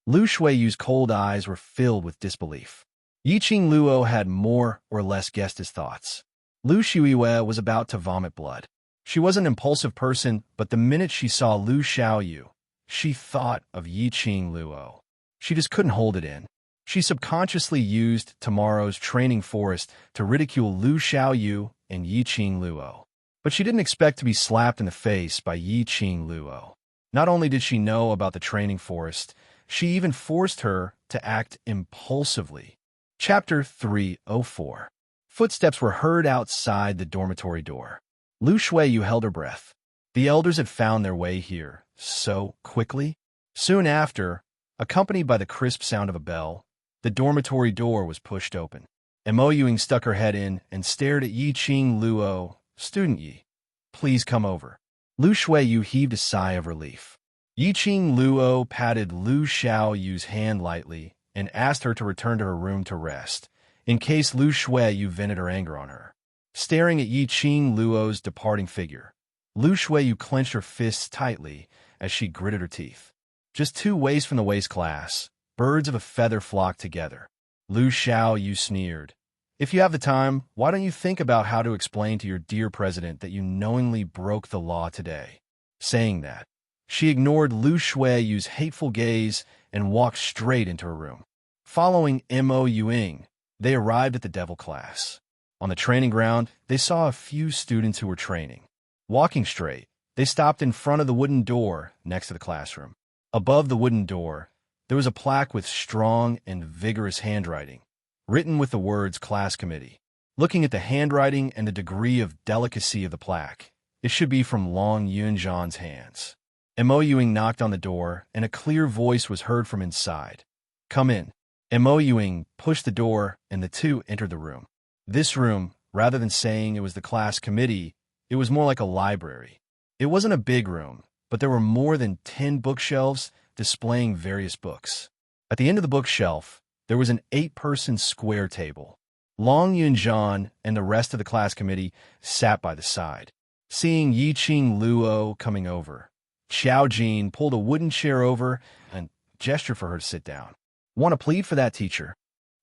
[SPEAKER 1] Lu Shuiyu's cold eyes were filled with disbelief. Yiqing Luo had more or less guessed his thoughts. Lu Shuiyue was about to vomit blood. She was an impulsive person, but the minute she saw Lu Xiaoyu, she thought of Yiqing Luo. She just couldn't hold it in. She subconsciously used tomorrow's training forest to ridicule Lu Xiaoyu and Yiqing Luo. But she didn't expect to be slapped in the face by Yi-Ching Luo. Not only did she know about the training forest, she even forced her to act impulsively. Chapter 304. Footsteps were heard outside the dormitory door. Lu Shuiyu held her breath. The elders had found their way here so quickly. Soon after, accompanied by the crisp sound of a bell, the dormitory door was pushed open. Mo Yuing stuck her head in and stared at Yi-Ching Luo. "Student Yi, please come over." Lu Shuiyu heaved a sigh of relief. Yi-Ching Luo patted Lu Xiaoyu's hand lightly and asked her to return to her room to rest, in case Lu Shuiyu vented her anger on her. Staring at Yi-Ching Luo's departing figure, Lu Shuiyu clenched her fists tightly as she gritted her teeth. Just 2 ways from the waist class, birds of a feather flocked together. Lu Xiaoyu sneered. "If you have the time, why don't you think about how to explain to your dear president that you knowingly broke the law today?" Saying that, she ignored Lu Shuiyu's hateful gaze and walked straight into her room. Following Mo Yuing, they arrived at the devil class. On the training ground, they saw a few students who were training. Walking straight, they stopped in front of the wooden door next to the classroom. Above the wooden door, there was a plaque with strong and vigorous handwriting, written with the words "Class Committee." Looking at the handwriting and the degree of delicacy of the plaque, it should be from Long Yunzhan's hands. Mo Yuing knocked on the door, and a clear voice was heard from inside. "Come in." Mo Yuing pushed the door, and the two entered the room. This room, rather than saying it was the class committee, it was more like a library. It wasn't a big room, but there were more than 10 bookshelves displaying various books. At the end of the bookshelf, there was an 8-person square table. Long Yunzhan and the rest of the class committee sat by the side. Seeing Yi-Ching Luo coming over, Xiao Jin pulled a wooden chair over and gestured for her to sit down. "Want to plead for that, teacher?"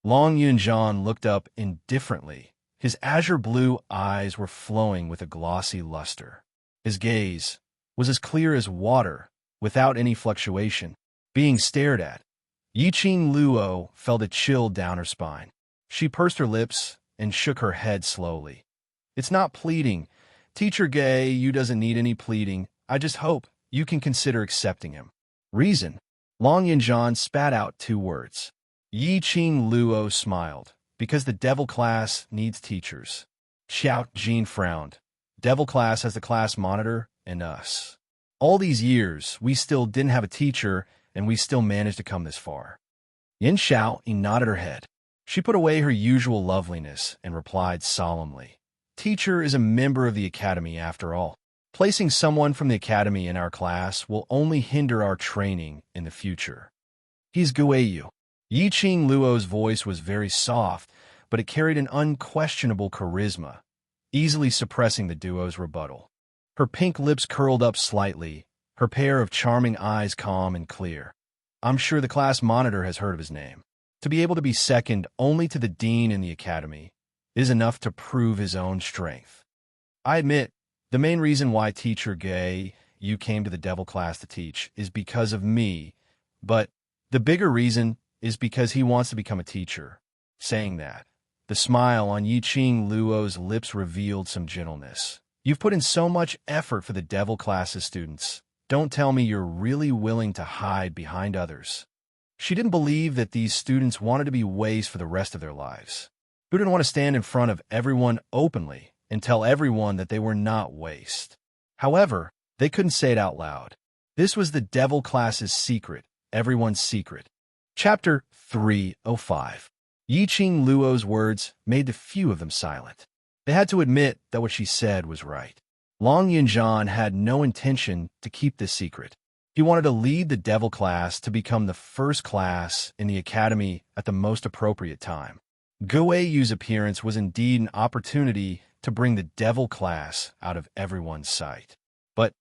[SPEAKER 1] Long Yunzhan looked up indifferently. His azure blue eyes were flowing with a glossy luster. His gaze was as clear as water, without any fluctuation, being stared at. Yi-Ching Luo felt a chill down her spine. She pursed her lips and shook her head slowly. "It's not pleading. Teacher Gay, you doesn't need any pleading. I just hope you can consider accepting him." "Reason." Long Yunzhan spat out 2 words. Yi-Ching Luo smiled. "Because the devil class needs teachers." Xiao Jin frowned. "Devil class has the class monitor and us. All these years, we still didn't have a teacher, and we still managed to come this far." Yin Xiao nodded her head. She put away her usual loveliness and replied solemnly, "Teacher is a member of the academy after all. Placing someone from the academy in our class will only hinder our training in the future. He's Guiyu." Yi-Ching Luo's voice was very soft, but it carried an unquestionable charisma, easily suppressing the duo's rebuttal. Her pink lips curled up slightly, her pair of charming eyes calm and clear. "I'm sure the class monitor has heard of his name. To be able to be second only to the dean in the academy is enough to prove his own strength. I admit, the main reason why Teacher Gay, you came to the devil class to teach is because of me, but the bigger reason is because he wants to become a teacher." Saying that, the smile on Yi-Ching Luo's lips revealed some gentleness. "You've put in so much effort for the devil class's students. Don't tell me you're really willing to hide behind others." She didn't believe that these students wanted to be waste for the rest of their lives. Who didn't want to stand in front of everyone openly and tell everyone that they were not waste? However, they couldn't say it out loud. This was the devil class's secret, everyone's secret. Chapter 305. Yi-Ching Luo's words made the few of them silent. They had to admit that what she said was right. Long Yunzhan had no intention to keep this secret. He wanted to lead the devil class to become the first class in the academy at the most appropriate time. Guiyu's appearance was indeed an opportunity to bring the devil class out of everyone's sight. But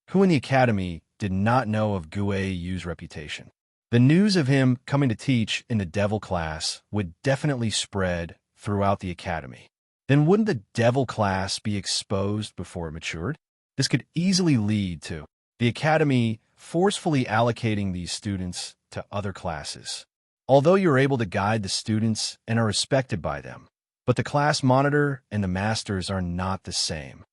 [SPEAKER 1] who in the academy did not know of Guiyu's reputation? The news of him coming to teach in the devil class would definitely spread throughout the academy. Then wouldn't the devil class be exposed before it matured? This could easily lead to the academy forcefully allocating these students to other classes. Although you're able to guide the students and are respected by them, but the class monitor and the masters are not the same.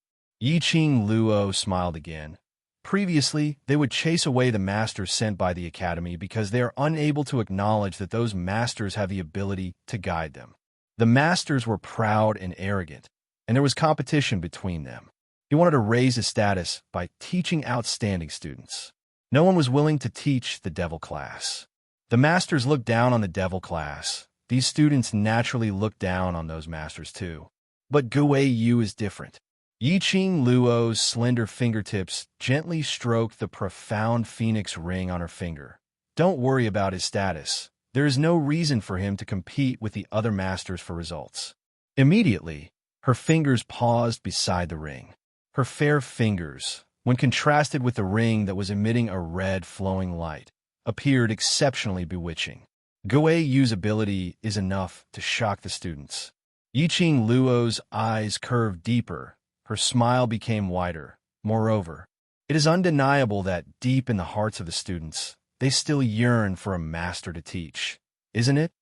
[SPEAKER 1] Yiqing Luo smiled again. Previously, they would chase away the masters sent by the academy because they are unable to acknowledge that those masters have the ability to guide them. The masters were proud and arrogant, and there was competition between them. He wanted to raise his status by teaching outstanding students. No one was willing to teach the devil class. The masters looked down on the devil class. These students naturally looked down on those masters too. But Gui Yu is different. Yiqing Luo's slender fingertips gently stroked the profound phoenix ring on her finger. Don't worry about his status. There is no reason for him to compete with the other masters for results. Immediately, her fingers paused beside the ring. Her fair fingers, when contrasted with the ring that was emitting a red flowing light, appeared exceptionally bewitching. Gui Yu's ability is enough to shock the students. Yiqing Luo's eyes curved deeper. Her smile became wider. Moreover, it is undeniable that deep in the hearts of the students, they still yearn for a master to teach, isn't it?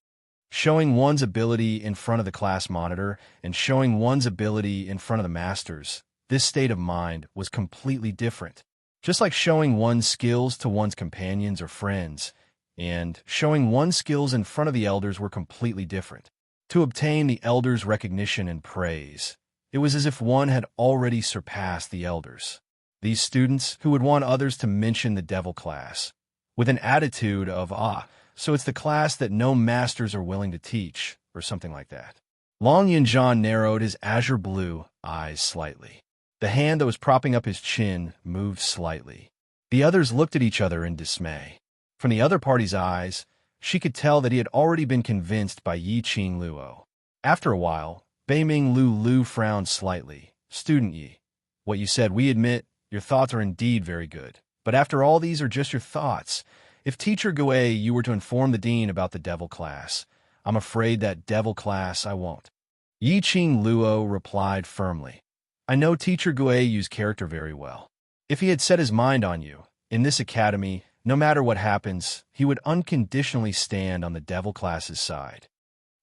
[SPEAKER 1] Showing one's ability in front of the class monitor and showing one's ability in front of the masters, this state of mind was completely different. Just like showing one's skills to one's companions or friends, and showing one's skills in front of the elders were completely different. To obtain the elders' recognition and praise, it was as if one had already surpassed the elders. These students who would want others to mention the devil class, with an attitude of, so it's the class that no masters are willing to teach, or something like that. Long Yunjian narrowed his azure blue eyes slightly. The hand that was propping up his chin moved slightly. The others looked at each other in dismay. From the other party's eyes, she could tell that he had already been convinced by Yiqing Luo. After a while, Beiming Lu frowned slightly. Student Yi, what you said, we admit, your thoughts are indeed very good. But after all, these are just your thoughts. If Teacher Gui you were to inform the dean about the devil class, I'm afraid that devil class I won't. Yiqing Luo replied firmly. I know Teacher Gui Yu's character very well. If he had set his mind on you, in this academy, no matter what happens, he would unconditionally stand on the devil class's side.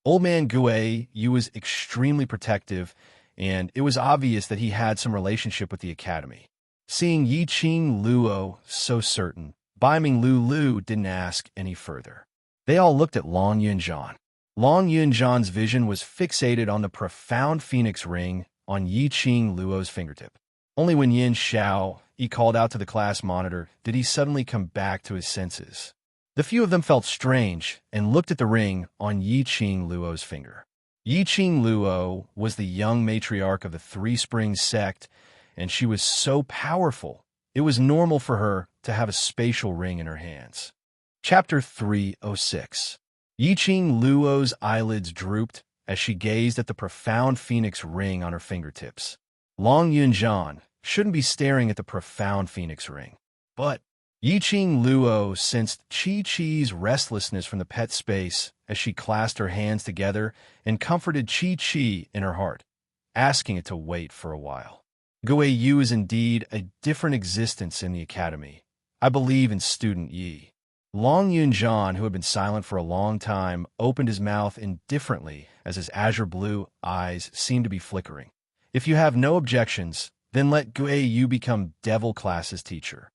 [SPEAKER 1] Old man Gui Yu was extremely protective, and it was obvious that he had some relationship with the academy. Seeing Yiqing Luo so certain, Beiming Lu didn't ask any further. They all looked at Long Yunjian. Long Yunjian's vision was fixated on the profound phoenix ring on Yiqing Luo's fingertip. Only when Yin Xiao, he called out to the class monitor, did he suddenly come back to his senses. The few of them felt strange and looked at the ring on Yiqing Luo's finger. Yiqing Luo was the young matriarch of the Three Springs sect, and she was so powerful, it was normal for her to have a spatial ring in her hands. Chapter 306. Yiqing Luo's eyelids drooped as she gazed at the profound phoenix ring on her fingertips. Long Yunjian shouldn't be staring at the profound phoenix ring. But Yiqing Luo sensed Chi-Chi's restlessness from the pet space as she clasped her hands together and comforted Chi-Chi in her heart, asking it to wait for a while. Gui Yu is indeed a different existence in the academy. I believe in student Yi. Long Yunjian, who had been silent for a long time, opened his mouth indifferently as his azure blue eyes seemed to be flickering. If you have no objections, then let Gui Yu become devil class's teacher.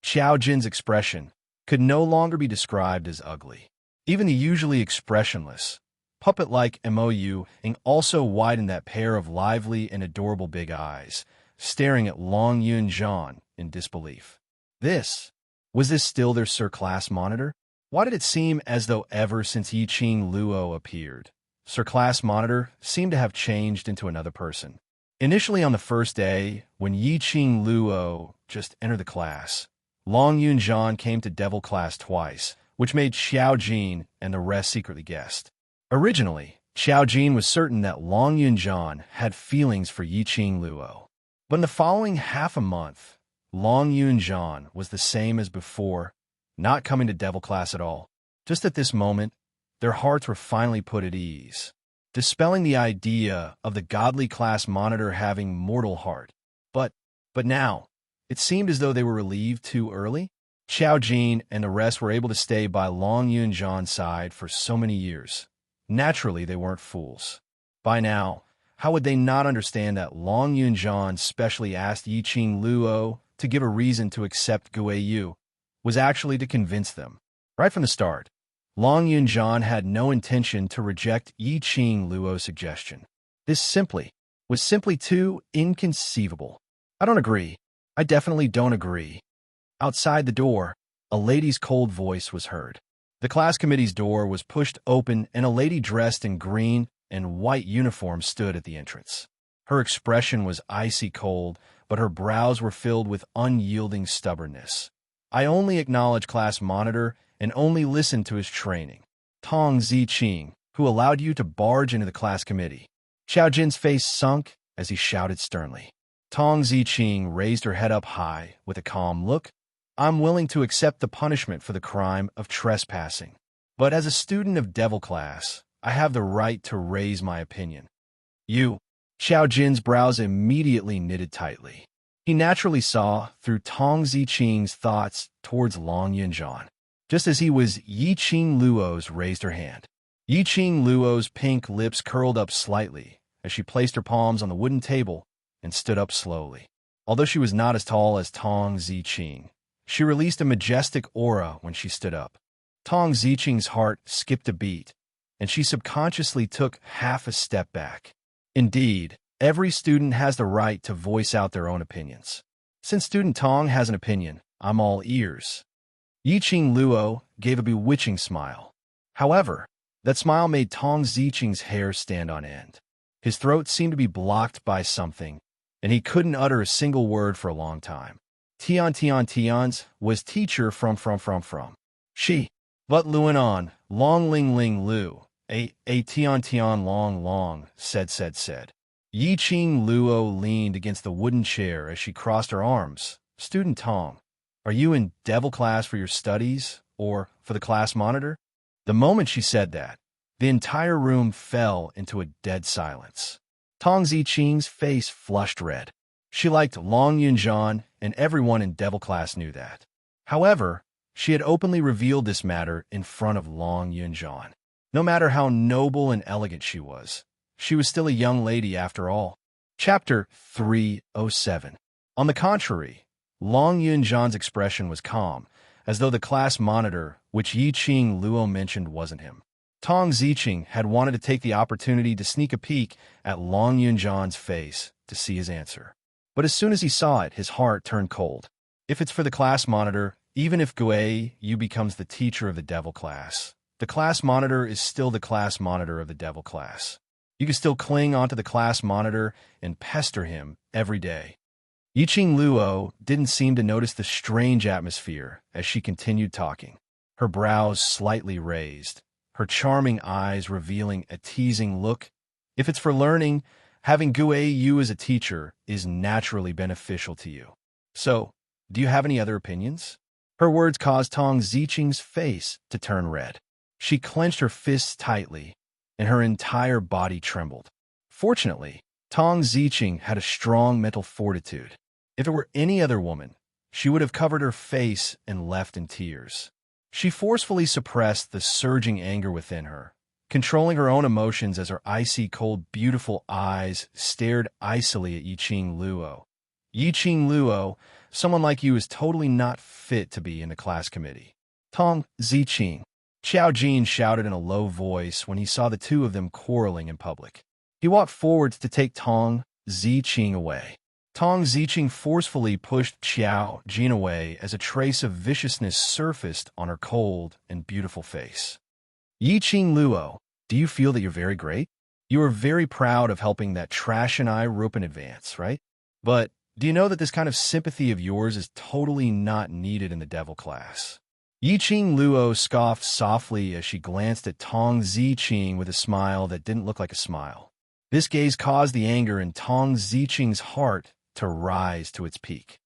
[SPEAKER 1] Xiao Jin's expression could no longer be described as ugly. Even the usually expressionless, puppet-like Mou also widened that pair of lively and adorable big eyes, staring at Long Yunjian in disbelief. Was this still their Sir Class Monitor? Why did it seem as though ever since Yiqing Luo appeared, Sir Class Monitor seemed to have changed into another person? Initially on the first day, when Yiqing Luo just entered the class, Long Yunjian came to Devil Class twice, which made Xiao Jin and the rest secretly guessed. Originally, Xiao Jin was certain that Long Yunjian had feelings for Yiqing Luo. But in the following half a month, Long Yunjian was the same as before, not coming to Devil Class at all. Just at this moment, their hearts were finally put at ease, dispelling the idea of the godly class monitor having mortal heart. But now, it seemed as though they were relieved too early. Xiao Jin and the rest were able to stay by Long Yunjian's side for so many years. Naturally, they weren't fools. By now, How would they not understand that Long Yunjian specially asked Yiqing Luo to give a reason to accept Gui Yu was actually to convince them. Right from the start, Long Yunjian had no intention to reject Yiqing Luo's suggestion. This was simply too inconceivable. I don't agree. I definitely don't agree. Outside the door, a lady's cold voice was heard. The class committee's door was pushed open and a lady dressed in green and white uniform stood at the entrance. Her expression was icy cold, but her brows were filled with unyielding stubbornness. I only acknowledge class monitor and only listen to his training. Tong Ziqing, who allowed you to barge into the class committee. Xiao Jin's face sunk as he shouted sternly. Tong Ziqing raised her head up high with a calm look. I'm willing to accept the punishment for the crime of trespassing. But as a student of devil class, I have the right to raise my opinion. You. Xiao Jin's brows immediately knitted tightly. He naturally saw through Tong Ziqing's thoughts towards Long Yunjian. Just as he was, Yiqing Luo's raised her hand. Yiqing Luo's pink lips curled up slightly as she placed her palms on the wooden table and stood up slowly. Although she was not as tall as Tong Ziqing, she released a majestic aura when she stood up. Tong Ziqing's heart skipped a beat, and she subconsciously took half a step back. Indeed, every student has the right to voice out their own opinions. Since student Tong has an opinion, I'm all ears. Yiqing Luo gave a bewitching smile. However, that smile made Tong Ziqing's hair stand on end. His throat seemed to be blocked by something, and he couldn't utter a single word for a long time. Tians was teacher from. She. But Luanon, Long Ling Ling Lu, a Tian Long, said. Yiqing Luo leaned against the wooden chair as she crossed her arms. Student Tong, are you in devil class for your studies, or for the class monitor? The moment she said that, the entire room fell into a dead silence. Tong Ziqing's face flushed red. She liked Long Yunjian, and everyone in devil class knew that. However, she had openly revealed this matter in front of Long Yunjian. No matter how noble and elegant she was still a young lady after all. Chapter 307. On the contrary, Long Yunjian's expression was calm, as though the class monitor, which Yiqing Luo mentioned, wasn't him. Tong Ziqing had wanted to take the opportunity to sneak a peek at Long Yunjian's face to see his answer. But as soon as he saw it, his heart turned cold. If it's for the class monitor, even if Gui Yu becomes the teacher of the devil class, the class monitor is still the class monitor of the devil class. You can still cling onto the class monitor and pester him every day. Yiqing Luo didn't seem to notice the strange atmosphere as she continued talking, her brows slightly raised, her charming eyes revealing a teasing look. If it's for learning, having Gui Yu as a teacher is naturally beneficial to you. So, do you have any other opinions? Her words caused Tong Ziqing's face to turn red. She clenched her fists tightly, and her entire body trembled. Fortunately, Tong Ziqing had a strong mental fortitude. If it were any other woman, she would have covered her face and left in tears. She forcefully suppressed the surging anger within her, controlling her own emotions as her icy cold, beautiful eyes stared icily at Yiqing Luo. Yiqing Luo, someone like you is totally not fit to be in the class committee. Tong Ziqing. Xiao Jin shouted in a low voice when he saw the two of them quarreling in public. He walked forwards to take Tong Ziqing away. Tong Ziqing forcefully pushed Xiao Jin away as a trace of viciousness surfaced on her cold and beautiful face. Yiqing Luo, do you feel that you're very great? You are very proud of helping that trash and I Rupen advance, right? But do you know that this kind of sympathy of yours is totally not needed in the devil class? Yiqing Luo scoffed softly as she glanced at Tong Ziqing with a smile that didn't look like a smile. This gaze caused the anger in Tong Ziqing's heart to rise to its peak.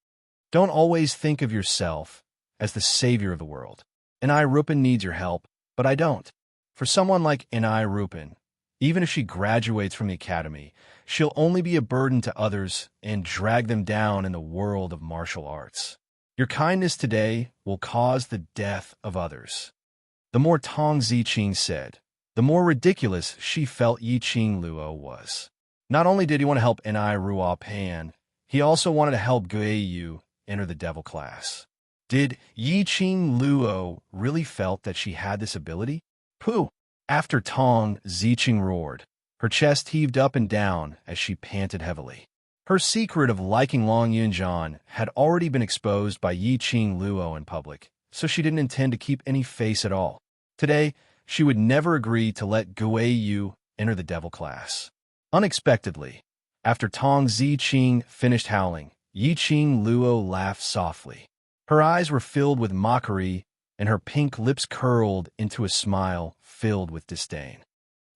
[SPEAKER 1] Don't always think of yourself as the savior of the world. Anai Rupen needs your help, but I don't. For someone like Anai Rupen, even if she graduates from the academy, she'll only be a burden to others and drag them down in the world of martial arts. Your kindness today will cause the death of others. The more Tong Ziqing said, the more ridiculous she felt Yiqing Luo was. Not only did he want to help Ni Ruo Pan, he also wanted to help Guiyu enter the devil class. Did Yiqing Luo really felt that she had this ability? Pooh! After Tong Ziqing roared, her chest heaved up and down as she panted heavily. Her secret of liking Long Yunjian had already been exposed by Yiqing Luo in public, so she didn't intend to keep any face at all. Today, she would never agree to let Guiyu enter the devil class. Unexpectedly, after Tong Ziqing finished howling, Yiqing Luo laughed softly. Her eyes were filled with mockery, and her pink lips curled into a smile filled with disdain.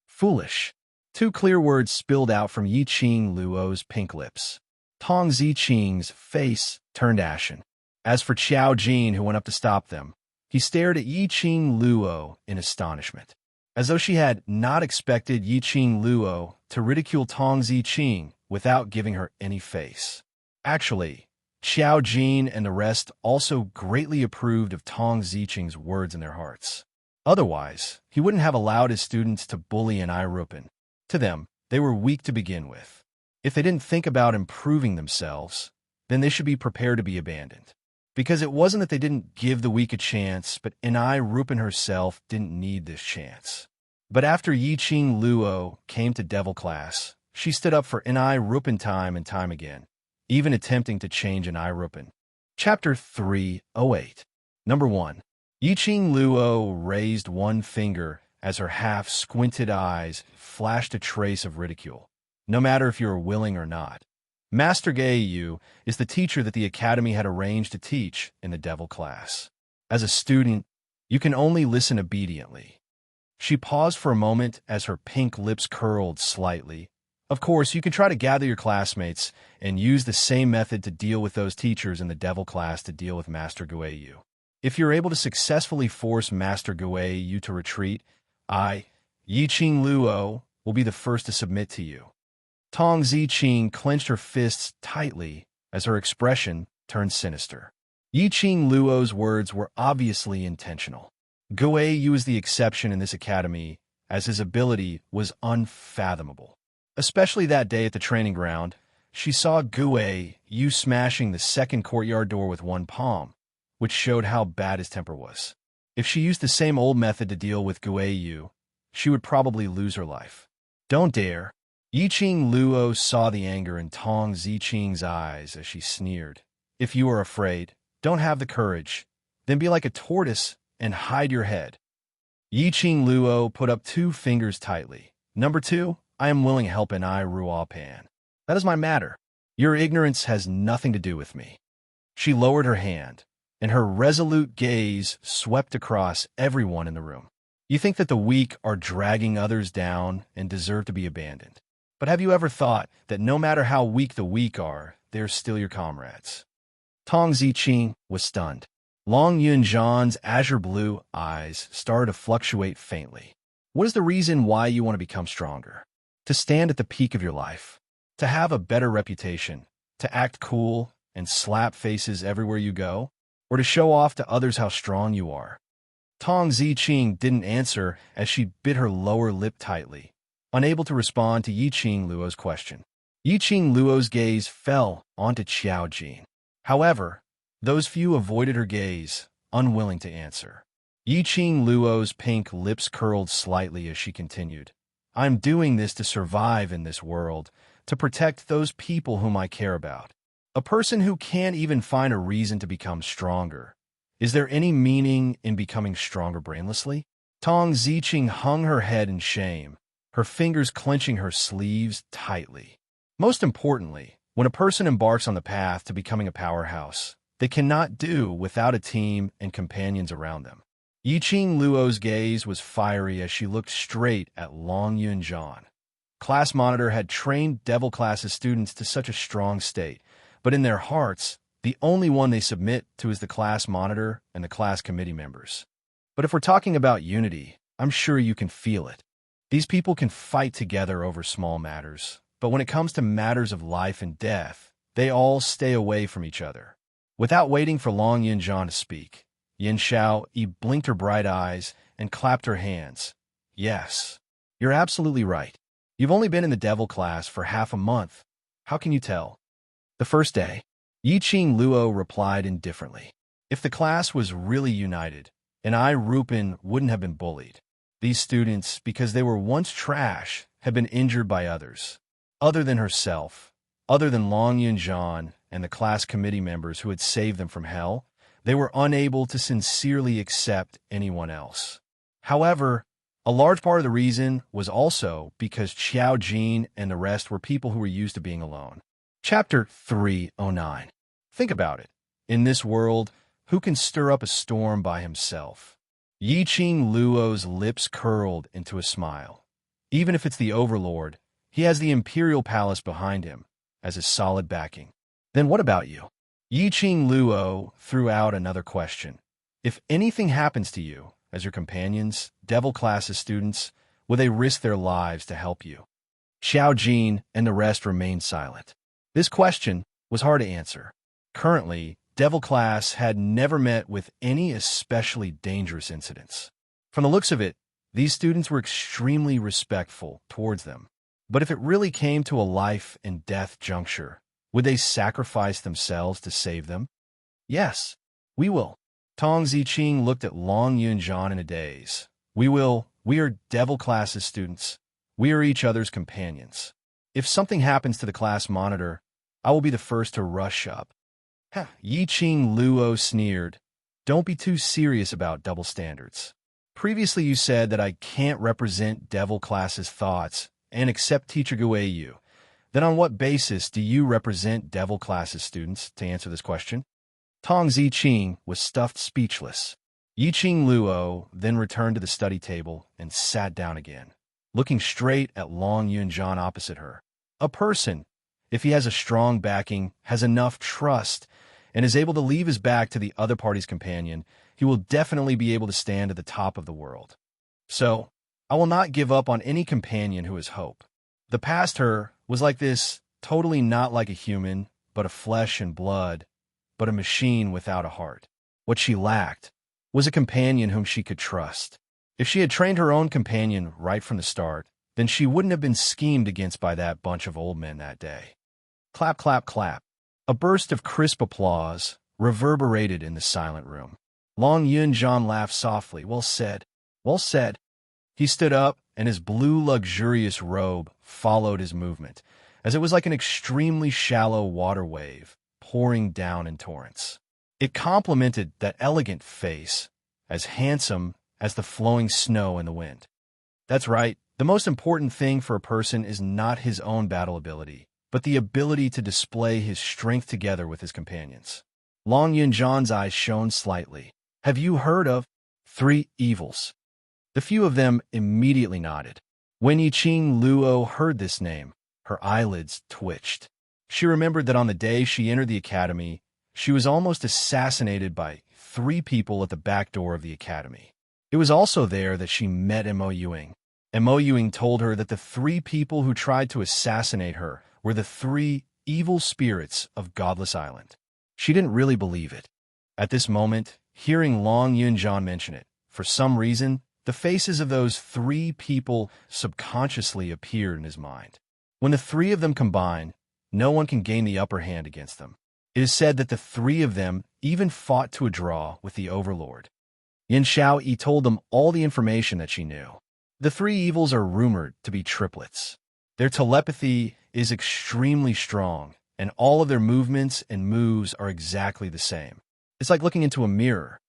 [SPEAKER 1] Foolish. Two clear words spilled out from Yiqing Luo's pink lips. Tong Ziqing's face turned ashen. As for Qiao Jin, who went up to stop them, he stared at Yiqing Luo in astonishment, as though she had not expected Yiqing Luo to ridicule Tong Ziqing without giving her any face. Actually, Qiao Jin and the rest also greatly approved of Tong Ziqing's words in their hearts. Otherwise, he wouldn't have allowed his students to bully Ni Rupan. To them, they were weak to begin with. If they didn't think about improving themselves, then they should be prepared to be abandoned. Because it wasn't that they didn't give the weak a chance, but Ni Rupan herself didn't need this chance. But after Yiqing Luo came to devil class, she stood up for Ni Rupan time and time again, even attempting to change Ni Rupan. Chapter 308. Number 1. Yiqing Luo raised one finger as her half-squinted eyes flashed a trace of ridicule, no matter if you are willing or not. Master Guiyu is the teacher that the academy had arranged to teach in the devil class. As a student, you can only listen obediently. She paused for a moment as her pink lips curled slightly. Of course, you can try to gather your classmates and use the same method to deal with those teachers in the devil class to deal with Master Guiyu. If you're able to successfully force Master Guiyu to retreat, Yiqing Luo, will be the first to submit to you. Tong Ziqing clenched her fists tightly as her expression turned sinister. Yiqing Luo's words were obviously intentional. Guiyu is the exception in this academy, as his ability was unfathomable. Especially that day at the training ground, she saw Guiyu smashing the second courtyard door with one palm, which showed how bad his temper was. If she used the same old method to deal with Guiyu, she would probably lose her life. Don't dare. Yiqing Luo saw the anger in Tong Ziqing's eyes as she sneered. If you are afraid, don't have the courage, then be like a tortoise and hide your head. Yiqing Luo put up two fingers tightly. Number 2, I am willing to help Ni Ruo Pan. That is my matter. Your ignorance has nothing to do with me. She lowered her hand, and her resolute gaze swept across everyone in the room. You think that the weak are dragging others down and deserve to be abandoned. But have you ever thought that no matter how weak the weak are, they are still your comrades? Tong Ziqing was stunned. Long Yunjian's azure blue eyes started to fluctuate faintly. What is the reason why you want to become stronger? To stand at the peak of your life? To have a better reputation? To act cool and slap faces everywhere you go? Or to show off to others how strong you are? Tong Ziqing didn't answer as she bit her lower lip tightly, unable to respond to Yiqing Luo's question. Yiqing Luo's gaze fell onto Qiao Jin. However, those few avoided her gaze, unwilling to answer. Yiqing Luo's pink lips curled slightly as she continued. I'm doing this to survive in this world, to protect those people whom I care about. A person who can't even find a reason to become stronger. Is there any meaning in becoming stronger brainlessly? Tong Ziqing hung her head in shame, her fingers clenching her sleeves tightly. Most importantly, when a person embarks on the path to becoming a powerhouse, they cannot do without a team and companions around them. Yiqing Luo's gaze was fiery as she looked straight at Long Yunjian. Class Monitor had trained Devil Class's students to such a strong state, but in their hearts, the only one they submit to is the Class Monitor and the class committee members. But if we're talking about unity, I'm sure you can feel it. These people can fight together over small matters, but when it comes to matters of life and death, they all stay away from each other. Without waiting for Long Yunjian to speak, Yin Xiao blinked her bright eyes and clapped her hands. Yes, you're absolutely right. You've only been in the devil class for half a month. How can you tell? The first day, Yiqing Luo replied indifferently. If the class was really united, and I, Rupin, wouldn't have been bullied. These students, because they were once trash, had been injured by others. Other than herself, other than Long Yunjian and the class committee members who had saved them from hell, they were unable to sincerely accept anyone else. However, a large part of the reason was also because Qiao Jin and the rest were people who were used to being alone. Chapter 309. Think about it. In this world, who can stir up a storm by himself? Yiqing Luo's lips curled into a smile. Even if it's the Overlord, he has the Imperial Palace behind him as his solid backing. Then what about you? Yiqing Luo threw out another question. If anything happens to you, as your companions, devil classes students, will they risk their lives to help you? Xiao Jin and the rest remained silent. This question was hard to answer. Currently, devil class had never met with any especially dangerous incidents. From the looks of it, these students were extremely respectful towards them. But if it really came to a life and death juncture, would they sacrifice themselves to save them? Yes, we will. Tong Ziqing looked at Long Yunjian in a daze. We will. We are devil classes students. We are each other's companions. If something happens to the class monitor, I will be the first to rush up. Yiqing Luo sneered. Don't be too serious about double standards. Previously you said that I can't represent devil class's thoughts and accept Teacher Guiyu. Then on what basis do you represent devil classes students to answer this question? Tong Ziqing was stuffed speechless. Yiqing Luo then returned to the study table and sat down again, looking straight at Long Yunjian opposite her. A person, if he has a strong backing, has enough trust, and is able to leave his back to the other party's companion, he will definitely be able to stand at the top of the world. So, I will not give up on any companion who has hope. The past her was like this, totally not like a human, but a flesh and blood, but a machine without a heart. What she lacked was a companion whom she could trust. If she had trained her own companion right from the start, then she wouldn't have been schemed against by that bunch of old men that day. Clap, clap, clap. A burst of crisp applause reverberated in the silent room. Long Yunjian laughed softly. Well said. Well said. He stood up, and his blue luxurious robe followed his movement, as it was like an extremely shallow water wave pouring down in torrents. It complemented that elegant face, as handsome as the flowing snow in the wind. That's right. The most important thing for a person is not his own battle ability, but the ability to display his strength together with his companions. Long Yunjian's eyes shone slightly. Have you heard of 3 evils? The few of them immediately nodded. When Yiqing Luo heard this name, her eyelids twitched. She remembered that on the day she entered the academy, she was almost assassinated by 3 people at the back door of the academy. It was also there that she met Mo Yuing. Mo Yuing told her that the 3 people who tried to assassinate her were the 3 evil spirits of Godless Island. She didn't really believe it. At this moment, hearing Long Yunjian mention it, for some reason, the faces of those 3 people subconsciously appeared in his mind. When the 3 of them combine, no one can gain the upper hand against them. It is said that the 3 of them even fought to a draw with the Overlord. Yin Xiaoyi told them all the information that she knew. The 3 evils are rumored to be triplets. Their telepathy is extremely strong, and all of their movements and moves are exactly the same. It's like looking into a mirror.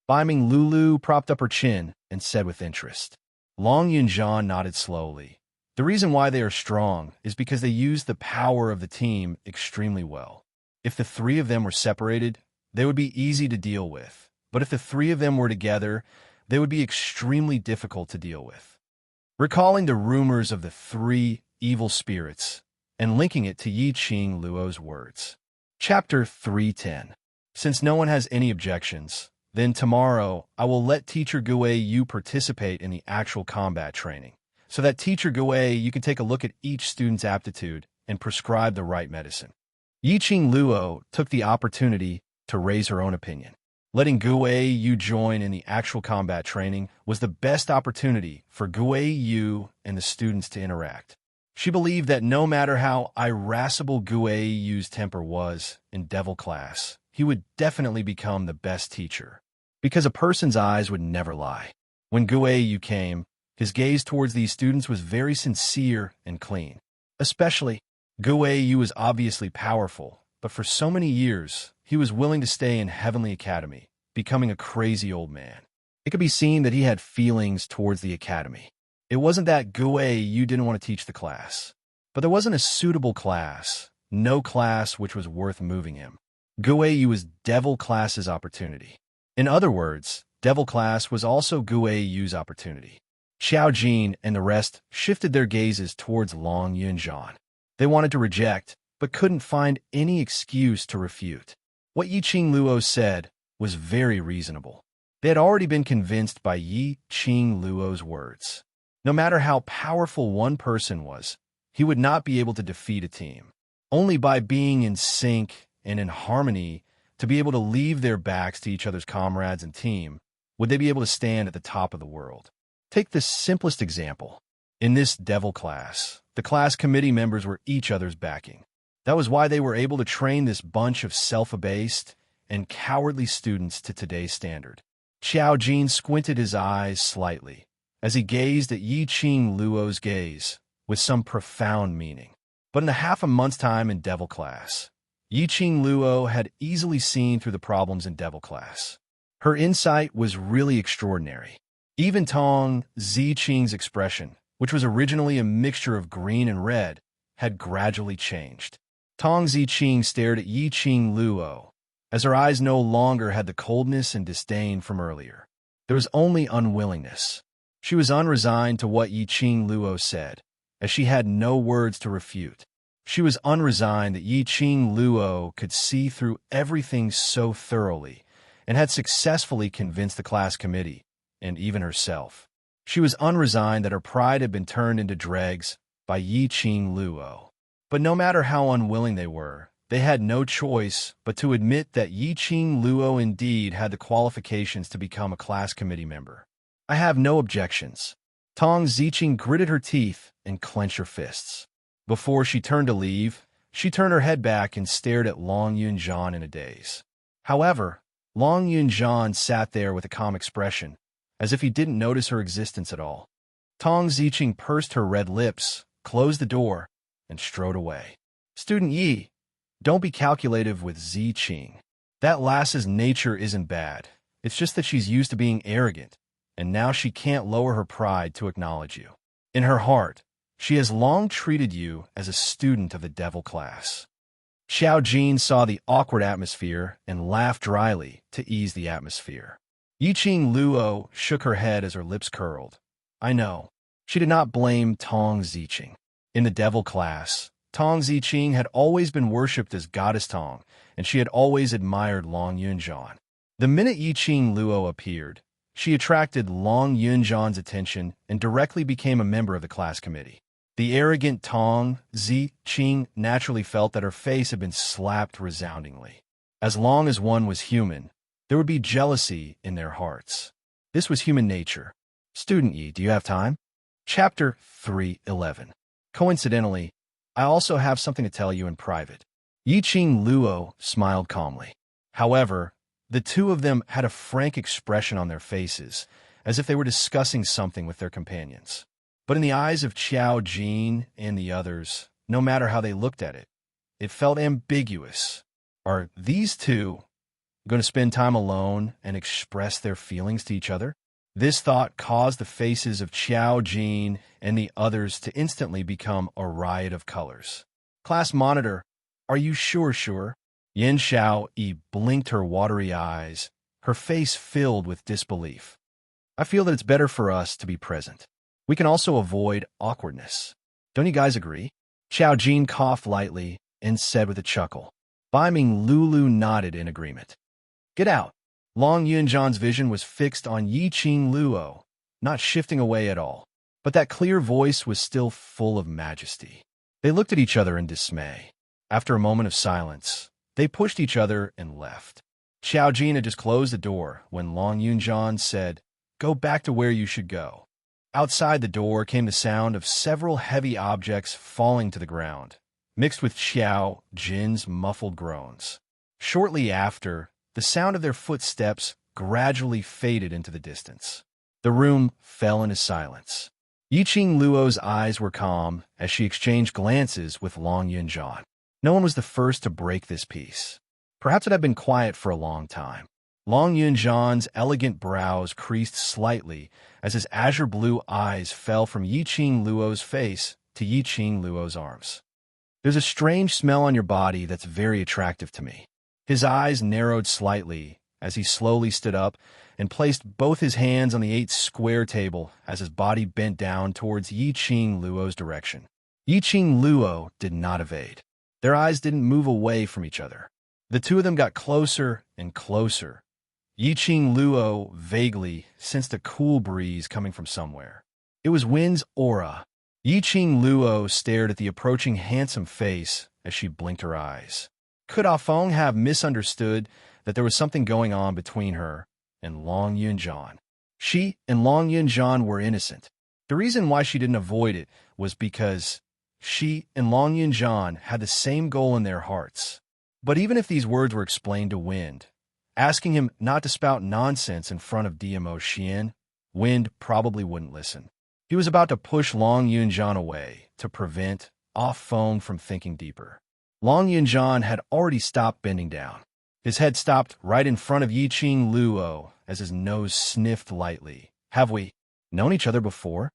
[SPEAKER 1] Biming Lulu propped up her chin and said with interest. Long Yunjian nodded slowly. The reason why they are strong is because they use the power of the team extremely well. If the 3 of them were separated, they would be easy to deal with. But if the 3 of them were together, they would be extremely difficult to deal with. Recalling the rumors of the 3 evil spirits and linking it to Yiqing Luo's words. Chapter 310. Since no one has any objections, then tomorrow I will let Teacher Guiyu participate in the actual combat training, so that Teacher Guiyu can take a look at each student's aptitude and prescribe the right medicine. Yiqing Luo took the opportunity to raise her own opinion. Letting Guiyu join in the actual combat training was the best opportunity for Guiyu and the students to interact. She believed that no matter how irascible Guei Yu's temper was in devil class, he would definitely become the best teacher, because a person's eyes would never lie. When Guei Yu came, his gaze towards these students was very sincere and clean. Especially, Guei Yu was obviously powerful, but for so many years, he was willing to stay in Heavenly Academy, becoming a crazy old man. It could be seen that he had feelings towards the academy. It wasn't that Guei Yu didn't want to teach the class, but there wasn't a suitable class, no class which was worth moving him. Guei Yu was devil class's opportunity. In other words, devil class was also Guei Yu's opportunity. Xiao Jin and the rest shifted their gazes towards Long Yunjian. They wanted to reject, but couldn't find any excuse to refute. What Yiqing Luo said was very reasonable. They had already been convinced by Yiqing Luo's words. No matter how powerful one person was, he would not be able to defeat a team. Only by being in sync and in harmony to be able to leave their backs to each other's comrades and team would they be able to stand at the top of the world. Take the simplest example. In this devil class, the class committee members were each other's backing. That was why they were able to train this bunch of self-abased and cowardly students to today's standard. Xiao Jin squinted his eyes slightly as he gazed at Yiqing Luo's gaze with some profound meaning. But in the half a month's time in devil class, Yiqing Luo had easily seen through the problems in devil class. Her insight was really extraordinary. Even Tong Ziqing's expression, which was originally a mixture of green and red, had gradually changed. Tong Ziqing stared at Yiqing Luo, as her eyes no longer had the coldness and disdain from earlier. There was only unwillingness. She was unresigned to what Yiqing Luo said, as she had no words to refute. She was unresigned that Yiqing Luo could see through everything so thoroughly and had successfully convinced the class committee, and even herself. She was unresigned that her pride had been turned into dregs by Yiqing Luo. But no matter how unwilling they had no choice but to admit that Yiqing Luo indeed had the qualifications to become a class committee member. I have no objections. Tong Ziqing gritted her teeth and clenched her fists. Before she turned to leave, she turned her head back and stared at Long Yunjian in a daze. However, Long Yunjian sat there with a calm expression, as if he didn't notice her existence at all. Tong Ziqing pursed her red lips, closed the door, and strode away. Student Yi, don't be calculative with Ziqing. That lass's nature isn't bad. It's just that she's used to being arrogant, and now she can't lower her pride to acknowledge you. In her heart, she has long treated you as a student of the devil class. Xiao Jin saw the awkward atmosphere and laughed dryly to ease the atmosphere. Yiqing Luo shook her head as her lips curled. I know. She did not blame Tong Ziqing. In the devil class, Tong Ziqing had always been worshipped as Goddess Tong, and she had always admired Long Yunjian. The minute Yiqing Luo appeared, she attracted Long Yunjian's attention and directly became a member of the class committee. The arrogant Tong Ziqing naturally felt that her face had been slapped resoundingly. As long as one was human, there would be jealousy in their hearts. This was human nature. Student Yi, do you have time? Chapter 3:11. Coincidentally, I also have something to tell you in private. Yiqing Luo smiled calmly. However, the two of them had a frank expression on their faces, as if they were discussing something with their companions. But in the eyes of Xiao Jin and the others, no matter how they looked at it, it felt ambiguous. Are these two going to spend time alone and express their feelings to each other? This thought caused the faces of Xiao Jin and the others to instantly become a riot of colors. Class monitor, are you sure? Yin Xiao Yi blinked her watery eyes, her face filled with disbelief. I feel that it's better for us to be present. We can also avoid awkwardness. Don't you guys agree? Xiao Jin coughed lightly and said with a chuckle. Bai Ming Lulu nodded in agreement. Get out. Long Yunjian's vision was fixed on Yiqing Luo, not shifting away at all. But that clear voice was still full of majesty. They looked at each other in dismay. After a moment of silence, they pushed each other and left. Xiao Jin had just closed the door when Long Yunjian said, Go back to where you should go. Outside the door came the sound of several heavy objects falling to the ground, mixed with Xiao Jin's muffled groans. Shortly after, the sound of their footsteps gradually faded into the distance. The room fell into silence. Yiqing Luo's eyes were calm as she exchanged glances with Long Yunjian. No one was the first to break this peace. Perhaps it had been quiet for a long time. Long Yunjian's elegant brows creased slightly as his azure blue eyes fell from Yiqing Luo's face to Yiqing Luo's arms. "There's a strange smell on your body that's very attractive to me." His eyes narrowed slightly as he slowly stood up and placed both his hands on the 8-square table as his body bent down towards Yiqing Luo's direction. Yiqing Luo did not evade. Their eyes didn't move away from each other. The two of them got closer and closer. Yiqing Luo vaguely sensed a cool breeze coming from somewhere. It was Win's aura. Yiqing Luo stared at the approaching handsome face as she blinked her eyes. Could Ah Feng have misunderstood that there was something going on between her and Long Yunjian? She and Long Yunjian were innocent. The reason why she didn't avoid it was because she and Long Yunjian had the same goal in their hearts. But even if these words were explained to Wind, asking him not to spout nonsense in front of DMO Xian, Wind probably wouldn't listen. He was about to push Long Yunjian away to prevent Ah Feng from thinking deeper. Long Yunjian had already stopped bending down. His head stopped right in front of Yiqing Luo as his nose sniffed lightly. "Have we known each other before?"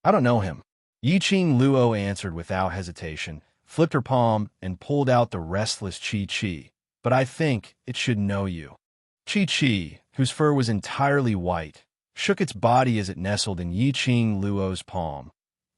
[SPEAKER 1] "I don't know him." Yiqing Luo answered without hesitation, flipped her palm, and pulled out the restless Chi-Chi. "But I think it should know you." Chi-Chi, whose fur was entirely white, shook its body as it nestled in Yiqing Luo's palm,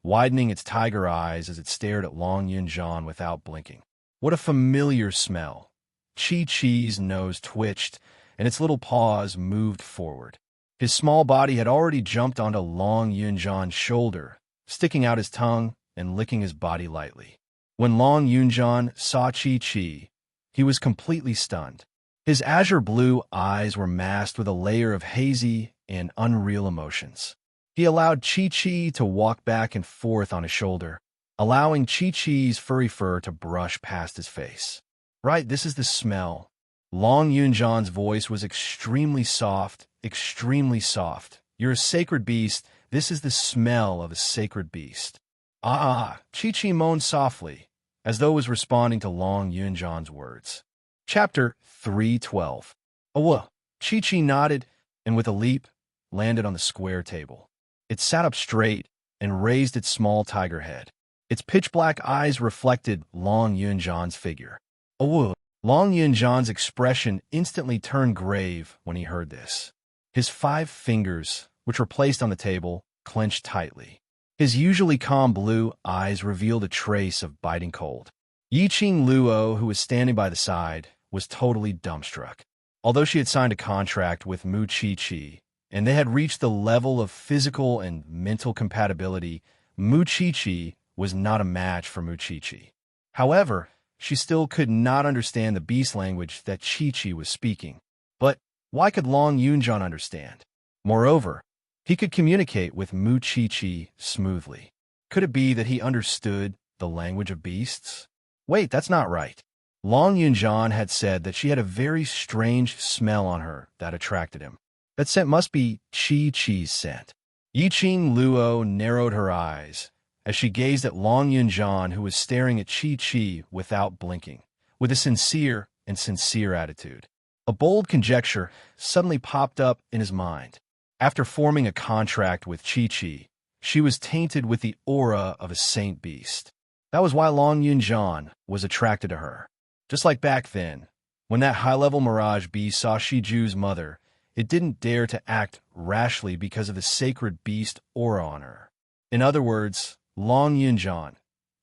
[SPEAKER 1] widening its tiger eyes as it stared at Long Yunjian without blinking. What a familiar smell. Chi-Chi's nose twitched, and its little paws moved forward. His small body had already jumped onto Long Yunjian's shoulder, sticking out his tongue and licking his body lightly. When Long Yunjian saw Chi-Chi, he was completely stunned. His azure blue eyes were masked with a layer of hazy and unreal emotions. He allowed Chi-Chi to walk back and forth on his shoulder, allowing Chi-Chi's furry fur to brush past his face. "Right, this is the smell." Long Yunjian's voice was extremely soft, extremely soft. "You're a sacred beast. This is the smell of a sacred beast." Chi-Chi moaned softly, as though it was responding to Long Yunjian's words. Chapter 312. "Oh, Chi-Chi nodded, and with a leap, landed on the square table. It sat up straight and raised its small tiger head. Its pitch-black eyes reflected Long Yunjian's figure. "Oh!" Long Yunjian's expression instantly turned grave when he heard this. His 5 fingers, which were placed on the table, clenched tightly. His usually calm blue eyes revealed a trace of biting cold. Yiqing Luo, who was standing by the side, was totally dumbstruck. Although she had signed a contract with Mu Chi-Chi, and they had reached the level of physical and mental compatibility, Mu Chi-Chi was not a match for Mu Chi-Chi. However, she still could not understand the beast language that Chi-Chi was speaking. But why could Long Yunjian understand? Moreover, he could communicate with Mu Chi-Chi smoothly. Could it be that he understood the language of beasts? Wait, that's not right. Long Yunjian had said that she had a very strange smell on her that attracted him. That scent must be Chi-Chi's scent. Yiqing Luo narrowed her eyes as she gazed at Long Yunjian, who was staring at Chi-Chi without blinking, with a sincere attitude. A bold conjecture suddenly popped up in his mind. After forming a contract with Chi-Chi, she was tainted with the aura of a saint beast. That was why Long Yunjian was attracted to her. Just like back then, when that high-level mirage beast saw Shiju's mother, it didn't dare to act rashly because of the sacred beast aura on her. In other words, Long Yunjian.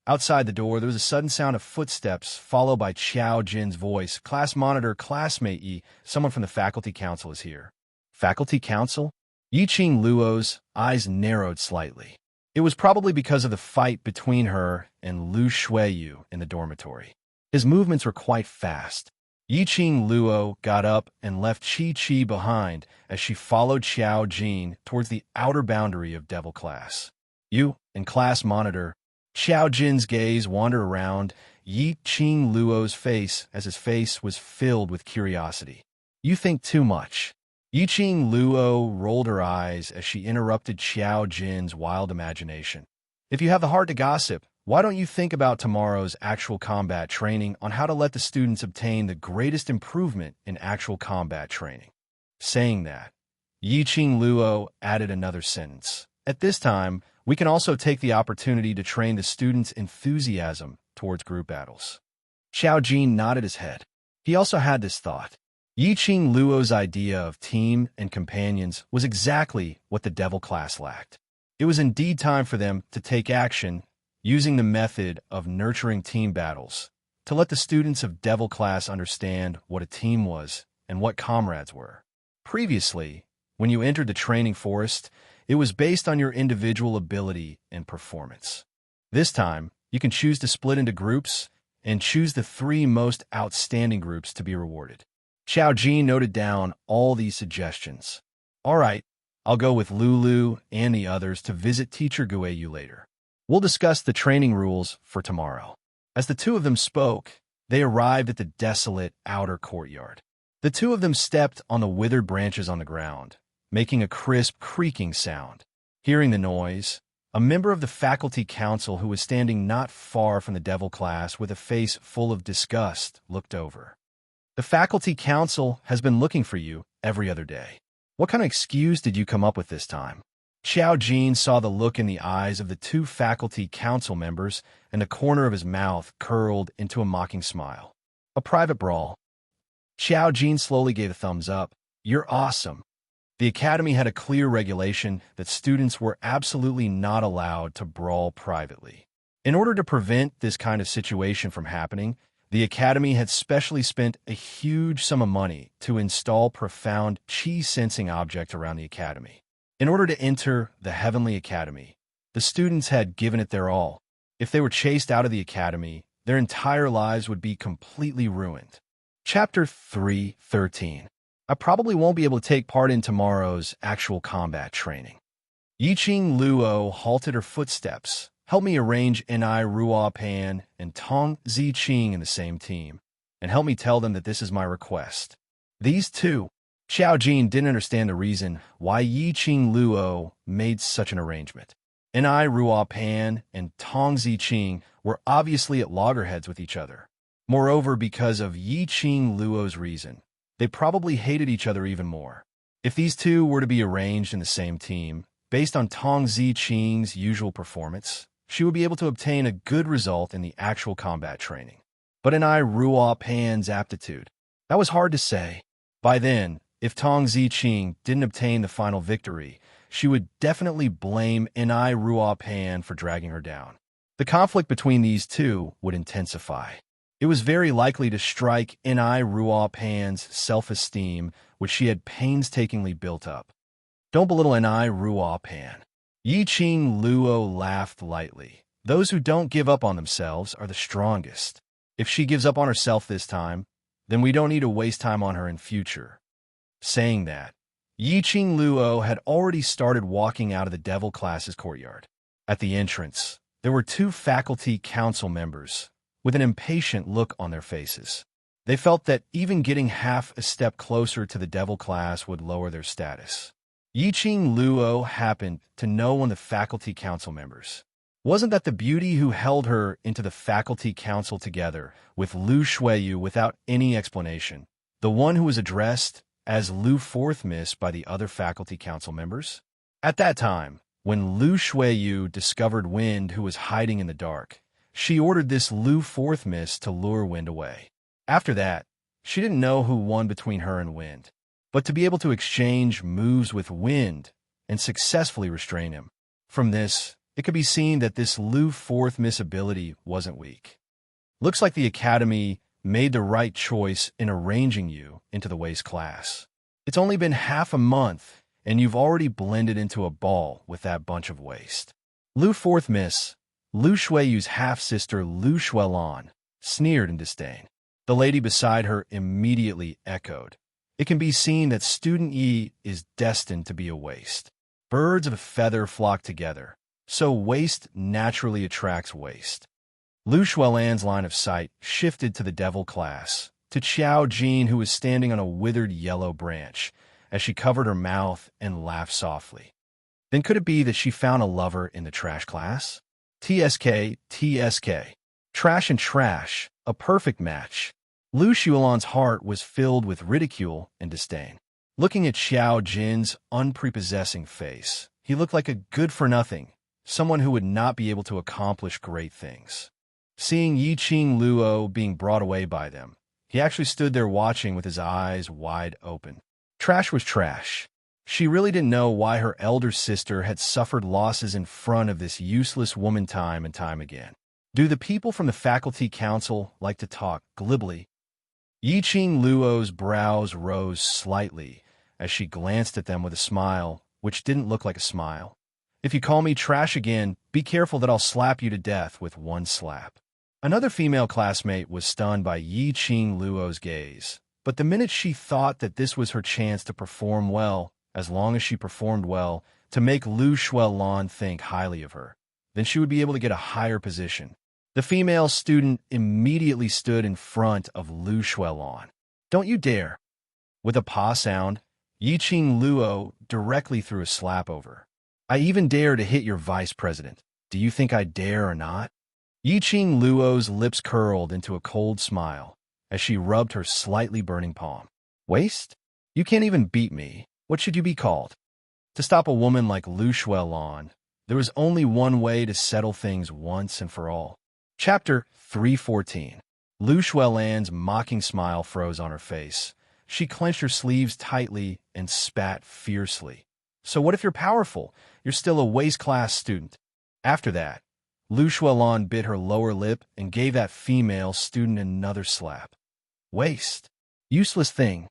[SPEAKER 1] Outside the door, there was a sudden sound of footsteps, followed by Xiao Jin's voice. "Class monitor, classmate Yi, someone from the faculty council is here." Faculty council? Yiqing Luo's eyes narrowed slightly. It was probably because of the fight between her and Lu Shuiyu in the dormitory. His movements were quite fast. Yiqing Luo got up and left Chi behind as she followed Xiao Jin towards the outer boundary of Devil class. You, in class monitor, Xiao Jin's gaze wandered around Yiqing Luo's face as his face was filled with curiosity. You think too much. Yiqing Luo rolled her eyes as she interrupted Xiao Jin's wild imagination. If you have the heart to gossip, why don't you think about tomorrow's actual combat training on how to let the students obtain the greatest improvement in actual combat training? Saying that, Yiqing Luo added another sentence. At this time, we can also take the opportunity to train the students' enthusiasm towards group battles. Xiao Jin nodded his head. He also had this thought. Yiqing Luo's idea of team and companions was exactly what the Devil class lacked. It was indeed time for them to take action using the method of nurturing team battles to let the students of Devil class understand what a team was and what comrades were. Previously, when you entered the training forest, it was based on your individual ability and performance. This time, you can choose to split into groups and choose the 3 most outstanding groups to be rewarded. Xiao Jin noted down all these suggestions. All right, I'll go with Lulu and the others to visit Teacher Guiyu later. We'll discuss the training rules for tomorrow. As the two of them spoke, they arrived at the desolate outer courtyard. The two of them stepped on the withered branches on the ground, making a crisp creaking sound. Hearing the noise, a member of the faculty council who was standing not far from the Devil class with a face full of disgust looked over. The faculty council has been looking for you every other day. What kind of excuse did you come up with this time? Xiao Jin saw the look in the eyes of the 2 faculty council members, and the corner of his mouth curled into a mocking smile. A private brawl. Xiao Jin slowly gave a thumbs up. You're awesome. The academy had a clear regulation that students were absolutely not allowed to brawl privately. In order to prevent this kind of situation from happening, the academy had specially spent a huge sum of money to install profound chi-sensing objects around the academy. In order to enter the Heavenly Academy, the students had given it their all. If they were chased out of the academy, their entire lives would be completely ruined. Chapter 3:13. I probably won't be able to take part in tomorrow's actual combat training. Yiqing Luo halted her footsteps. Help me arrange Ni Ruo Pan and Tong Ziqing in the same team, and help me tell them that this is my request. These two, Xiao Jin didn't understand the reason why Yiqing Luo made such an arrangement. Ni Ruo Pan and Tong Ziqing were obviously at loggerheads with each other. Moreover, because of Yiqing Luo's reason, they probably hated each other even more. If these two were to be arranged in the same team, based on Tong Ziqing's usual performance, she would be able to obtain a good result in the actual combat training. But Ni Ruo Pan's aptitude, that was hard to say. By then, if Tong Ziqing didn't obtain the final victory, she would definitely blame Ni Ruo Pan for dragging her down. The conflict between these two would intensify. It was very likely to strike Ni Ruo Pan's self-esteem, which she had painstakingly built up. Don't belittle Ni Ruo Pan. Yiqing Luo laughed lightly. Those who don't give up on themselves are the strongest. If she gives up on herself this time, then we don't need to waste time on her in future. Saying that, Yiqing Luo had already started walking out of the Devil class's courtyard. At the entrance, there were 2 faculty council members, with an impatient look on their faces. They felt that even getting half a step closer to the Devil class would lower their status. Yiqing Luo happened to know one of the faculty council members. Wasn't that the beauty who held her into the faculty council together with Lu Shuiyu without any explanation, the one who was addressed as Lu Fourth Miss by the other faculty council members? At that time, when Lu Shuiyu discovered Wind who was hiding in the dark, she ordered this Lu Fourth Miss to lure Wind away. After that, she didn't know who won between her and Wind, but to be able to exchange moves with Wind and successfully restrain him. From this, it could be seen that this Lu Fourth Miss ability wasn't weak. Looks like the Academy made the right choice in arranging you into the Waste class. It's only been half a month, and you've already blended into a ball with that bunch of waste. Lu Fourth Miss, Lu Shuiyu's half-sister Lu Shuilan, sneered in disdain. The lady beside her immediately echoed. It can be seen that student Yi is destined to be a waste. Birds of a feather flock together, so waste naturally attracts waste. Lu Xuelan's line of sight shifted to the devil class, to Qiao Jin, who was standing on a withered yellow branch, as she covered her mouth and laughed softly. Then could it be that she found a lover in the trash class? TSK, TSK. Trash and trash, a perfect match. Lu Xuelan's heart was filled with ridicule and disdain. Looking at Qiao Jin's unprepossessing face, he looked like a good-for-nothing, someone who would not be able to accomplish great things. Seeing Yiqing Luo being brought away by them, he actually stood there watching with his eyes wide open. Trash was trash. She really didn't know why her elder sister had suffered losses in front of this useless woman time and time again. Do the people from the faculty council like to talk glibly? Yiqing Luo's brows rose slightly as she glanced at them with a smile, which didn't look like a smile. If you call me trash again, be careful that I'll slap you to death with one slap. Another female classmate was stunned by Yiqing Luo's gaze, but the minute she thought that this was her chance to perform well, as long as she performed well, to make Lu Xuelan think highly of her, then she would be able to get a higher position. The female student immediately stood in front of Lu Xuelan. Don't you dare! With a pa sound, Yiqing Luo directly threw a slap over. I even dare to hit your vice president. Do you think I dare or not? Yiqing Luo's lips curled into a cold smile as she rubbed her slightly burning palm. Waste? You can't even beat me. What should you be called? To stop a woman like Lu Xuelan, there was only one way to settle things once and for all. Chapter 314. Lu Xuelan's mocking smile froze on her face. She clenched her sleeves tightly and spat fiercely. So what if you're powerful? You're still a waste-class student. After that, Lu Xuelan bit her lower lip and gave that female student another slap. Waste. Useless thing.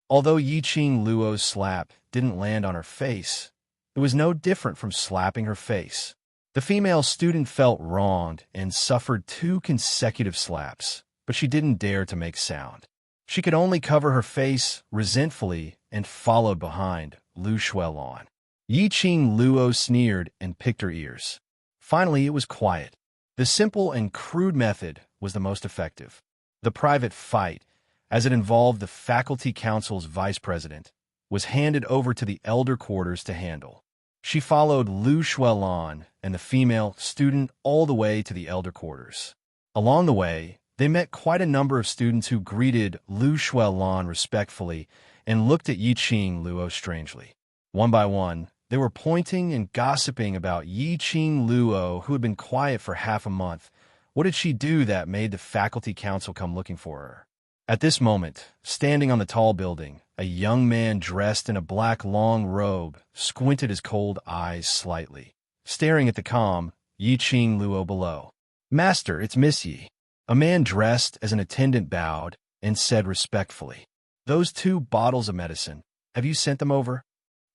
[SPEAKER 1] Although Yiqing Luo's slap didn't land on her face, it was no different from slapping her face. The female student felt wronged and suffered 2 consecutive slaps, but she didn't dare to make sound. She could only cover her face resentfully and followed behind Lu Xuelan. Yiqing Luo sneered and picked her ears. Finally, it was quiet. The simple and crude method was the most effective. The private fight, as it involved the faculty council's vice president, was handed over to the elder quarters to handle. She followed Lu Xuelan and the female student all the way to the elder quarters. Along the way, they met quite a number of students who greeted Lu Xuelan respectfully and looked at Yiqing Luo strangely. One by one, they were pointing and gossiping about Yiqing Luo, who had been quiet for half a month. What did she do that made the faculty council come looking for her? At this moment, standing on the tall building, a young man dressed in a black long robe squinted his cold eyes slightly, staring at the calm Yiqing Luo below. Master, it's misty. A man dressed as an attendant bowed and said respectfully, Those 2 bottles of medicine, have you sent them over?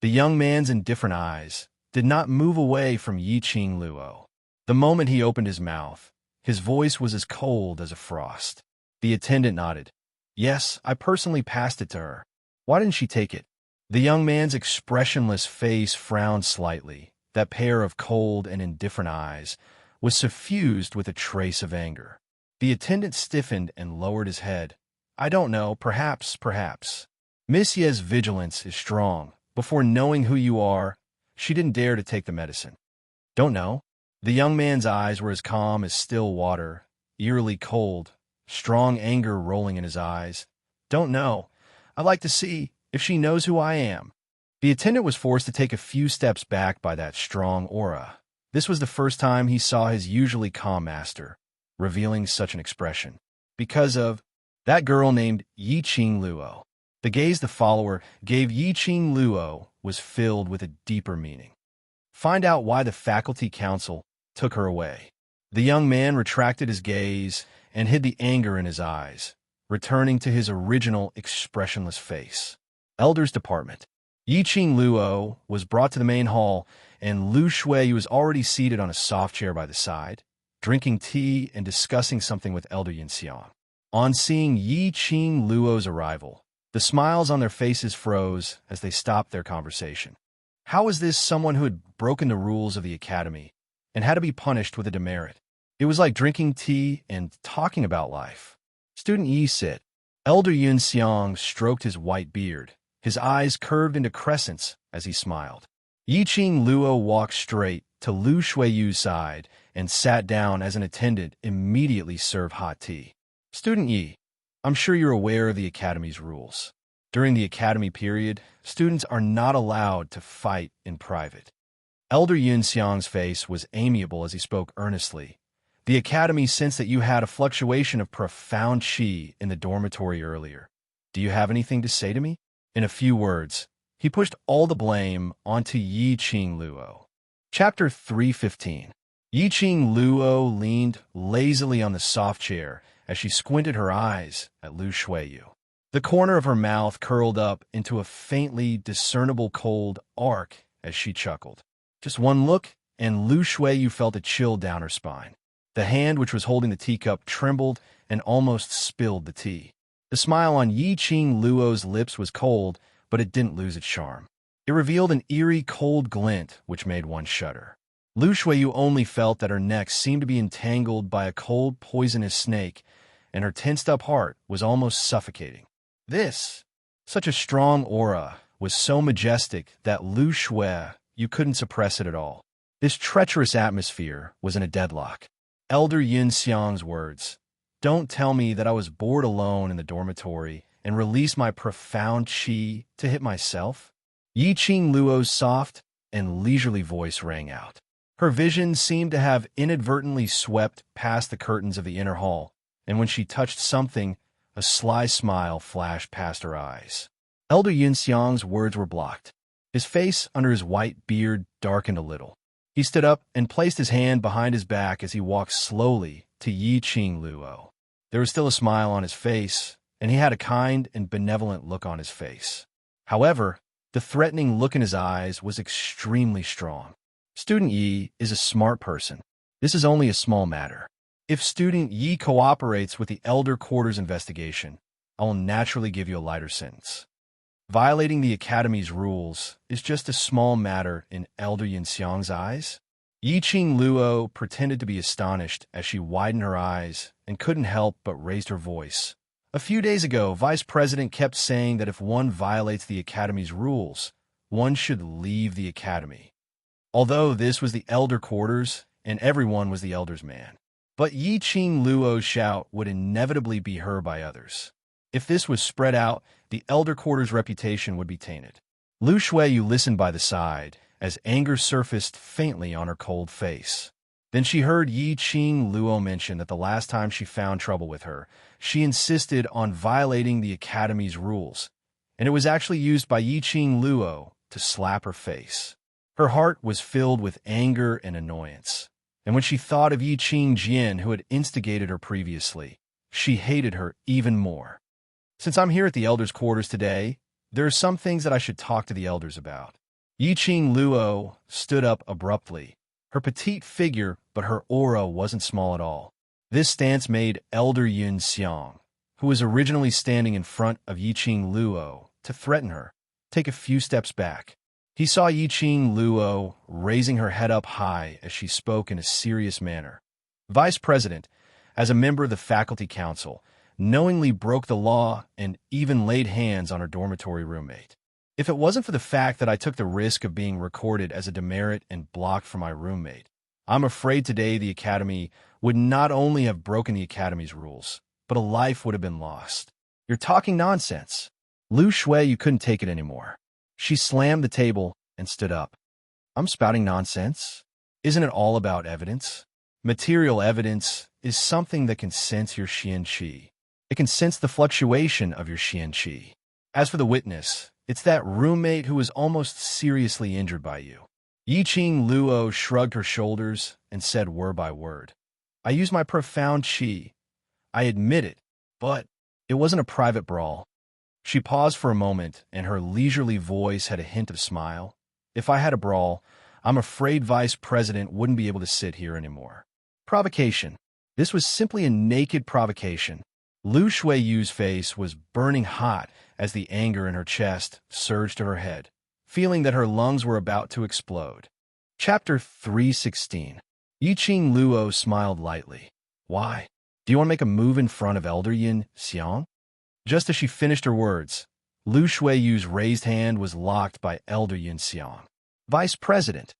[SPEAKER 1] The young man's indifferent eyes did not move away from Yiqing Luo. The moment he opened his mouth, his voice was as cold as a frost. The attendant nodded. Yes, I personally passed it to her. Why didn't she take it? The young man's expressionless face frowned slightly. That pair of cold and indifferent eyes was suffused with a trace of anger. The attendant stiffened and lowered his head. I don't know, perhaps. Miss Ye's vigilance is strong. Before knowing who you are, she didn't dare to take the medicine. Don't know. The young man's eyes were as calm as still water, eerily cold, strong anger rolling in his eyes. Don't know. I'd like to see if she knows who I am. The attendant was forced to take a few steps back by that strong aura. This was the first time he saw his usually calm master revealing such an expression. Because of that girl named Yiqing Luo. The gaze the follower gave Yiqing Luo was filled with a deeper meaning. Find out why the faculty council took her away. The young man retracted his gaze and hid the anger in his eyes, returning to his original expressionless face. Elders Department. Yiqing Luo was brought to the main hall, and Lu Shui was already seated on a soft chair by the side, drinking tea and discussing something with Elder Yin Xiang. On seeing Yi Qing Luo's arrival, the smiles on their faces froze as they stopped their conversation. How was this someone who had broken the rules of the academy and had to be punished with a demerit? It was like drinking tea and talking about life. Student Yi sit. Elder Yun Xiang stroked his white beard. His eyes curved into crescents as he smiled. Yi Qing Luo walked straight to Lu Shuiyu's side and sat down as an attendant immediately served hot tea. Student Yi, I'm sure you're aware of the academy's rules. During the academy period, students are not allowed to fight in private. Elder Yun Xiang's face was amiable as he spoke earnestly. The academy sensed that you had a fluctuation of profound qi in the dormitory earlier. Do you have anything to say to me? In a few words, he pushed all the blame onto Yi Qing Luo. Chapter 315. Yi Qing Luo leaned lazily on the soft chair as she squinted her eyes at Lu Shuiyu. The corner of her mouth curled up into a faintly discernible cold arc as she chuckled. Just one look, and Lu Shuiyu felt a chill down her spine. The hand which was holding the teacup trembled and almost spilled the tea. The smile on Yi Qing Luo's lips was cold, but it didn't lose its charm. It revealed an eerie, cold glint which made one shudder. Lu Shuiyu only felt that her neck seemed to be entangled by a cold, poisonous snake, and her tensed-up heart was almost suffocating. Such a strong aura, was so majestic that Lu Shuiyu couldn't suppress it at all. This treacherous atmosphere was in a deadlock. Elder Yun Xiang's words, "Don't tell me that I was bored alone in the dormitory and release my profound qi to hit myself." Yi Qing Luo's soft and leisurely voice rang out. Her vision seemed to have inadvertently swept past the curtains of the inner hall, and when she touched something, a sly smile flashed past her eyes. Elder Yun Xiang's words were blocked. His face under his white beard darkened a little. He stood up and placed his hand behind his back as he walked slowly to Yi Qing Luo. There was still a smile on his face, and he had a kind and benevolent look on his face. However, the threatening look in his eyes was extremely strong. Student Yi is a smart person. This is only a small matter. If Student Yi cooperates with the Elder Quarters investigation, I will naturally give you a lighter sentence. Violating the Academy's rules is just a small matter in Elder Yun Xiang's eyes. Yi Qing Luo pretended to be astonished as she widened her eyes and couldn't help but raised her voice. A few days ago, Vice President kept saying that if one violates the Academy's rules, one should leave the Academy. Although this was the Elder Quarters and everyone was the Elder's man. But Yi Qing Luo's shout would inevitably be heard by others. If this was spread out, the Elder Quarters' reputation would be tainted. Lu Shuiyu listened by the side as anger surfaced faintly on her cold face. Then she heard Yi Qing Luo mention that the last time she found trouble with her, she insisted on violating the Academy's rules, and it was actually used by Yi Qing Luo to slap her face. Her heart was filled with anger and annoyance, and when she thought of Yi Qing Jian, who had instigated her previously, she hated her even more. Since I'm here at the Elders' quarters today, there are some things that I should talk to the Elders about. Yi Qing Luo stood up abruptly. Her petite figure, but her aura wasn't small at all. This stance made Elder Yun Xiang, who was originally standing in front of Yi Qing Luo, to threaten her, take a few steps back. He saw Yi Qing Luo raising her head up high as she spoke in a serious manner. Vice President, as a member of the Faculty Council, knowingly broke the law and even laid hands on her dormitory roommate. If it wasn't for the fact that I took the risk of being recorded as a demerit and blocked from my roommate, I'm afraid today the Academy would not only have broken the Academy's rules, but a life would have been lost. You're talking nonsense. Lu Shuiyu couldn't take it anymore. She slammed the table and stood up. I'm spouting nonsense? Isn't it all about evidence? Material evidence is something that can sense your xian qi. It can sense the fluctuation of your xian qi. As for the witness, it's that roommate who was almost seriously injured by you. Yi Qing Luo shrugged her shoulders and said word by word, I used my profound qi. I admit it, but it wasn't a private brawl. She paused for a moment, and her leisurely voice had a hint of smile. If I had a brawl, I'm afraid Vice President wouldn't be able to sit here anymore. Provocation. This was simply a naked provocation. Lu Shuiyu's face was burning hot as the anger in her chest surged to her head, feeling that her lungs were about to explode. Chapter 316. Yiqing Luo smiled lightly. Why? Do you want to make a move in front of Elder Yin Xiang? Just as she finished her words, Lu Shuiyu's raised hand was locked by Elder Yin Xiang. Vice President.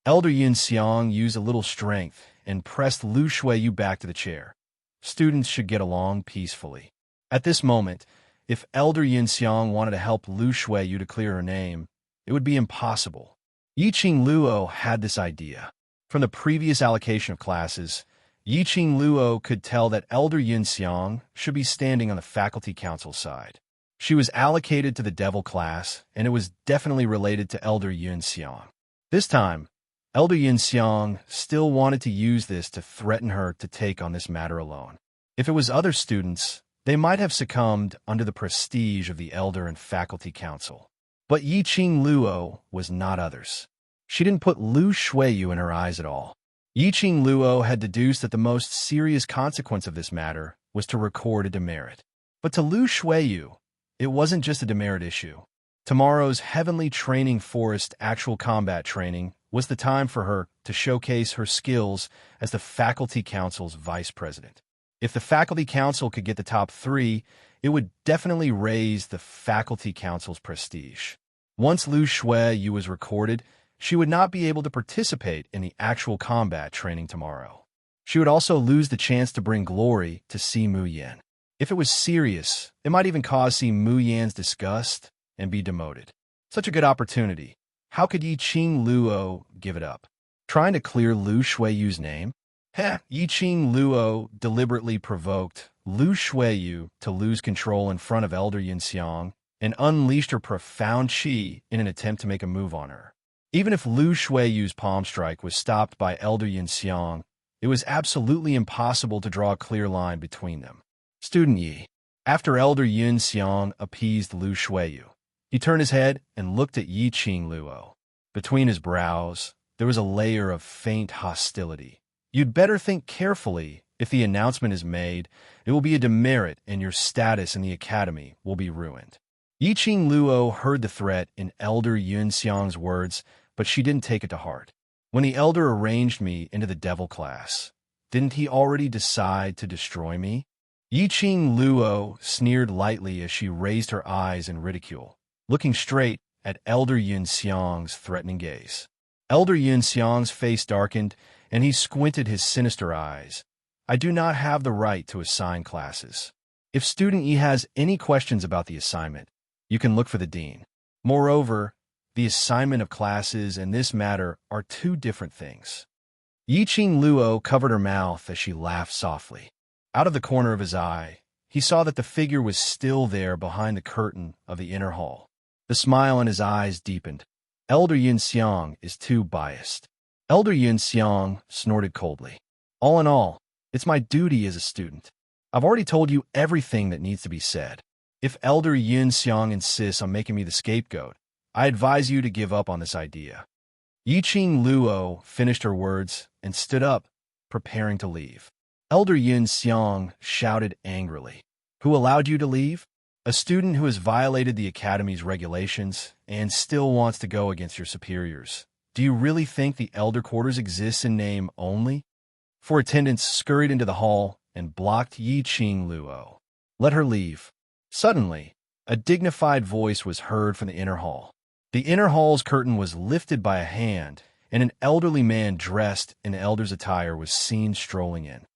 [SPEAKER 1] Elder Yin Xiang used a little strength and pressed Lu Shuiyu back to the chair. Students should get along peacefully. At this moment, if Elder Yin Xiang wanted to help Lu Shuiyu to clear her name, it would be impossible. Yiqing Luo had this idea. From the previous allocation of classes, Yiqing Luo could tell that Elder Yin Xiang should be standing on the faculty council side. She was allocated to the devil class, and it was definitely related to Elder Yin Xiang. This time, Elder Yin Xiang still wanted to use this to threaten her to take on this matter alone. If it was other students, they might have succumbed under the prestige of the Elder and Faculty Council. But Yiqing Luo was not others. She didn't put Lu Shuiyu in her eyes at all. Yiqing Luo had deduced that the most serious consequence of this matter was to record a demerit. But to Lu Shuiyu, it wasn't just a demerit issue. Tomorrow's Heavenly Training Forest actual combat training was the time for her to showcase her skills as the Faculty Council's vice president. If the Faculty Council could get the top 3, it would definitely raise the Faculty Council's prestige. Once Lu Shuiyu was recorded, she would not be able to participate in the actual combat training tomorrow. She would also lose the chance to bring glory to Simu Yan. If it was serious, it might even cause Simu Yan's disgust and be demoted. Such a good opportunity. How could Yiqing Luo give it up? Trying to clear Lu Shuiyu's name? Yiqing Luo deliberately provoked Lu Shuiyu to lose control in front of Elder Yin Xiang and unleashed her profound qi in an attempt to make a move on her. Even if Lu Shuiyu's palm strike was stopped by Elder Yin Xiang, it was absolutely impossible to draw a clear line between them. Student Yi. After Elder Yin Xiang appeased Lu Shuiyu, he turned his head and looked at Yiqing Luo. Between his brows, there was a layer of faint hostility. You'd better think carefully. If the announcement is made, it will be a demerit and your status in the academy will be ruined. Yiqing Luo heard the threat in Elder Yin Xiang's words, but she didn't take it to heart. When the Elder arranged me into the devil class, didn't he already decide to destroy me? Yiqing Luo sneered lightly as she raised her eyes in ridicule, looking straight at Elder Yin Xiang's threatening gaze. Elder Yin Xiang's face darkened, and he squinted his sinister eyes. I do not have the right to assign classes. If Student E has any questions about the assignment, you can look for the dean. Moreover, the assignment of classes and this matter are two different things. Yiqing Luo covered her mouth as she laughed softly. Out of the corner of his eye, he saw that the figure was still there behind the curtain of the inner hall. The smile in his eyes deepened. Elder Yin Xiang is too biased. Elder Yin Xiang snorted coldly. All in all, it's my duty as a student. I've already told you everything that needs to be said. If Elder Yin Xiang insists on making me the scapegoat, I advise you to give up on this idea. Yiqing Luo finished her words and stood up, preparing to leave. Elder Yin Xiang shouted angrily. Who allowed you to leave? A student who has violated the academy's regulations and still wants to go against your superiors. Do you really think the elder quarters exists in name only? Four attendants scurried into the hall and blocked Yiqing Luo. Let her leave. Suddenly, a dignified voice was heard from the inner hall. The inner hall's curtain was lifted by a hand, and an elderly man dressed in elder's attire was seen strolling in.